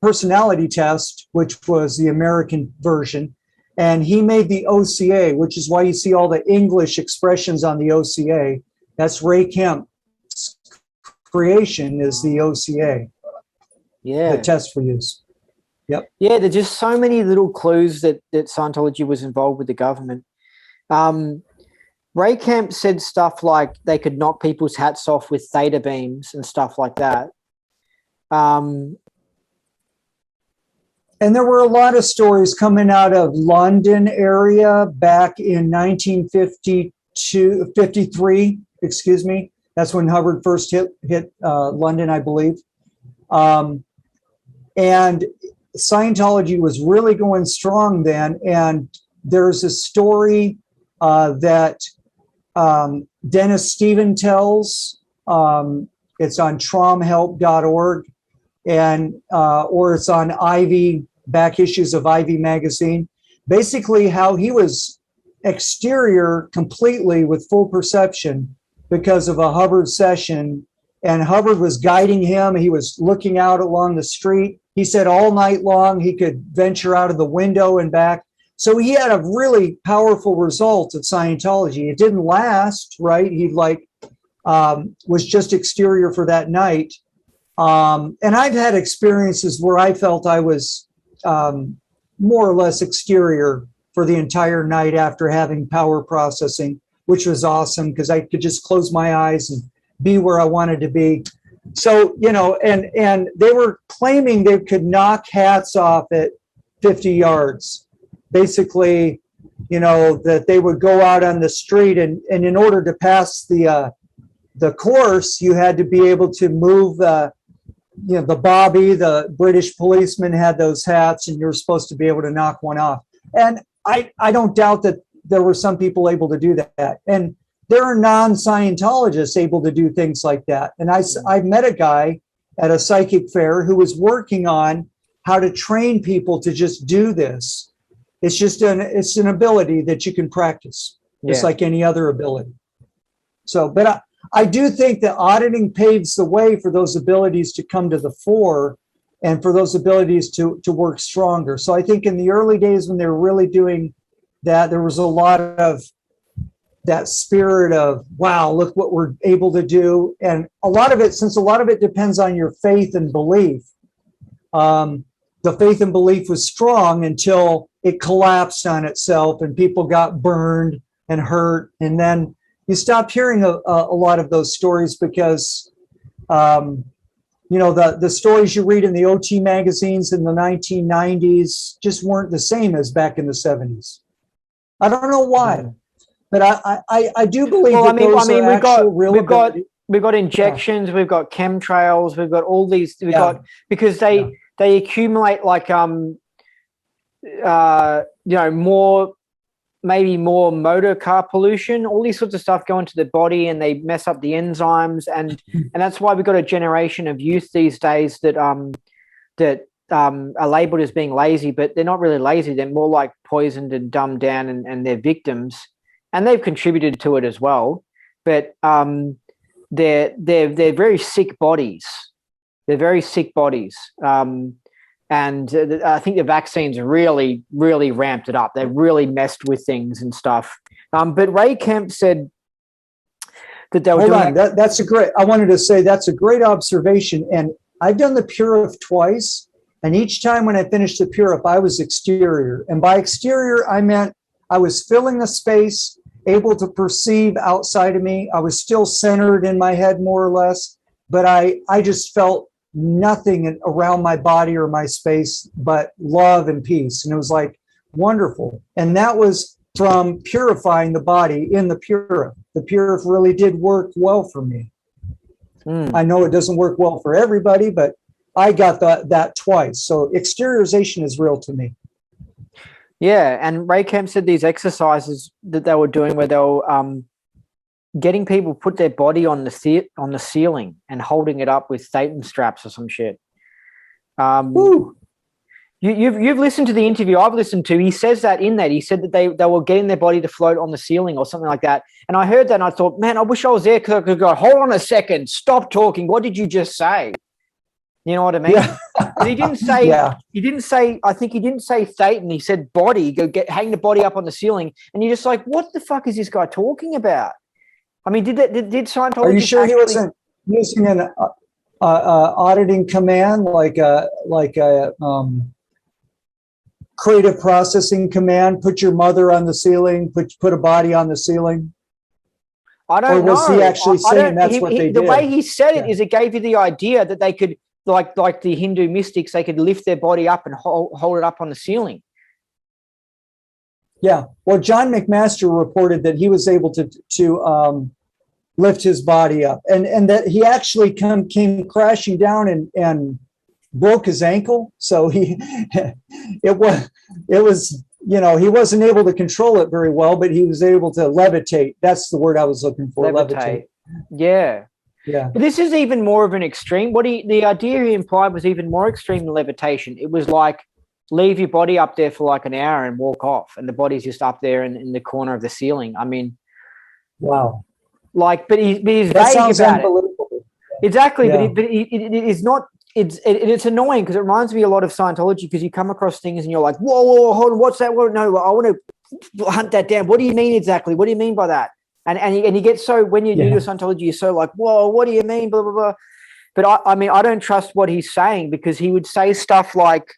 personality test, which was the American version. And he made the OCA, which is why you see all the English expressions on the OCA. That's Ray Kemp's creation, is the OCA. Yeah. The test for use. Yep. Yeah, there's just so many little clues that Scientology was involved with the government. Ray Kemp said stuff like they could knock people's hats off with theta beams and stuff like that. And there were a lot of stories coming out of London area back in 1953, excuse me. That's when Hubbard first hit London, I believe. And Scientology was really going strong then. And there's a story that Dennis Stephen tells. It's on traumhelp.org, and or it's on Ivy, back issues of Ivy magazine. Basically, how he was exterior completely with full perception because of a Hubbard session, and Hubbard was guiding him. He was looking out along the street. He said all night long he could venture out of the window and back. So he had a really powerful result of Scientology. It didn't last, right? He was just exterior for that night. And I've had experiences where I felt I was more or less exterior for the entire night after having power processing, which was awesome because I could just close my eyes and be where I wanted to be. So, and they were claiming they could knock hats off at 50 yards. Basically, that they would go out on the street and in order to pass the course, you had to be able to move the bobby. The British policemen had those hats, and you're supposed to be able to knock one off. And I don't doubt that there were some people able to do that. And there are non-Scientologists able to do things like that. And I met a guy at a psychic fair who was working on how to train people to just do this. It's just it's an ability that you can practice, just like any other ability. So, but I do think that auditing paves the way for those abilities to come to the fore and for those abilities to work stronger. So I think in the early days when they were really doing that, there was a lot of that spirit of, wow, look what we're able to do. And a lot of it, since a lot of it depends on your faith and belief, the faith and belief was strong until it collapsed on itself and people got burned and hurt. And then you stopped hearing a lot of those stories because, the stories you read in the OT magazines in the 1990s just weren't the same as back in the 70s. I don't know why, but I do believe we've got injections, we've got chemtrails, we've got all these, because they accumulate more motor car pollution, all these sorts of stuff go into the body and they mess up the enzymes. And that's why we've got a generation of youth these days that are labeled as being lazy, but they're not really lazy. They're more like poisoned and dumbed down and they're victims, and they've contributed to it as well. But they're very sick bodies. They're very sick bodies. And I think the vaccines really, really ramped it up. They really messed with things and stuff. But Ray Kemp said that they were I wanted to say that's a great observation. And I've done the Purif twice. And each time when I finished the Purif, I was exterior. And by exterior, I meant I was filling the space, able to perceive outside of me. I was still centered in my head, more or less. But I just felt nothing around my body or my space but love and peace. And it was like wonderful. And that was from purifying the body in the Purif. The Purif really did work well for me. I know it doesn't work well for everybody, but I got that twice. So exteriorization is real to me. Yeah. And Ray Kemp said these exercises that they were doing where they were getting people put their body on the ceiling and holding it up with Satan straps or some shit. You've listened to the interview I've listened to. He says that in that. He said that they were getting their body to float on the ceiling or something like that. And I heard that and I thought, man, I wish I was there because I could go, hold on a second, stop talking. What did you just say? You know what I mean? Yeah. He didn't say, I think he didn't say Satan. He said body, hang the body up on the ceiling. And you're just like, what the fuck is this guy talking about? I mean, did Scientology? Are you sure he wasn't using an auditing command like a creative processing command? Put your mother on the ceiling. Put a body on the ceiling. I don't know. Or was he actually saying that's what they did? The way he said it is it gave you the idea that they could, like the Hindu mystics, they could lift their body up and hold it up on the ceiling. Yeah. Well, John McMaster reported that he was able to lift his body up, and that he actually came crashing down and broke his ankle. So it was he wasn't able to control it very well, but he was able to levitate. That's the word I was looking for. Levitate. Yeah. Yeah. But this is even more of an extreme. The idea he implied was even more extreme than levitation. It was like, leave your body up there for like an hour and walk off, and the body's just up there in the corner of the ceiling. I mean, wow. Like, but he's vague about it. Exactly, yeah. But it is not. It's annoying because it reminds me a lot of Scientology, because you come across things and you're like, whoa, hold on, what's that? Well, no, I want to hunt that down. What do you mean exactly? What do you mean by that? And you get so, when you're new to Scientology, you're so like, whoa, what do you mean? Blah blah blah. But I mean, I don't trust what he's saying, because he would say stuff like.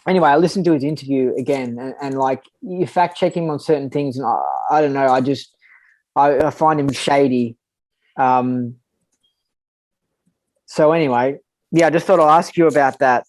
Anyway, I listened to his interview again, and like, you fact check him on certain things, and I don't know, I find him shady. So anyway, I just thought I'll ask you about that.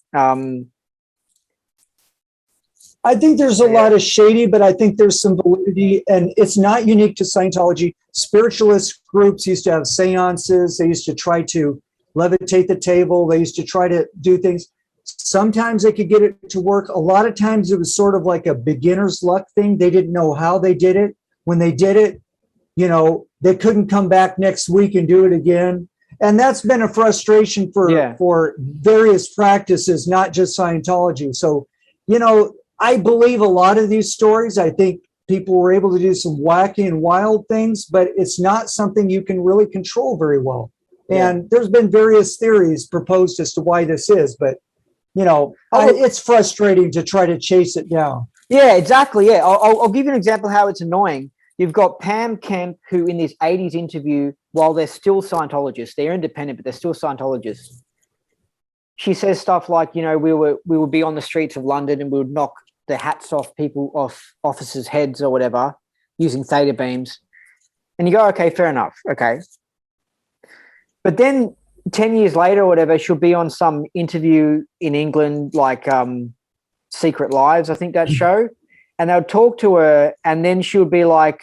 I think there's a lot of shady, but I think there's some validity, and it's not unique to Scientology. Spiritualist groups used to have seances. They used to try to levitate the table. They used to try to do things. Sometimes they could get it to work. A lot of times it was sort of like a beginner's luck thing. They didn't know how they did it. When they did it, they couldn't come back next week and do it again. And that's been a frustration for various practices, not just Scientology. So, I believe a lot of these stories. I think people were able to do some wacky and wild things, but it's not something you can really control very well. Yeah. And there's been various theories proposed as to why this is, but it's frustrating to try to chase it down. Yeah, exactly. Yeah, I'll give you an example how it's annoying. You've got Pam Kemp, who in this 80s interview, while they're still Scientologists, they're independent, but they're still Scientologists. She says stuff like, we would be on the streets of London and we would knock the hats off officers' heads or whatever using theta beams. And you go, okay, fair enough. Okay. But then 10 years later or whatever, she'll be on some interview in England, like Secret Lives, I think that show. And they'll talk to her, and then she would be like,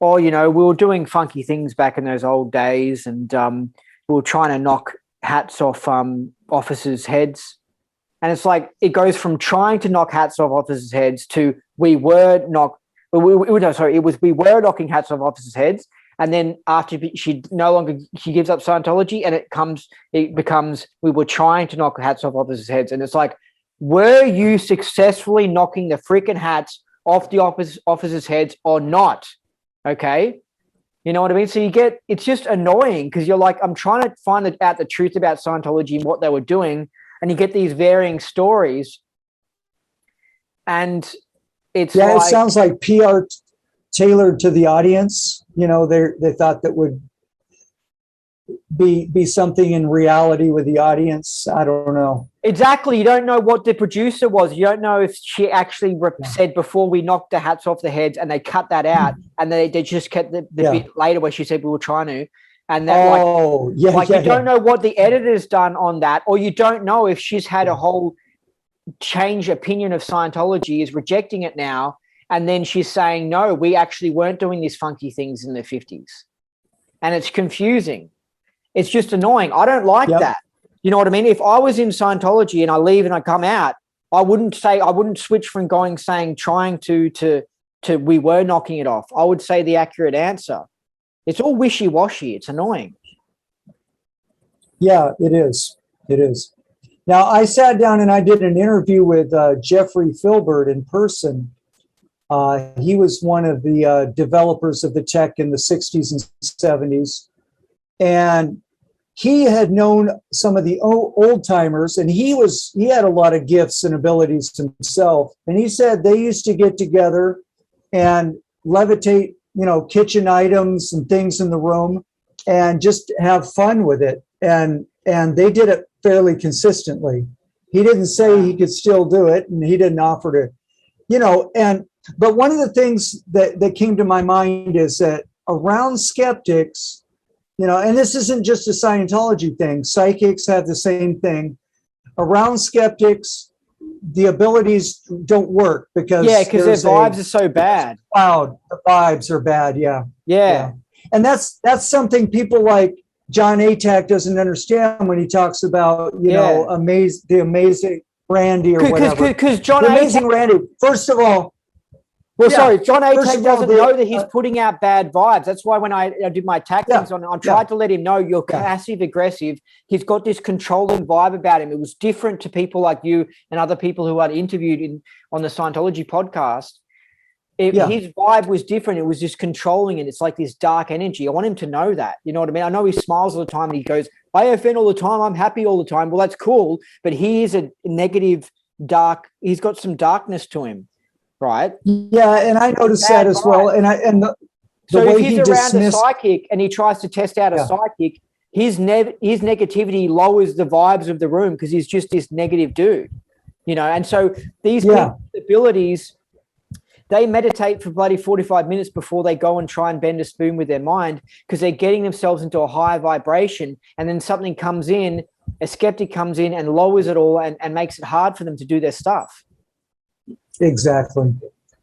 oh, we were doing funky things back in those old days, and we were trying to knock hats off officers' heads. And it's like, it goes from trying to knock hats off officers' heads to we were knocking hats off officers' heads. And then after she gives up Scientology, and it becomes we were trying to knock hats off officers' heads. And it's like, were you successfully knocking the freaking hats off the officers' heads or not? Okay. You know what I mean? So it's just annoying, because you're like, I'm trying to find out the truth about Scientology and what they were doing. And you get these varying stories. And it's it sounds like PR tailored to the audience. They thought that would be something in reality with the audience. I don't know. Exactly. You don't know what the producer was. You don't know if she actually said before we knocked the hats off the heads, and they cut that out, and they just kept the bit later where she said we were trying to. And that, you don't know what the editor's done on that, or you don't know if she's had a whole change opinion of Scientology, is rejecting it now, and then she's saying, no, we actually weren't doing these funky things in the 50s. And it's confusing. It's just annoying. I don't like that. You know what I mean? If I was in Scientology and I leave and I come out, I wouldn't switch from trying to to we were knocking it off? I would say the accurate answer. It's all wishy-washy. It's annoying. Yeah, it is. It is. Now, I sat down and I did an interview with Jeffrey Filbert in person. He was one of the developers of the tech in the 60s and 70s. And he had known some of the old timers, and he had a lot of gifts and abilities himself. And he said they used to get together and levitate, kitchen items and things in the room and just have fun with it. And they did it fairly consistently. He didn't say he could still do it, and he didn't offer to, but one of the things that came to my mind is that around skeptics, and this isn't just a Scientology thing, psychics have the same thing. Around skeptics, the abilities don't work because their vibes are so bad. Cloud, the vibes are bad. Yeah. And that's something people like John Atack doesn't understand when he talks about, the amazing Randy or whatever. Because John amazing Randy, first of all. Sorry, John Atack doesn't know that he's putting out bad vibes. That's why when I did my tactics on, I tried to let him know you're passive aggressive. He's got this controlling vibe about him. It was different to people like you and other people who I'd interviewed on the Scientology podcast. His vibe was different. It was just controlling, and it's like this dark energy. I want him to know that. You know what I mean? I know he smiles all the time and he goes, IFN all the time. I'm happy all the time. Well, that's cool. But he is a negative, dark. He's got some darkness to him, right? Yeah, and I noticed that as well. So if he's around a psychic and he tries to test out a psychic, his negativity lowers the vibes of the room because he's just this negative dude, And so these people's abilities, they meditate for bloody 45 minutes before they go and try and bend a spoon with their mind because they're getting themselves into a higher vibration. And then something comes in, a skeptic comes in and lowers it all and makes it hard for them to do their stuff. Exactly.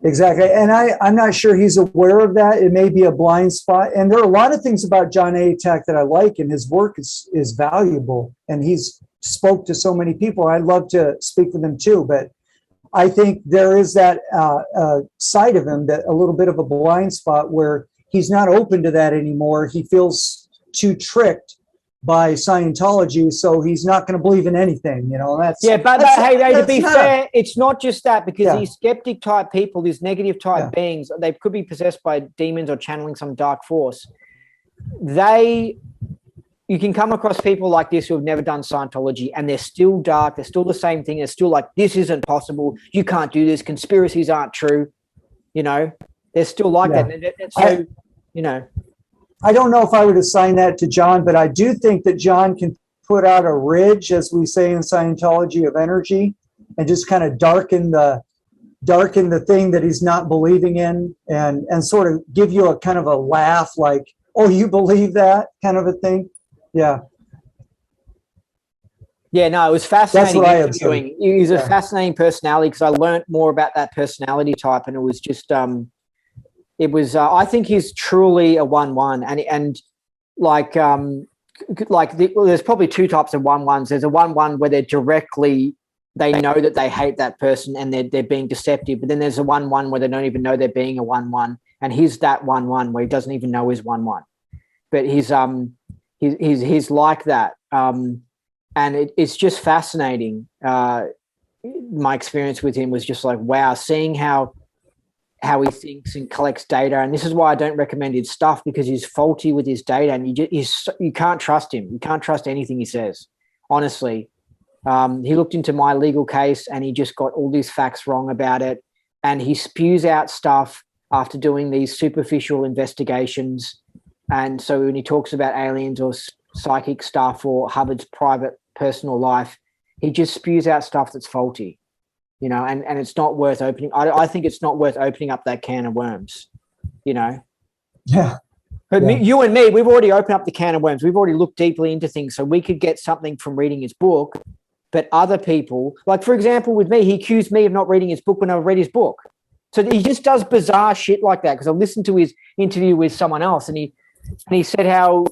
And I'm not sure he's aware of that. It may be a blind spot. And there are a lot of things about John Atack that I like, and his work is valuable. And he's spoke to so many people. I'd love to speak with him too, but I think there is that side of him, that a little bit of a blind spot where he's not open to that anymore. He feels too tricked by Scientology, so he's not going to believe in anything. But to be fair, it's not just that, because these skeptic type people, these negative type beings, they could be possessed by demons or channeling some dark force. You can come across people like this who have never done Scientology, and they're still dark. They're still the same thing. They're still like, this isn't possible. You can't do this. Conspiracies aren't true. They're still like that. I don't know if I would assign that to John, but I do think that John can put out a ridge, as we say in Scientology, of energy, and just kind of darken the thing that he's not believing in, and sort of give you a kind of a laugh, like, oh, you believe that, kind of a thing. Yeah. Yeah, no, it was fascinating. That's what I observed. He's a fascinating personality, because I learned more about that personality type, and it was just, I think he's truly a 1-1, and there's probably two types of 1-1s. There's a 1-1 where they know that they hate that person and they're being deceptive, but then there's a 1-1 where they don't even know they're being a 1-1, and he's that 1-1 where he doesn't even know he's 1-1, but he's like that, and it's just fascinating. My experience with him was just like, wow, seeing how he thinks and collects data. And this is why I don't recommend his stuff, because he's faulty with his data, and you can't trust him. You can't trust anything he says, honestly. He looked into my legal case and he just got all these facts wrong about it. And he spews out stuff after doing these superficial investigations. And so when he talks about aliens or psychic stuff or Hubbard's private personal life, he just spews out stuff that's faulty. And it's not worth opening. I think it's not worth opening up that can of worms, Yeah. But you and me, we've already opened up the can of worms. We've already looked deeply into things, so we could get something from reading his book. But other people, like, for example, with me, he accused me of not reading his book when I read his book. So he just does bizarre shit like that, because I listened to his interview with someone else, and he said how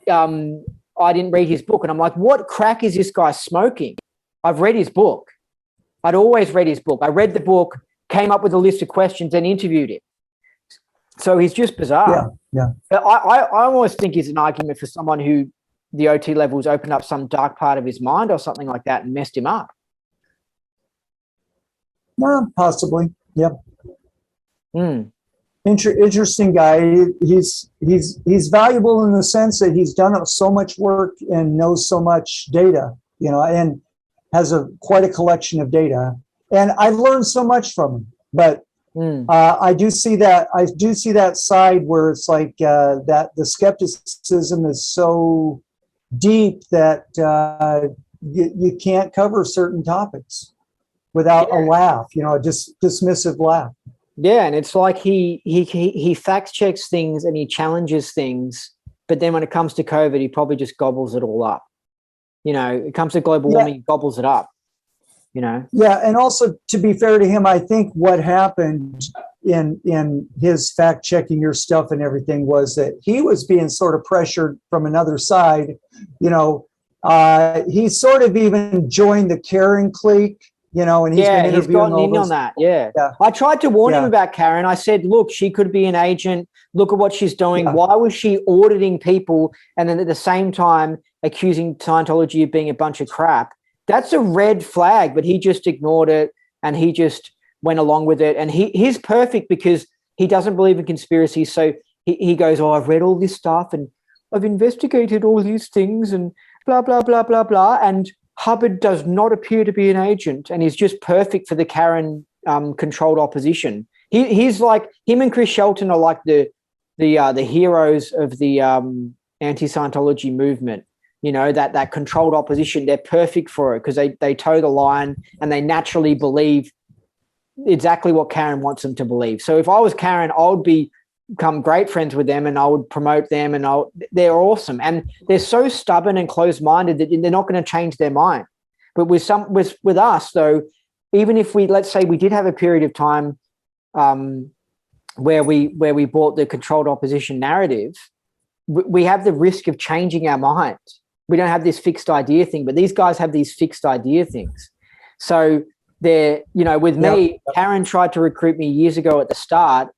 I didn't read his book. And I'm like, what crack is this guy smoking? I've read his book. I'd always read his book. I read the book came up with a list of questions and interviewed him. So he's just bizarre. Yeah. But I almost think it's an argument for someone who the OT levels opened up some dark part of his mind or something like that and messed him up. Well, possibly. Yep. Mm. Interesting guy. He's valuable in the sense that he's done so much work and knows so much data, and has quite a collection of data. And I learned so much from him. But I do see that side where it's like that the skepticism is so deep that you can't cover certain topics without a laugh, a dismissive laugh. Yeah, and it's like he fact checks things and he challenges things, but then when it comes to COVID, he probably just gobbles it all up. It comes to global warming, he gobbles it up. Yeah, and also to be fair to him, I think what happened in his fact checking your stuff and everything was that he was being sort of pressured from another side. He sort of even joined the Karen clique. And he's gotten in on that. Yeah. I tried to warn him about Karen. I said, look, she could be an agent. Look at what she's doing. Yeah. Why was she auditing people and then at the same time accusing Scientology of being a bunch of crap? That's a red flag, but he just ignored it and he just went along with it. And he's perfect because he doesn't believe in conspiracies. So he goes, I've read all this stuff and I've investigated all these things and blah, blah, blah, blah, blah. And Hubbard does not appear to be an agent and he's just perfect for the Karen controlled opposition. He's like, him and Chris Shelton are like the heroes of the anti-Scientology movement. That controlled opposition, they're perfect for it because they toe the line and they naturally believe exactly what Karen wants them to believe. So if I was Karen, I would become great friends with them and I would promote them and they're awesome. And they're so stubborn and closed-minded that they're not going to change their mind. But with us, though, even if let's say we did have a period of time where we bought the controlled opposition narrative, we have the risk of changing our mind. We don't have this fixed idea thing, but these guys have these fixed idea things. So they're, with me, Karen tried to recruit me years ago at the start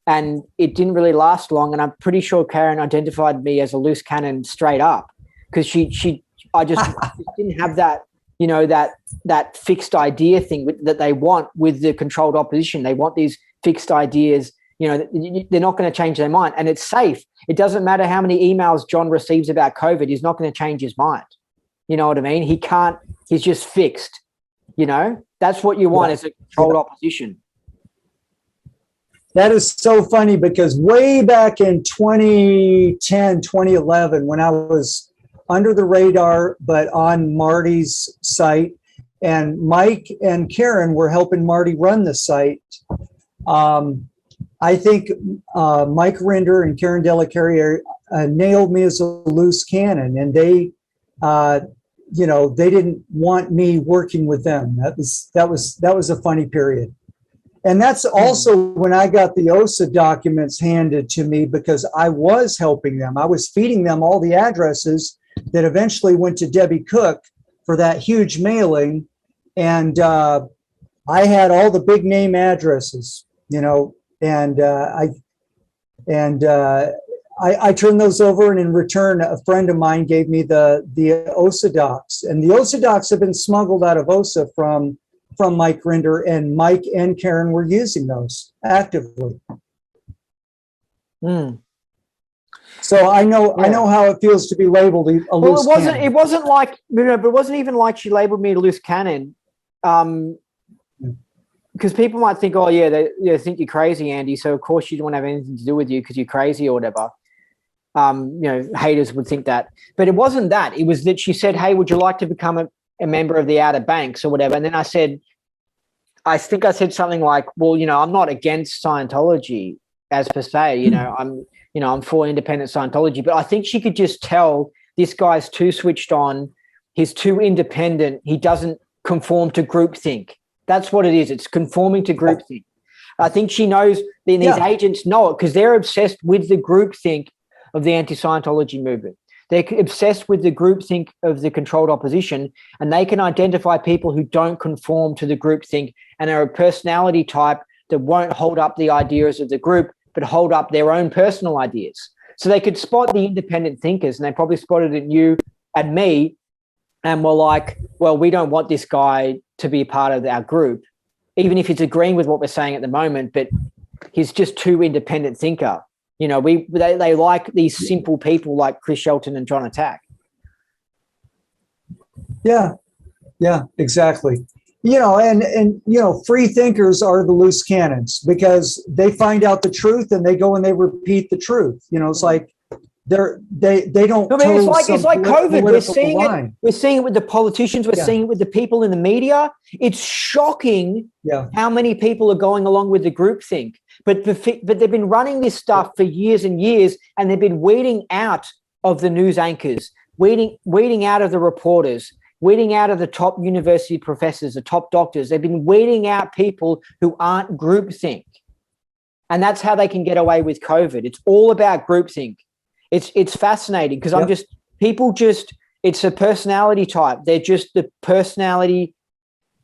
and it didn't really last long. And I'm pretty sure Karen identified me as a loose cannon straight up because I just didn't have that, that fixed idea thing that they want with the controlled opposition. They want these fixed ideas. They're not going to change their mind and it's safe. It doesn't matter how many emails John receives about COVID. He's not going to change his mind. You know what I mean? He's just fixed, that's what you want as a controlled opposition. That is so funny because way back in 2010, 2011, when I was under the radar, but on Marty's site and Mike and Karen were helping Marty run the site. I think Mike Rinder and Karen Delacarriere nailed me as a loose cannon, and they didn't want me working with them. That was a funny period, and that's also when I got the OSA documents handed to me because I was helping them. I was feeding them all the addresses that eventually went to Debbie Cook for that huge mailing, and I had all the big name addresses, And I turned those over, and in return, a friend of mine gave me the OSA docs, and the OSA docs have been smuggled out of OSA from Mike Rinder, and Mike and Karen were using those actively. So I know how it feels to be labeled a loose cannon. It wasn't like but it wasn't even like she labeled me a loose cannon. Because people might think, oh, yeah, they think you're crazy, Andy, so of course you don't want to have anything to do with you because you're crazy or whatever. Haters would think that. But it wasn't that. It was that she said, hey, would you like to become a member of the Outer Banks or whatever? And then I think I said something like, well, I'm not against Scientology as per se. I'm for independent Scientology. But I think she could just tell this guy's too switched on. He's too independent. He doesn't conform to groupthink. That's what it is. It's conforming to groupthink. I think she knows, these agents know it because they're obsessed with the groupthink of the anti-Scientology movement. They're obsessed with the groupthink of the controlled opposition, and they can identify people who don't conform to the groupthink and are a personality type that won't hold up the ideas of the group, but hold up their own personal ideas. So they could spot the independent thinkers, and they probably spotted it in you and me, and were like, well, we don't want this guy to be a part of our group, even if he's agreeing with what we're saying at the moment, but he's just too independent thinker. You know, they like these simple people like Chris Shelton and John Attack. Yeah, exactly. You know, and you know, free thinkers are the loose cannons because they find out the truth and they go and they repeat the truth. You know, it's like they don't. I mean, it's like COVID. We're seeing it. We're seeing it with the politicians. We're seeing it with the people in the media. It's shocking how many people are going along with the groupthink. But they've been running this stuff for years and years, and they've been weeding out of the news anchors, weeding out of the reporters, weeding out of the top university professors, the top doctors. They've been weeding out people who aren't groupthink. And that's how they can get away with COVID. It's all about groupthink. It's fascinating because it's a personality type. They're just, the personality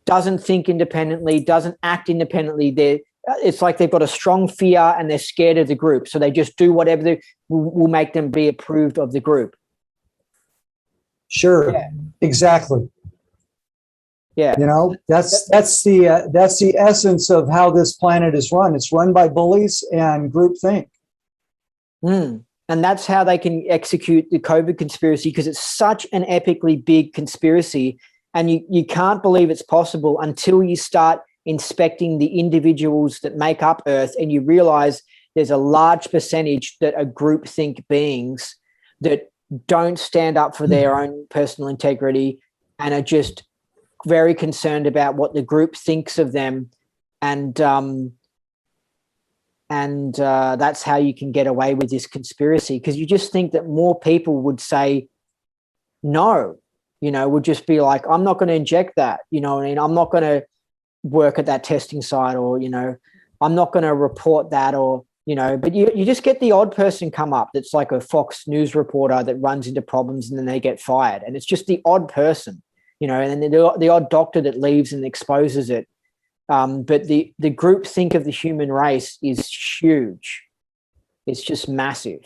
doesn't think independently, doesn't act independently. It's like they've got a strong fear and they're scared of the group. So they just do whatever will make them be approved of the group. Sure. Yeah. Exactly. Yeah. You know, that's the essence of how this planet is run. It's run by bullies and groupthink. And that's how they can execute the COVID conspiracy, because it's such an epically big conspiracy. And you can't believe it's possible until you start inspecting the individuals that make up Earth, and you realize there's a large percentage that are groupthink beings that don't stand up for their own personal integrity and are just very concerned about what the group thinks of them. And that's how you can get away with this conspiracy, because you just think that more people would say no, you know, would just be like, I'm not going to inject that, you know what I mean? I'm not going to work at that testing site, or, you know, I'm not going to report that, or, you know, but you just get the odd person come up that's like a Fox News reporter that runs into problems and then they get fired. And it's just the odd person, you know, and then the odd doctor that leaves and exposes it. But the group think of the human race is huge. It's just massive.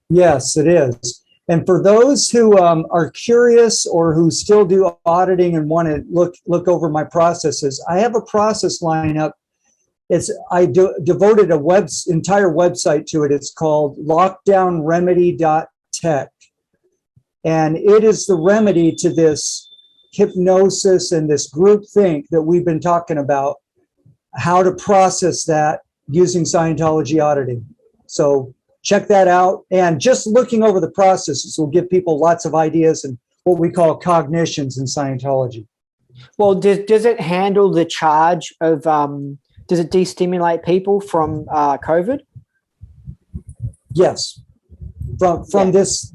Yes, it is. And for those who are curious or who still do auditing and want to look over my processes, I have a process lineup. I devoted a entire website to it. It's called lockdownremedy.tech. And it is the remedy to this hypnosis and this group think that we've been talking about, how to process that using Scientology auditing. So check that out. And just looking over the processes will give people lots of ideas and what we call cognitions in Scientology. Well, does it handle the charge of, does it destimulate people from COVID? Yes. From this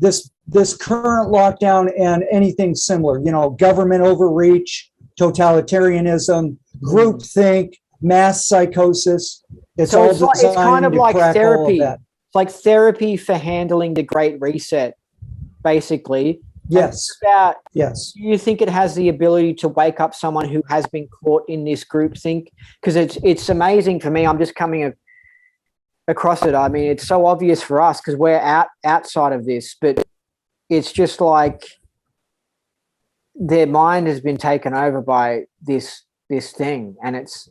current lockdown and anything similar, you know, government overreach, totalitarianism, groupthink, mass psychosis. It's kind of like therapy. It's like therapy for handling the Great Reset, basically. Yes. Yes. Do you think it has the ability to wake up someone who has been caught in this groupthink? Because it's amazing for me. I'm just coming across it. I mean, it's so obvious for us because we're outside of this, but it's just like their mind has been taken over by this thing, and it's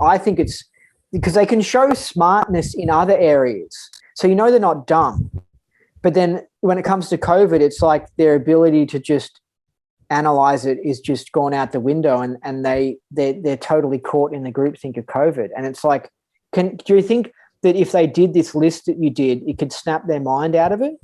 I think it's because they can show smartness in other areas, so you know they're not dumb. But then when it comes to COVID, it's like their ability to just analyze it is just gone out the window, and they're totally caught in the groupthink of COVID. And it's like, do you think that if they did this list that you did, it could snap their mind out of it?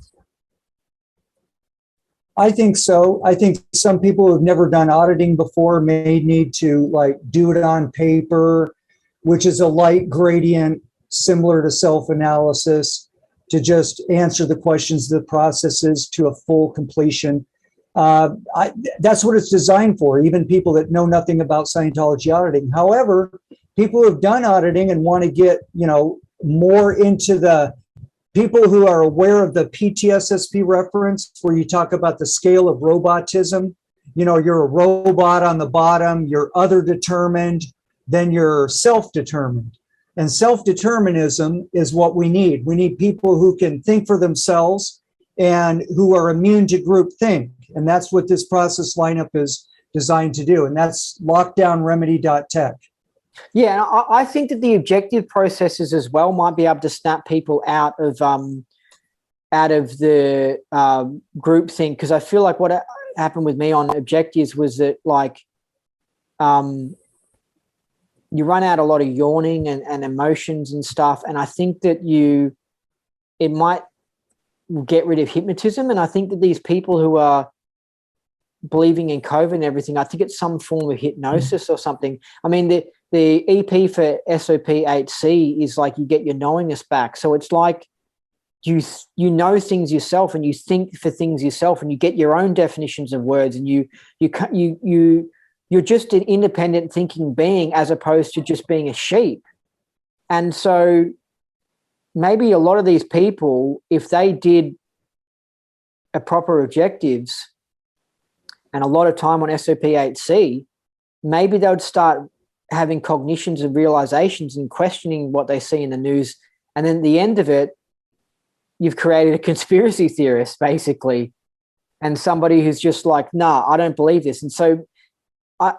I think so. I think some people who've never done auditing before may need to like do it on paper, which is a light gradient similar to self-analysis, to just answer the questions, the processes to a full completion. That's what it's designed for, even people that know nothing about Scientology auditing. However, people who have done auditing and want to get, you know, more into the people who are aware of the PTSSP reference, where you talk about the scale of robotism, you're a robot on the bottom, you're other determined, then you're self-determined. And self-determinism is what we need. We need people who can think for themselves and who are immune to groupthink. And that's what this process lineup is designed to do. And that's lockdownremedy.tech. Yeah, and I think that the objective processes as well might be able to snap people out of the groupthink, because I feel like what happened with me on objectives was that, like, you run out a lot of yawning and emotions and stuff, and I think that it might get rid of hypnotism. And I think that these people who are believing in COVID and everything, I think it's some form of hypnosis or something. I mean, the EP for SOP8C is like you get your knowingness back. So it's like you know things yourself, and you think for things yourself, and you get your own definitions of words, and you're just an independent thinking being, as opposed to just being a sheep. And so maybe a lot of these people, if they did a proper objectives and a lot of time on SOP8C, maybe they would start having cognitions and realizations and questioning what they see in the news. And then at the end of it, you've created a conspiracy theorist, basically, and somebody who's just like, nah, I don't believe this. And so I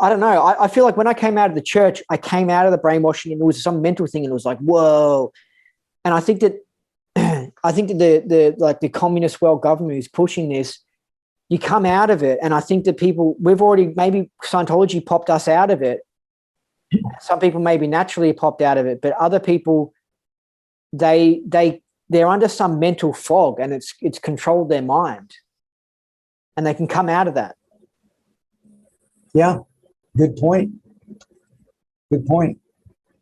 don't know. I feel like when I came out of the church, I came out of the brainwashing, and it was some mental thing, and it was like, whoa. And I think that the communist world government who's pushing this, you come out of it, and I think that maybe Scientology popped us out of it. Some people maybe naturally popped out of it, but other people, they're under some mental fog, and it's controlled their mind, and they can come out of that. Yeah, good point. Good point.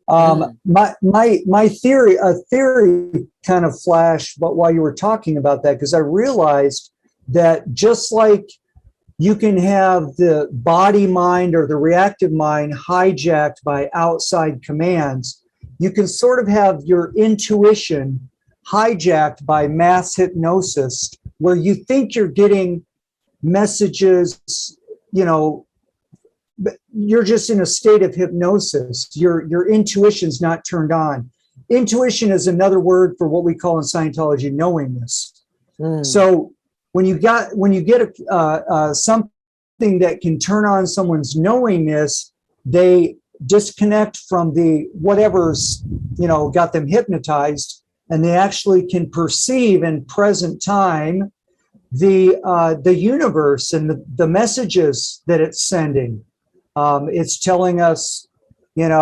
My theory kind of flashed, but while you were talking about that, because I realized that just like you can have the body mind or the reactive mind hijacked by outside commands, you can sort of have your intuition hijacked by mass hypnosis, where you think you're getting messages, but you're just in a state of hypnosis. Your intuition's not turned on. Intuition is another word for what we call in Scientology knowingness. So when you get something that can turn on someone's knowingness, they disconnect from the whatever's got them hypnotized, and they actually can perceive in present time the universe and the messages that it's sending. It's telling us, as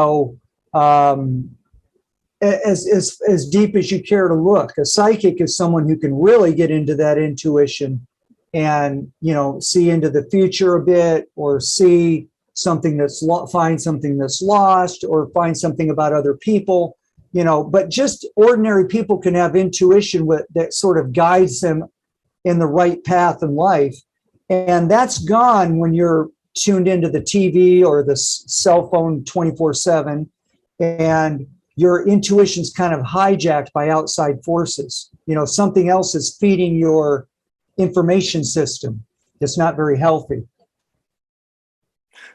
deep as you care to look. A psychic is someone who can really get into that intuition and, see into the future a bit, or see something find something that's lost, or find something about other people, but just ordinary people can have intuition that sort of guides them in the right path in life. And that's gone when you're tuned into the TV or the cell phone 24/7, and your intuition's kind of hijacked by outside forces. Something else is feeding your information system. It's not very healthy.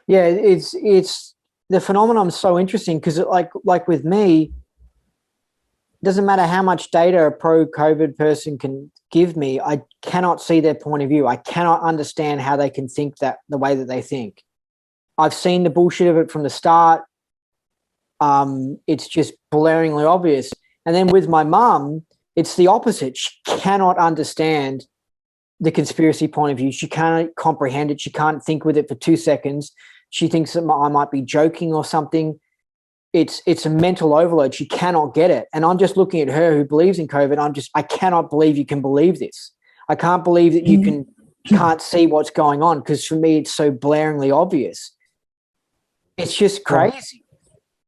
Yeah, it's the phenomenon is so interesting, because like with me, it doesn't matter how much data a pro-COVID person can give me, I cannot see their point of view. I cannot understand how they can think that the way that they think. I've seen the bullshit of it from the start. It's just blaringly obvious. And then with my mum, it's the opposite. She cannot understand the conspiracy point of view. She can't comprehend it. She can't think with it for 2 seconds. She thinks that I might be joking or something. It's a mental overload. She cannot get it. And I'm just looking at her, who believes in COVID. I cannot believe you can believe this. I can't believe that you can't see what's going on, because for me, it's so blaringly obvious. It's just crazy.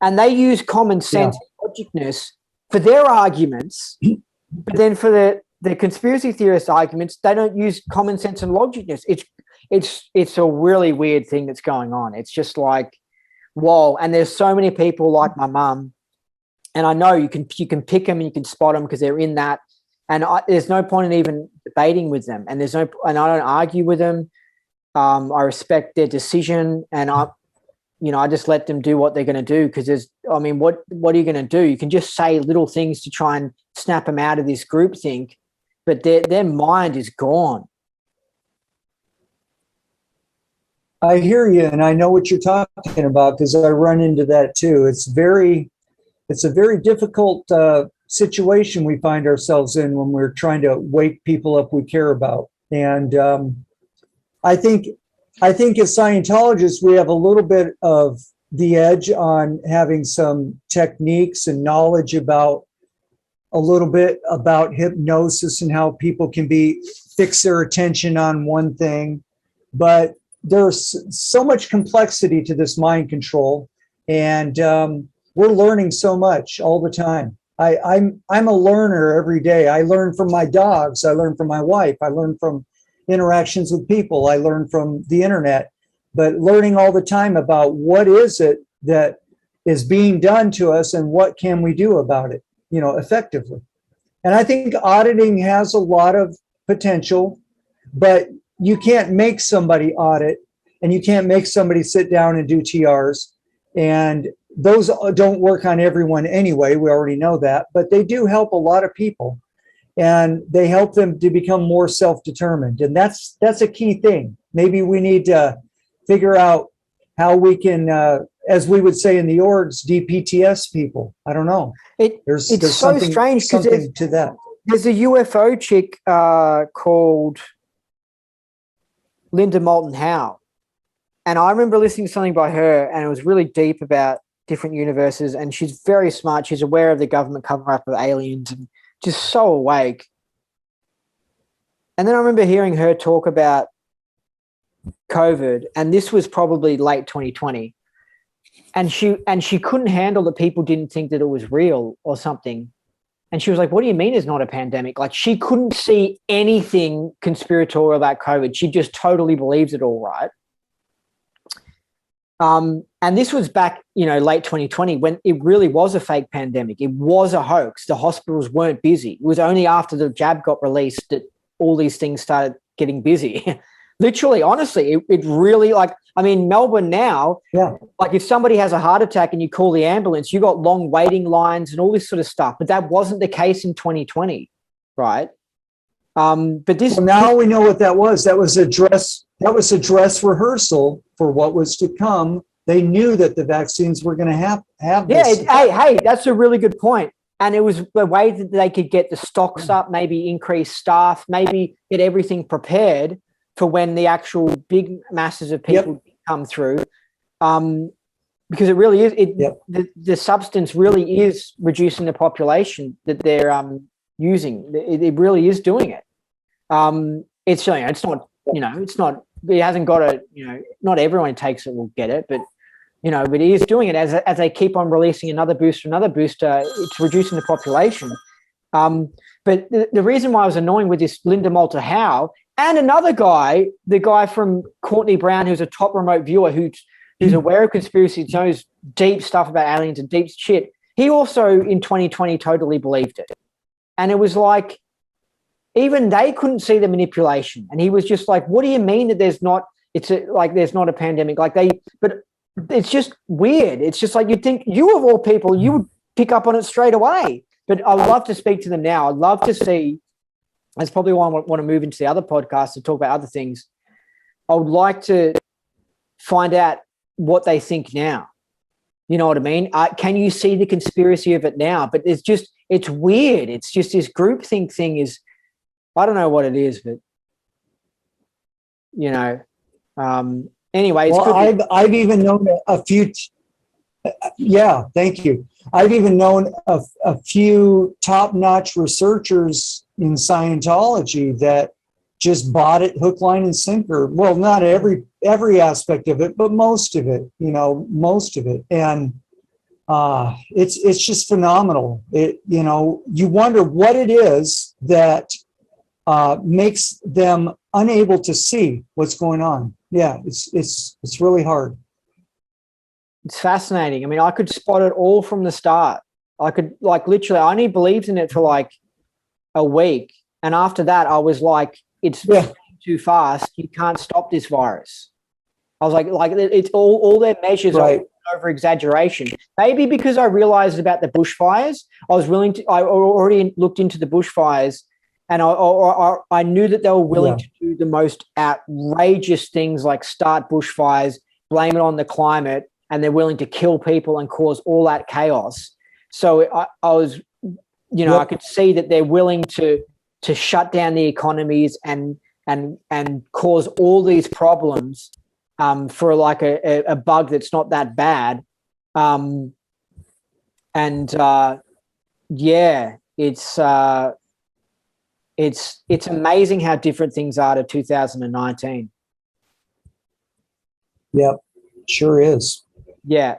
And they use common sense and logicness for their arguments, but then for the conspiracy theorist arguments, they don't use common sense and logicness. It's a really weird thing that's going on. It's just like, whoa. And there's so many people like my mum And I know you can pick them and you can spot them because they're in that. And there's no point in even debating with them. And I don't argue with them. I respect their decision, and I just let them do what they're going to do, because what are you going to do? You can just say little things to try and snap them out of this groupthink, but their mind is gone. I hear you, and I know what you're talking about because I run into that too. It's a very difficult situation we find ourselves in when we're trying to wake people up we care about. And I think as Scientologists, we have a little bit of the edge on having some techniques and knowledge about a little bit about hypnosis and how people can fix their attention on one thing. But there's so much complexity to this mind control, and we're learning so much all the time. I'm a learner every day. I learn from my dogs. I learn from my wife. I learn from interactions with people. I learn from the internet, but learning all the time about what is it that is being done to us and what can we do about it, effectively. And I think auditing has a lot of potential, but you can't make somebody audit, and you can't make somebody sit down and do TRs. And those don't work on everyone anyway. We already know that, but they do help a lot of people, and they help them to become more self-determined. And that's a key thing. Maybe we need to figure out how we can, as we would say in the orgs, DPTS people. I don't know. There's so something strange, something to that. There's a UFO chick called Linda Moulton Howe. And I remember listening to something by her, and it was really deep about different universes. And she's very smart. She's aware of the government cover-up of aliens and just so awake. And then I remember hearing her talk about COVID, and this was probably late 2020. And she couldn't handle that people didn't think that it was real or something. And she was like, what do you mean it's not a pandemic? Like, she couldn't see anything conspiratorial about COVID. She just totally believes it all, right? And this was back, late 2020, when it really was a fake pandemic. It was a hoax. The hospitals weren't busy. It was only after the jab got released that all these things started getting busy. Literally, honestly, it really, Melbourne now, yeah. Like if somebody has a heart attack and you call the ambulance, you got long waiting lines and all this sort of stuff. But that wasn't the case in 2020, right? But this now we know what that was. That was a dress rehearsal for what was to come. They knew that the vaccines were going to have this. Hey, that's a really good point. And it was a way that they could get the stocks up, maybe increase staff, maybe get everything prepared for when the actual big masses of people come through. Because it really is, the substance really is reducing the population that they're using. It really is doing it. It's not, it hasn't got a, not everyone who takes it will get it, but it is doing it as they keep on releasing another booster, it's reducing the population. But the reason why I was annoying with this Linda Moulton Howe and another guy, the guy from Courtney Brown, who's a top remote viewer who's aware of conspiracies, knows deep stuff about aliens and deep shit. He also in 2020 totally believed it. And it was like, even they couldn't see the manipulation. And he was just like, what do you mean that there's not a pandemic? But it's just weird. It's just like, you'd think you of all people, you would pick up on it straight away. But I'd love to speak to them now. I'd love to see, that's probably why I want to move into the other podcast to talk about other things. I would like to find out what they think now. You know what I mean? Can you see the conspiracy of it now? But it's weird. It's just this groupthink thing is, I don't know what it is, but anyway. It's well, I've even known a few. Yeah, thank you. I've even known a few top-notch researchers in Scientology that just bought it hook, line, and sinker. Well, not every aspect of it, but most of it. Most of it, and it's just phenomenal. You wonder what it is that makes them unable to see what's going on. Yeah, it's really hard. It's fascinating. I mean, I could spot it all from the start. I could, like, literally, I only believed in it for like a week. And after that, I was like, it's too fast. You can't stop this virus. I was like it's all their measures are over exaggeration. Maybe because I realized about the bushfires, I already looked into the bushfires, and I knew that they were willing to do the most outrageous things, like start bushfires, blame it on the climate, and they're willing to kill people and cause all that chaos. So I was, I could see that they're willing to shut down the economies and cause all these problems for like a bug that's not that bad. It's amazing how different things are to 2019. Yep, sure is. Yeah.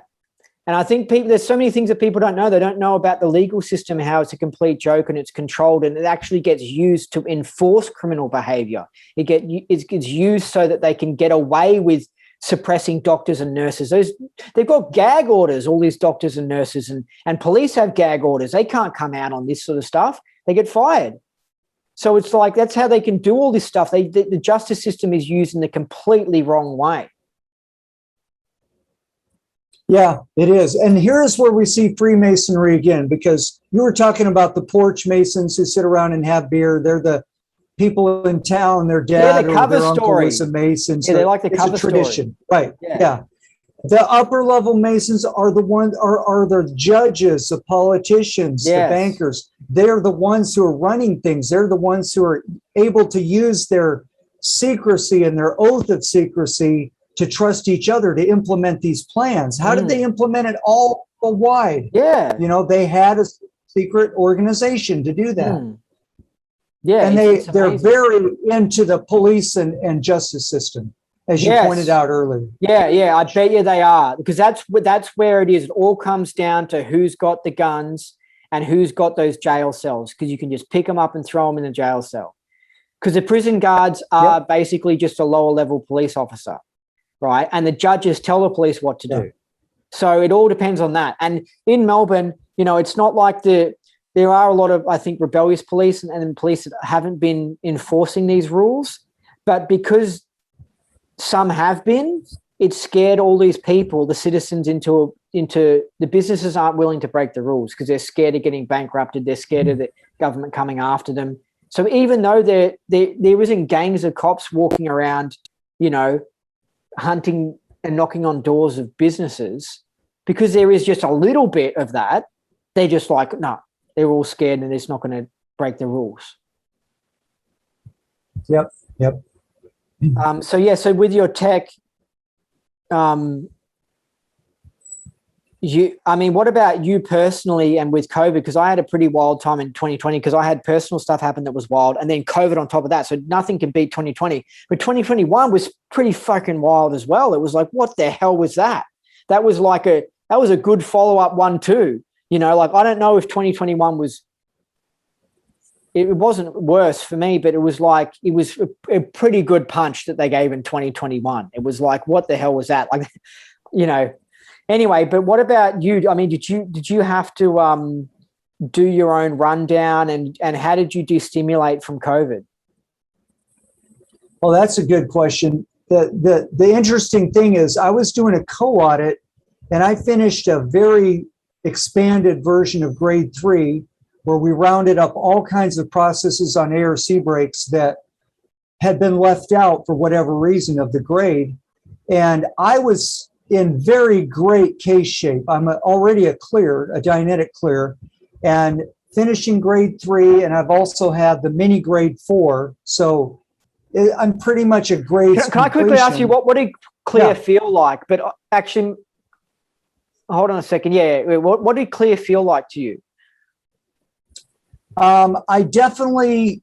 And I think there's so many things that people don't know. They don't know about the legal system, how it's a complete joke and it's controlled, and it actually gets used to enforce criminal behavior. It gets used so that they can get away with suppressing doctors and nurses. They've got gag orders, all these doctors and nurses, and police have gag orders. They can't come out on this sort of stuff. They get fired. So it's like that's how they can do all this stuff. The justice system is used in the completely wrong way. Yeah, it is. And here's where we see Freemasonry again, because you were talking about the porch Masons who sit around and have beer. They're the people in town, their dad or their uncle was a Mason. So they like the cover tradition. Story. Right. Yeah. The upper level Masons are the ones are the judges, the politicians, the bankers. They're the ones who are running things. They're the ones who are able to use their secrecy and their oath of secrecy to trust each other to implement these plans. How did they implement it all wide? Yeah. They had a secret organization to do that. Yeah. And they're very into the police and justice system, as you pointed out earlier. Yeah. I bet you they are, because that's where it is. It all comes down to who's got the guns and who's got those jail cells, because you can just pick them up and throw them in the jail cell. Because the prison guards are basically just a lower level police officer. Right. And the judges tell the police what to do. So it all depends on that. And in Melbourne, it's not like there are a lot of, I think, rebellious police and police that haven't been enforcing these rules. But because some have been, it's scared all these people, the citizens, into the businesses aren't willing to break the rules because they're scared of getting bankrupted. They're scared of the government coming after them. So even though there isn't gangs of cops walking around, hunting and knocking on doors of businesses, because there is just a little bit of that, they're just like, no, they're all scared and it's not going to break the rules. Yep. So with your tech, what about you personally and with COVID? Because I had a pretty wild time in 2020 because I had personal stuff happen that was wild, and then COVID on top of that. So nothing can beat 2020. But 2021 was pretty fucking wild as well. It was like, what the hell was that? That was a good follow-up one too. I don't know if 2021 it wasn't worse for me, but it was a pretty good punch that they gave in 2021. It was like, what the hell was that? Anyway, but what about you? I mean, did you have to do your own rundown, and how did you destimulate from COVID? Well, that's a good question. The interesting thing is I was doing a co-audit, and I finished a very expanded version of grade 3 where we rounded up all kinds of processes on ARC breaks that had been left out for whatever reason of the grade. And I was in very great case shape. I'm already a Dianetic clear, and finishing grade 3, and I've also had the mini grade 4. So I'm pretty much a grade. Can I quickly ask you what did clear feel like? But actually, hold on a second. Yeah, what did clear feel like to you? I definitely.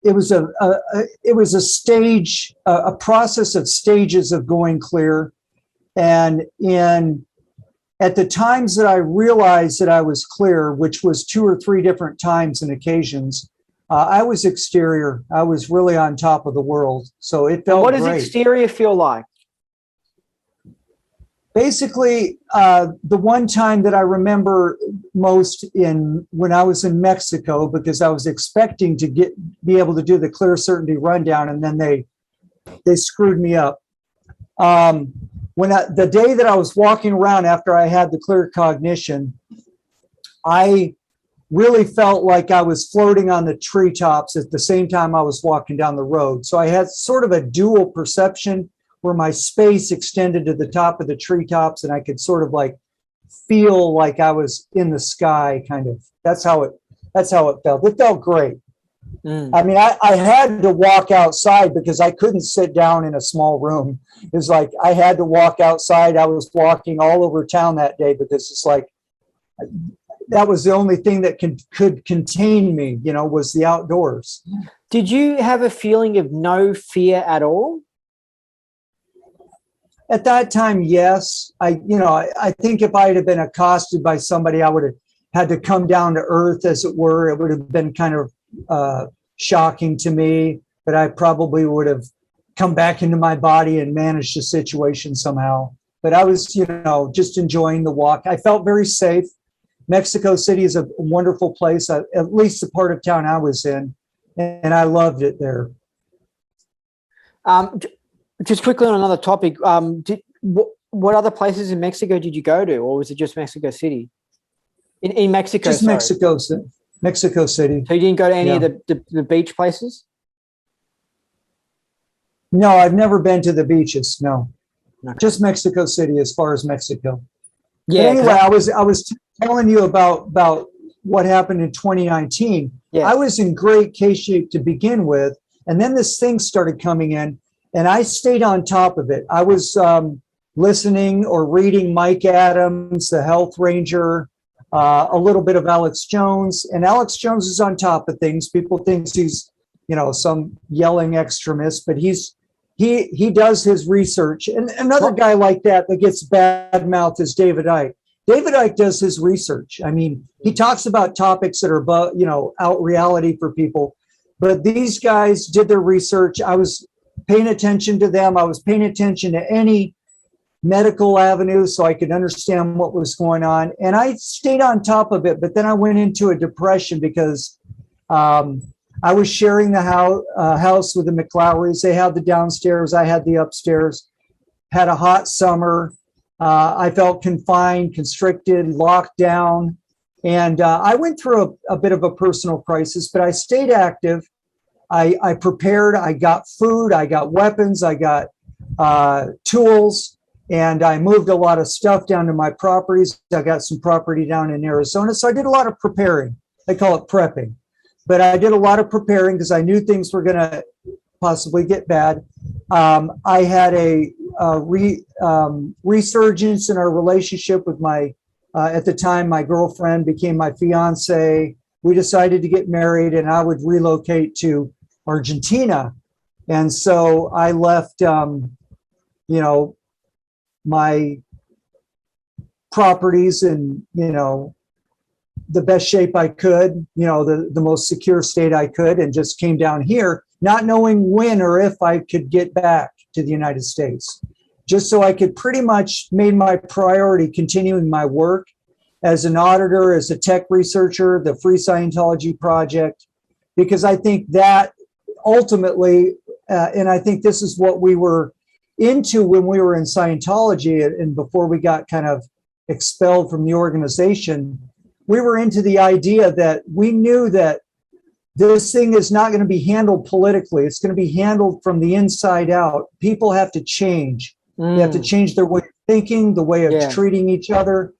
It was a stage, a process of stages of going clear. And at the times that I realized that I was clear, which was 2 or 3 different times and occasions, I was exterior. I was really on top of the world. So it felt great. What does exterior feel like? Basically, the one time that I remember most when I was in Mexico, because I was expecting to be able to do the clear certainty rundown, and then they screwed me up. The day that I was walking around after I had the clear cognition, I really felt like I was floating on the treetops at the same time I was walking down the road. So I had sort of a dual perception where my space extended to the top of the treetops, and I could sort of like feel like I was in the sky, kind of. That's how it felt. It felt great. I mean, I had to walk outside because I couldn't sit down in a small room. It was like I had to walk outside. I was walking all over town that day because it's like that was the only thing that could contain me, was the outdoors. Did you have a feeling of no fear at all? At that time, yes. I think if I had been accosted by somebody, I would have had to come down to earth, as it were. It would have been kind of shocking to me, but I probably would have come back into my body and managed the situation somehow. But I was, just enjoying the walk. I felt very safe. Mexico City is a wonderful place, at least the part of town I was in, and I loved it there. Just quickly on another topic, what other places in Mexico did you go to, or was it just Mexico City? In Mexico, just sorry. Mexico City. So you didn't go to any of the beach places? No, I've never been to the beaches. No, okay. Just Mexico City as far as Mexico. Yeah. But anyway, I was telling you about what happened in 2019. Yeah. I was in great case shape to begin with, and then this thing started coming in. And I stayed on top of it. I was listening or reading Mike Adams, the health ranger, a little bit of Alex Jones. And Alex Jones is on top of things. People think he's, some yelling extremist, but he does his research. And another guy like that gets bad mouthed is David Icke. David Icke does his research. I mean, he talks about topics that are, out reality for people. But these guys did their research. I was paying attention to them. I was paying attention to any medical avenue so I could understand what was going on. And I stayed on top of it, but then I went into a depression because I was sharing the house with the McLowrys. They had the downstairs, I had the upstairs, had a hot summer. I felt confined, constricted, locked down. And I went through a bit of a personal crisis, but I stayed active. I prepared, I got food, I got weapons, I got tools, and I moved a lot of stuff down to my properties. I got some property down in Arizona. So I did a lot of preparing. They call it prepping. But I did a lot of preparing because I knew things were going to possibly get bad. I had a resurgence in our relationship with at the time, my girlfriend became my fiance. We decided to get married, and I would relocate to Argentina. And so I left, my properties in, the best shape I could, the most secure state I could, and just came down here, not knowing when or if I could get back to the United States, just so I could pretty much made my priority continuing my work as an auditor, as a tech researcher, the Free Scientology Project, because I think that ultimately, and I think this is what we were into when we were in Scientology and before we got kind of expelled from the organization, we were into the idea that we knew that this thing is not going to be handled politically. It's going to be handled from the inside out. People have to change. They have to change their way of thinking, the way of treating each other,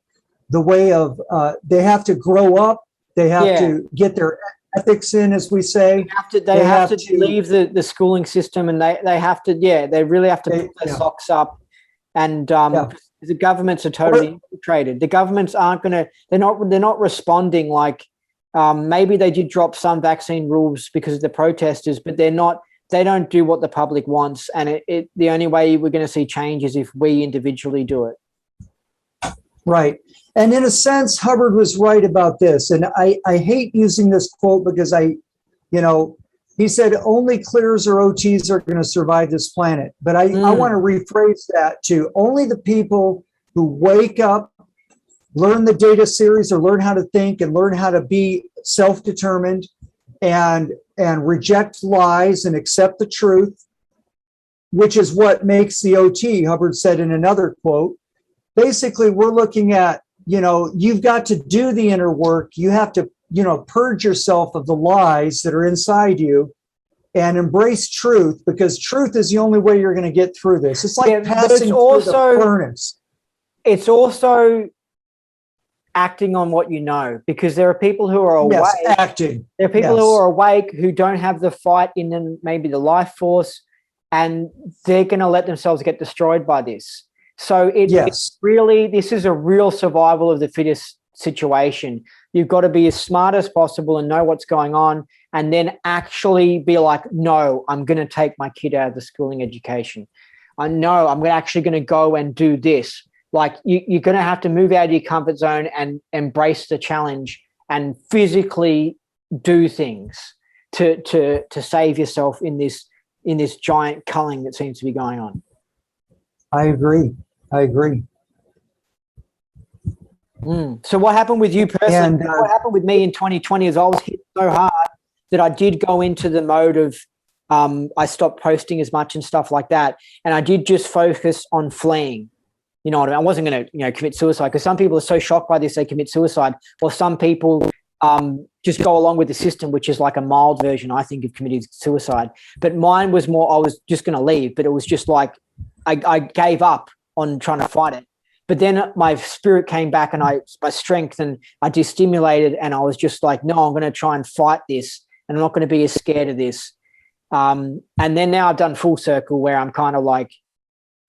the way of, they have to grow up. They have to get their ethics in, as we say. They have to leave the schooling system, and they have to, they really have to put their socks up. And the governments are totally infiltrated. The governments aren't going to, they're not responding like, maybe they did drop some vaccine rules because of the protesters, but they don't do what the public wants. And the only way we're going to see change is if we individually do it. Right. And in a sense, Hubbard was right about this. And I hate using this quote because he said only clears or OTs are going to survive this planet. But I want to rephrase that to only the people who wake up, learn the data series, or learn how to think and learn how to be self-determined and reject lies and accept the truth, which is what makes the OT, Hubbard said in another quote. Basically, we're looking at, you've got to do the inner work. You have to, purge yourself of the lies that are inside you and embrace truth, because truth is the only way you're going to get through this. It's like passing through the furnace. It's also acting on what you know, because there are people who are awake. Yes, acting. There are people who are awake who don't have the fight in them, maybe the life force, and they're going to let themselves get destroyed by this. So it's really, this is a real survival of the fittest situation. You've got to be as smart as possible and know what's going on, and then actually be like, no, I'm going to take my kid out of the schooling education. I know I'm actually going to go and do this. Like you're going to have to move out of your comfort zone and embrace the challenge and physically do things to save yourself in this giant culling that seems to be going on. I agree. So what happened with you personally? And, what happened with me in 2020 is I was hit so hard that I did go into the mode of I stopped posting as much and stuff like that, and I did just focus on fleeing. You know what I mean? I wasn't going to, commit suicide, because some people are so shocked by this they commit suicide, or some people just go along with the system, which is like a mild version, I think, of committing suicide. But mine was more, I was just going to leave, but it was just like I gave up on trying to fight it. But then my spirit came back and my strength, and I destimulated, and I was just like, no, I'm going to try and fight this, and I'm not going to be as scared of this. And then now I've done full circle, where I'm kind of like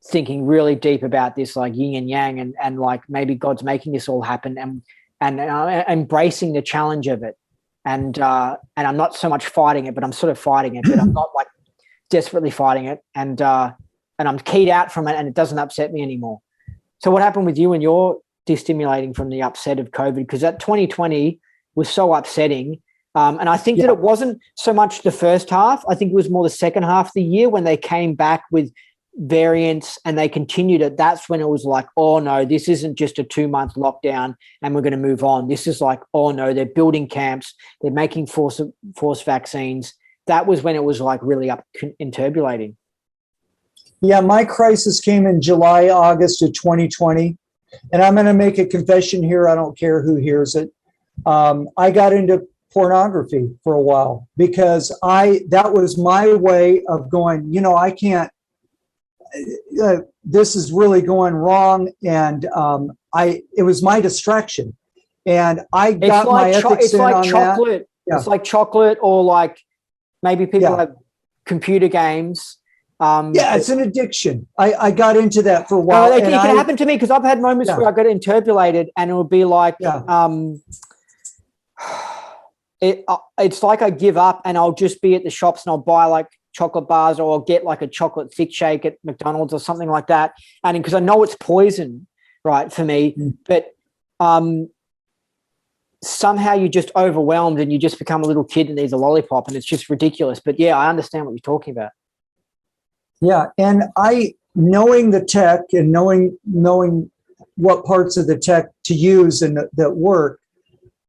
thinking really deep about this, like yin and yang, and like maybe God's making this all happen, and embracing the challenge of it. And I'm not so much fighting it, but I'm sort of fighting it, but I'm not like desperately fighting it. And I'm keyed out from it, and it doesn't upset me anymore. So what happened with you when you're destimulating from the upset of COVID? Because that 2020 was so upsetting. And I think that it wasn't so much the first half. I think it was more the second half of the year when they came back with variants and they continued it. That's when it was like, oh no, this isn't just a 2-month lockdown and we're going to move on. This is like, oh no, they're building camps. They're making forced vaccines. That was when it was like really up and turbulating. Yeah, my crisis came in July, August of 2020. And I'm going to make a confession here. I don't care who hears it. I got into pornography for a while because that was my way of going, I can't, this is really going wrong. And it was my distraction. And I got my ethics in on that. Yeah. It's like chocolate, or like maybe people have computer games. It's an addiction. I got into that for a while. It can happen to me, because I've had moments where I got interpolated, and it would be like, it's like I give up, and I'll just be at the shops and I'll buy like chocolate bars, or I'll get like a chocolate thick shake at McDonald's or something like that. And because I know it's poison, right, for me, but somehow you're just overwhelmed and you just become a little kid and needs a lollipop, and it's just ridiculous. But yeah, I understand what you're talking about. Yeah, and knowing the tech and knowing what parts of the tech to use and that work,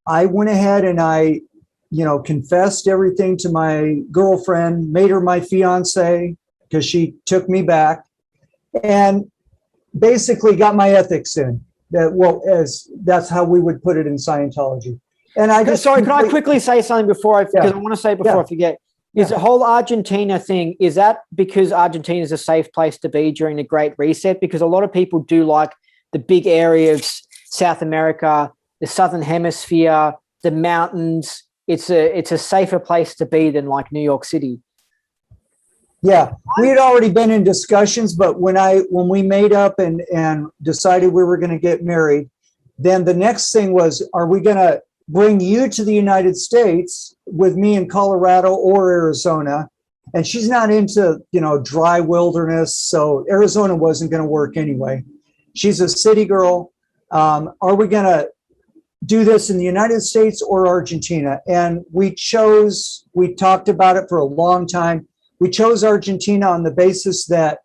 I went ahead and I confessed everything to my girlfriend, made her my fiance because she took me back, and basically got my ethics in. That's how we would put it in Scientology. And can I quickly say something because I want to say before I forget. Is the whole Argentina thing, is that because Argentina is a safe place to be during the Great Reset? Because a lot of people do like the big areas, South America, the Southern Hemisphere, the mountains. It's a safer place to be than like New York City. Yeah, we had already been in discussions, but when we made up and decided we were going to get married, then the next thing was, are we going to bring you to the United States with me in Colorado or Arizona? And she's not into, dry wilderness. So Arizona wasn't going to work anyway. She's a city girl. Are we going to do this in the United States or Argentina? And we talked about it for a long time. We chose Argentina on the basis that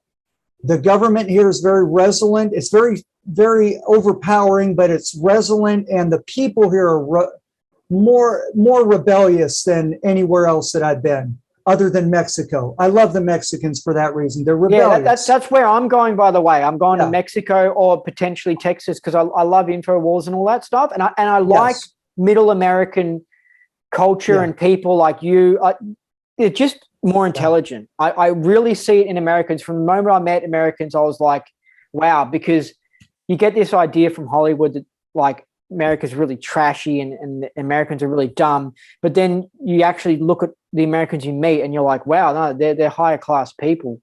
the government here is very resilient. It's very very overpowering, but it's resonant, and the people here are more rebellious than anywhere else that I've been, other than Mexico. I love the Mexicans for that reason. They're rebellious. That's where I'm going, by the way. I'm going to Mexico or potentially Texas because I love InfoWars and all that stuff. And I like middle American culture and people like you. They're just more intelligent. I really see it in Americans. From the moment I met Americans, I was like, wow, because you get this idea from Hollywood that like America's really trashy and Americans are really dumb. But then you actually look at the Americans you meet and you're like, wow, no, they're higher class people.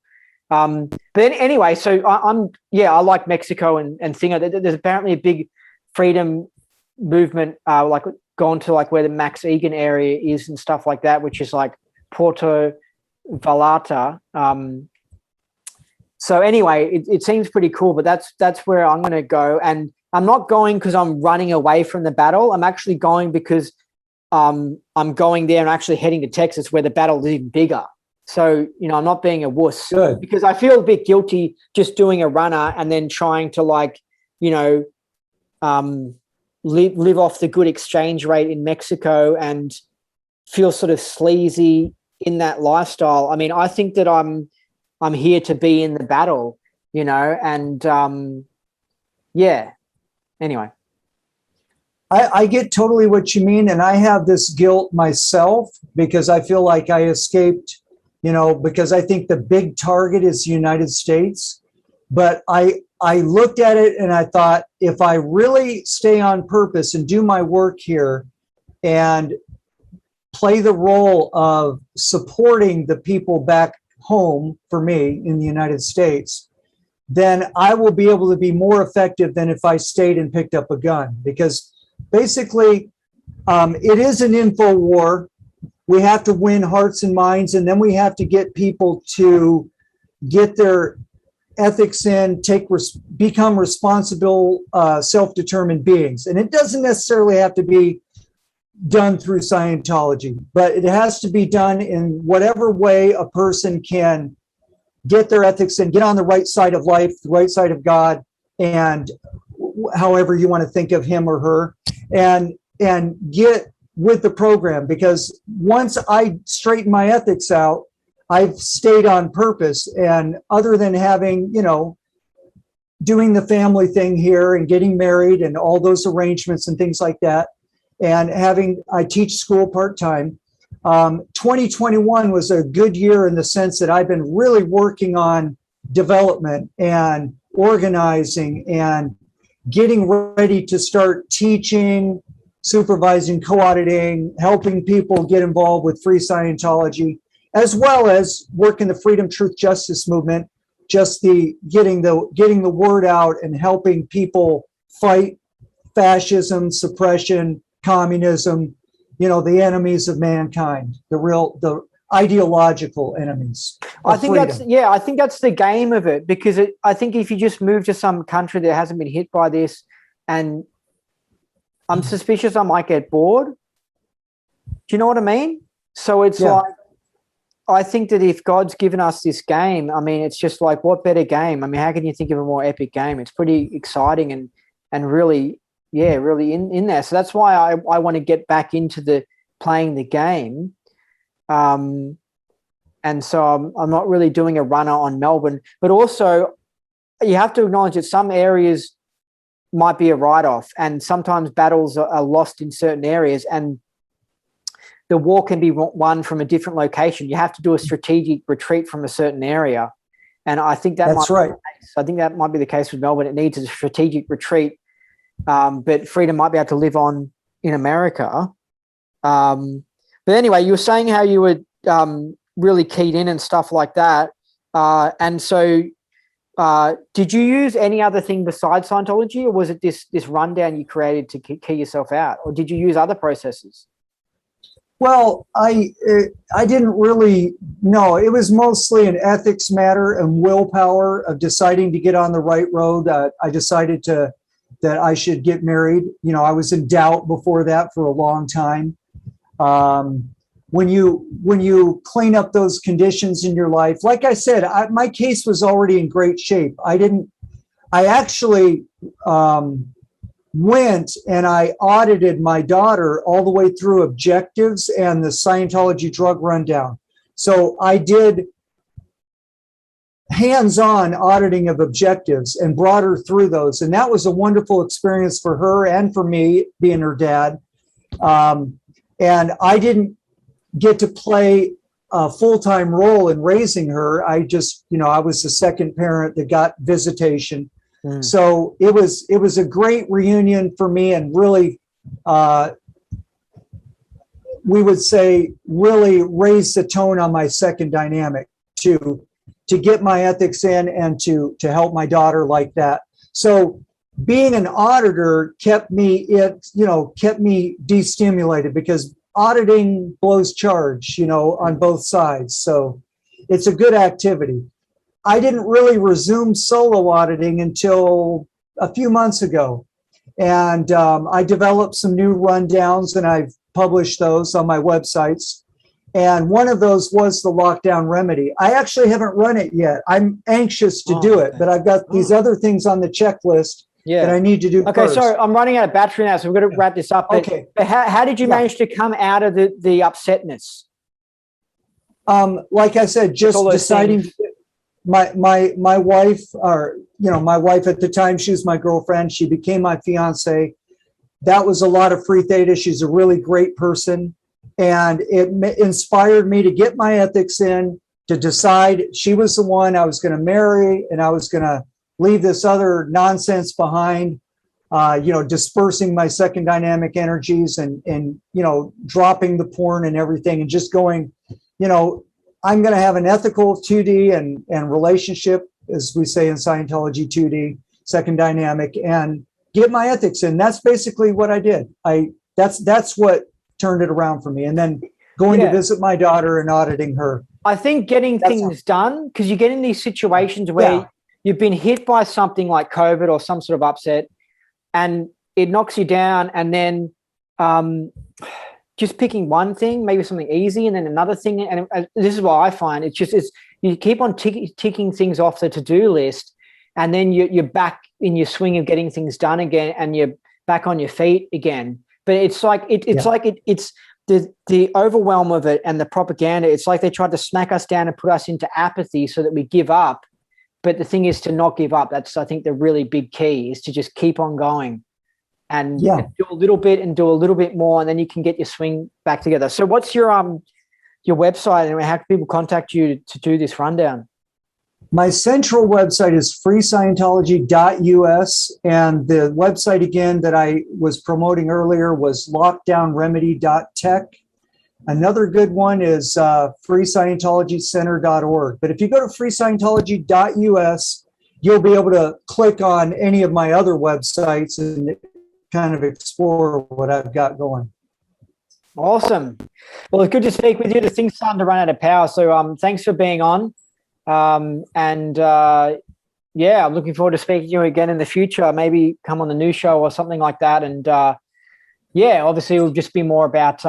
But anyway, so I like Mexico and thing. There's apparently a big freedom movement, like gone to like where the Max Egan area is and stuff like that, which is like Puerto Vallarta. So anyway, it seems pretty cool, but that's where I'm going to go. And I'm not going because I'm running away from the battle. I'm actually going because I'm going there and actually heading to Texas where the battle is even bigger. So, I'm not being a wuss. Good. Because I feel a bit guilty just doing a runner and then trying to like, live off the good exchange rate in Mexico and feel sort of sleazy in that lifestyle. I mean, I think that I'm here to be in the battle, and anyway. I get totally what you mean, and I have this guilt myself because I feel like I escaped, because I think the big target is the United States. But I looked at it and I thought, if I really stay on purpose and do my work here and play the role of supporting the people back home for me in the United States, then I will be able to be more effective than if I stayed and picked up a gun. Because basically, it is an info war. We have to win hearts and minds, and then we have to get people to get their ethics in, become responsible, self-determined beings. And it doesn't necessarily have to be done through Scientology, but it has to be done in whatever way a person can get their ethics and get on the right side of life, the right side of God, and however you want to think of him or her, and get with the program. Because once I straighten my ethics out, I've stayed on purpose. And other than having, doing the family thing here and getting married and all those arrangements and things like that, and I teach school part-time. 2021 was a good year in the sense that I've been really working on development and organizing and getting ready to start teaching, supervising, co-auditing, helping people get involved with free Scientology, as well as working the freedom, truth, justice movement, just getting the word out and helping people fight fascism, suppression, communism, the enemies of mankind, the ideological enemies. I think that's the game of it, because I think if you just move to some country that hasn't been hit by this, and I'm suspicious I might get bored. Do you know what I mean? So it's like, I think that if God's given us this game, I mean, it's just like, what better game? I mean, how can you think of a more epic game? It's pretty exciting and really, really in there. So that's why I want to get back into the playing the game. And so I'm not really doing a runner on Melbourne, but also you have to acknowledge that some areas might be a write-off, and sometimes battles are lost in certain areas, and the war can be won from a different location. You have to do a strategic retreat from a certain area. And I think that's right. I think that might be the case with Melbourne. It needs a strategic retreat. But freedom might be able to live on in America. But anyway, you were saying how you were really keyed in and stuff like that. And so did you use any other thing besides Scientology, or was it this rundown you created to key yourself out? Or did you use other processes? Well, I didn't really know. It was mostly an ethics matter and willpower of deciding to get on the right road. I decided that I should get married. I was in doubt before that for a long time. When you clean up those conditions in your life, like I said, my case was already in great shape. I I actually went and I audited my daughter all the way through objectives and the Scientology drug rundown. So I did hands-on auditing of objectives and brought her through those. And that was a wonderful experience for her and for me, being her dad. And I didn't get to play a full-time role in raising her. I just, I was the second parent that got visitation. So it was a great reunion for me, and really, we would say, really raised the tone on my second dynamic to get my ethics in and to help my daughter like that. So being an auditor kept me destimulated, because auditing blows charge, on both sides. So it's a good activity. I didn't really resume solo auditing until a few months ago. And I developed some new rundowns, and I've published those on my websites. And one of those was the lockdown remedy. I actually haven't run it yet. I'm anxious to do it, but I've got these other things on the checklist that I need to do first. So I'm running out of battery now, so we've got to wrap this up. But, okay. But how did you manage to come out of the upsetness? Like I said, just deciding. My wife, my wife at the time, she was my girlfriend. She became my fiance. That was a lot of free theta. She's a really great person. And it inspired me to get my ethics in, to decide she was the one I was going to marry, and I was going to leave this other nonsense behind, dispersing my second dynamic energies and dropping the porn and everything, and just going, I'm going to have an ethical 2D and relationship, as we say in Scientology, 2D, second dynamic, and get my ethics in. That's basically what I did. That's what turned it around for me. And then going to visit my daughter and auditing her. I think getting things done, because you get in these situations where you've been hit by something like COVID or some sort of upset, and it knocks you down, and then just picking one thing, maybe something easy, and then another thing. And this is what I find. It's you keep on ticking things off the to-do list, and then you're back in your swing of getting things done again, and you're back on your feet again. But it's like it's the overwhelm of it and the propaganda. It's like they tried to smack us down and put us into apathy so that we give up. But the thing is to not give up. That's, I think, the really big key, is to just keep on going. And do a little bit and do a little bit more, and then you can get your swing back together. So what's your website, and how can people contact you to do this rundown? My central website is freescientology.us, and the website again that I was promoting earlier was lockdownremedy.tech. Another good one is freescientologycenter.org. But if you go to freescientology.us, you'll be able to click on any of my other websites and kind of explore what I've got going. Awesome. Well, it's good to speak with you. The thing's starting to run out of power. So thanks for being on. I'm looking forward to speaking to you again in the future. Maybe come on the new show or something like that. And obviously it'll just be more about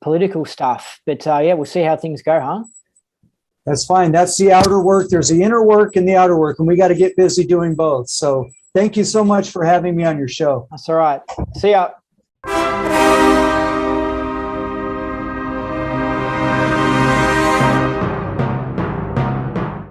political stuff. But we'll see how things go, huh? That's fine. That's the outer work. There's the inner work and the outer work, and we got to get busy doing both. So thank you so much for having me on your show. That's all right. See ya.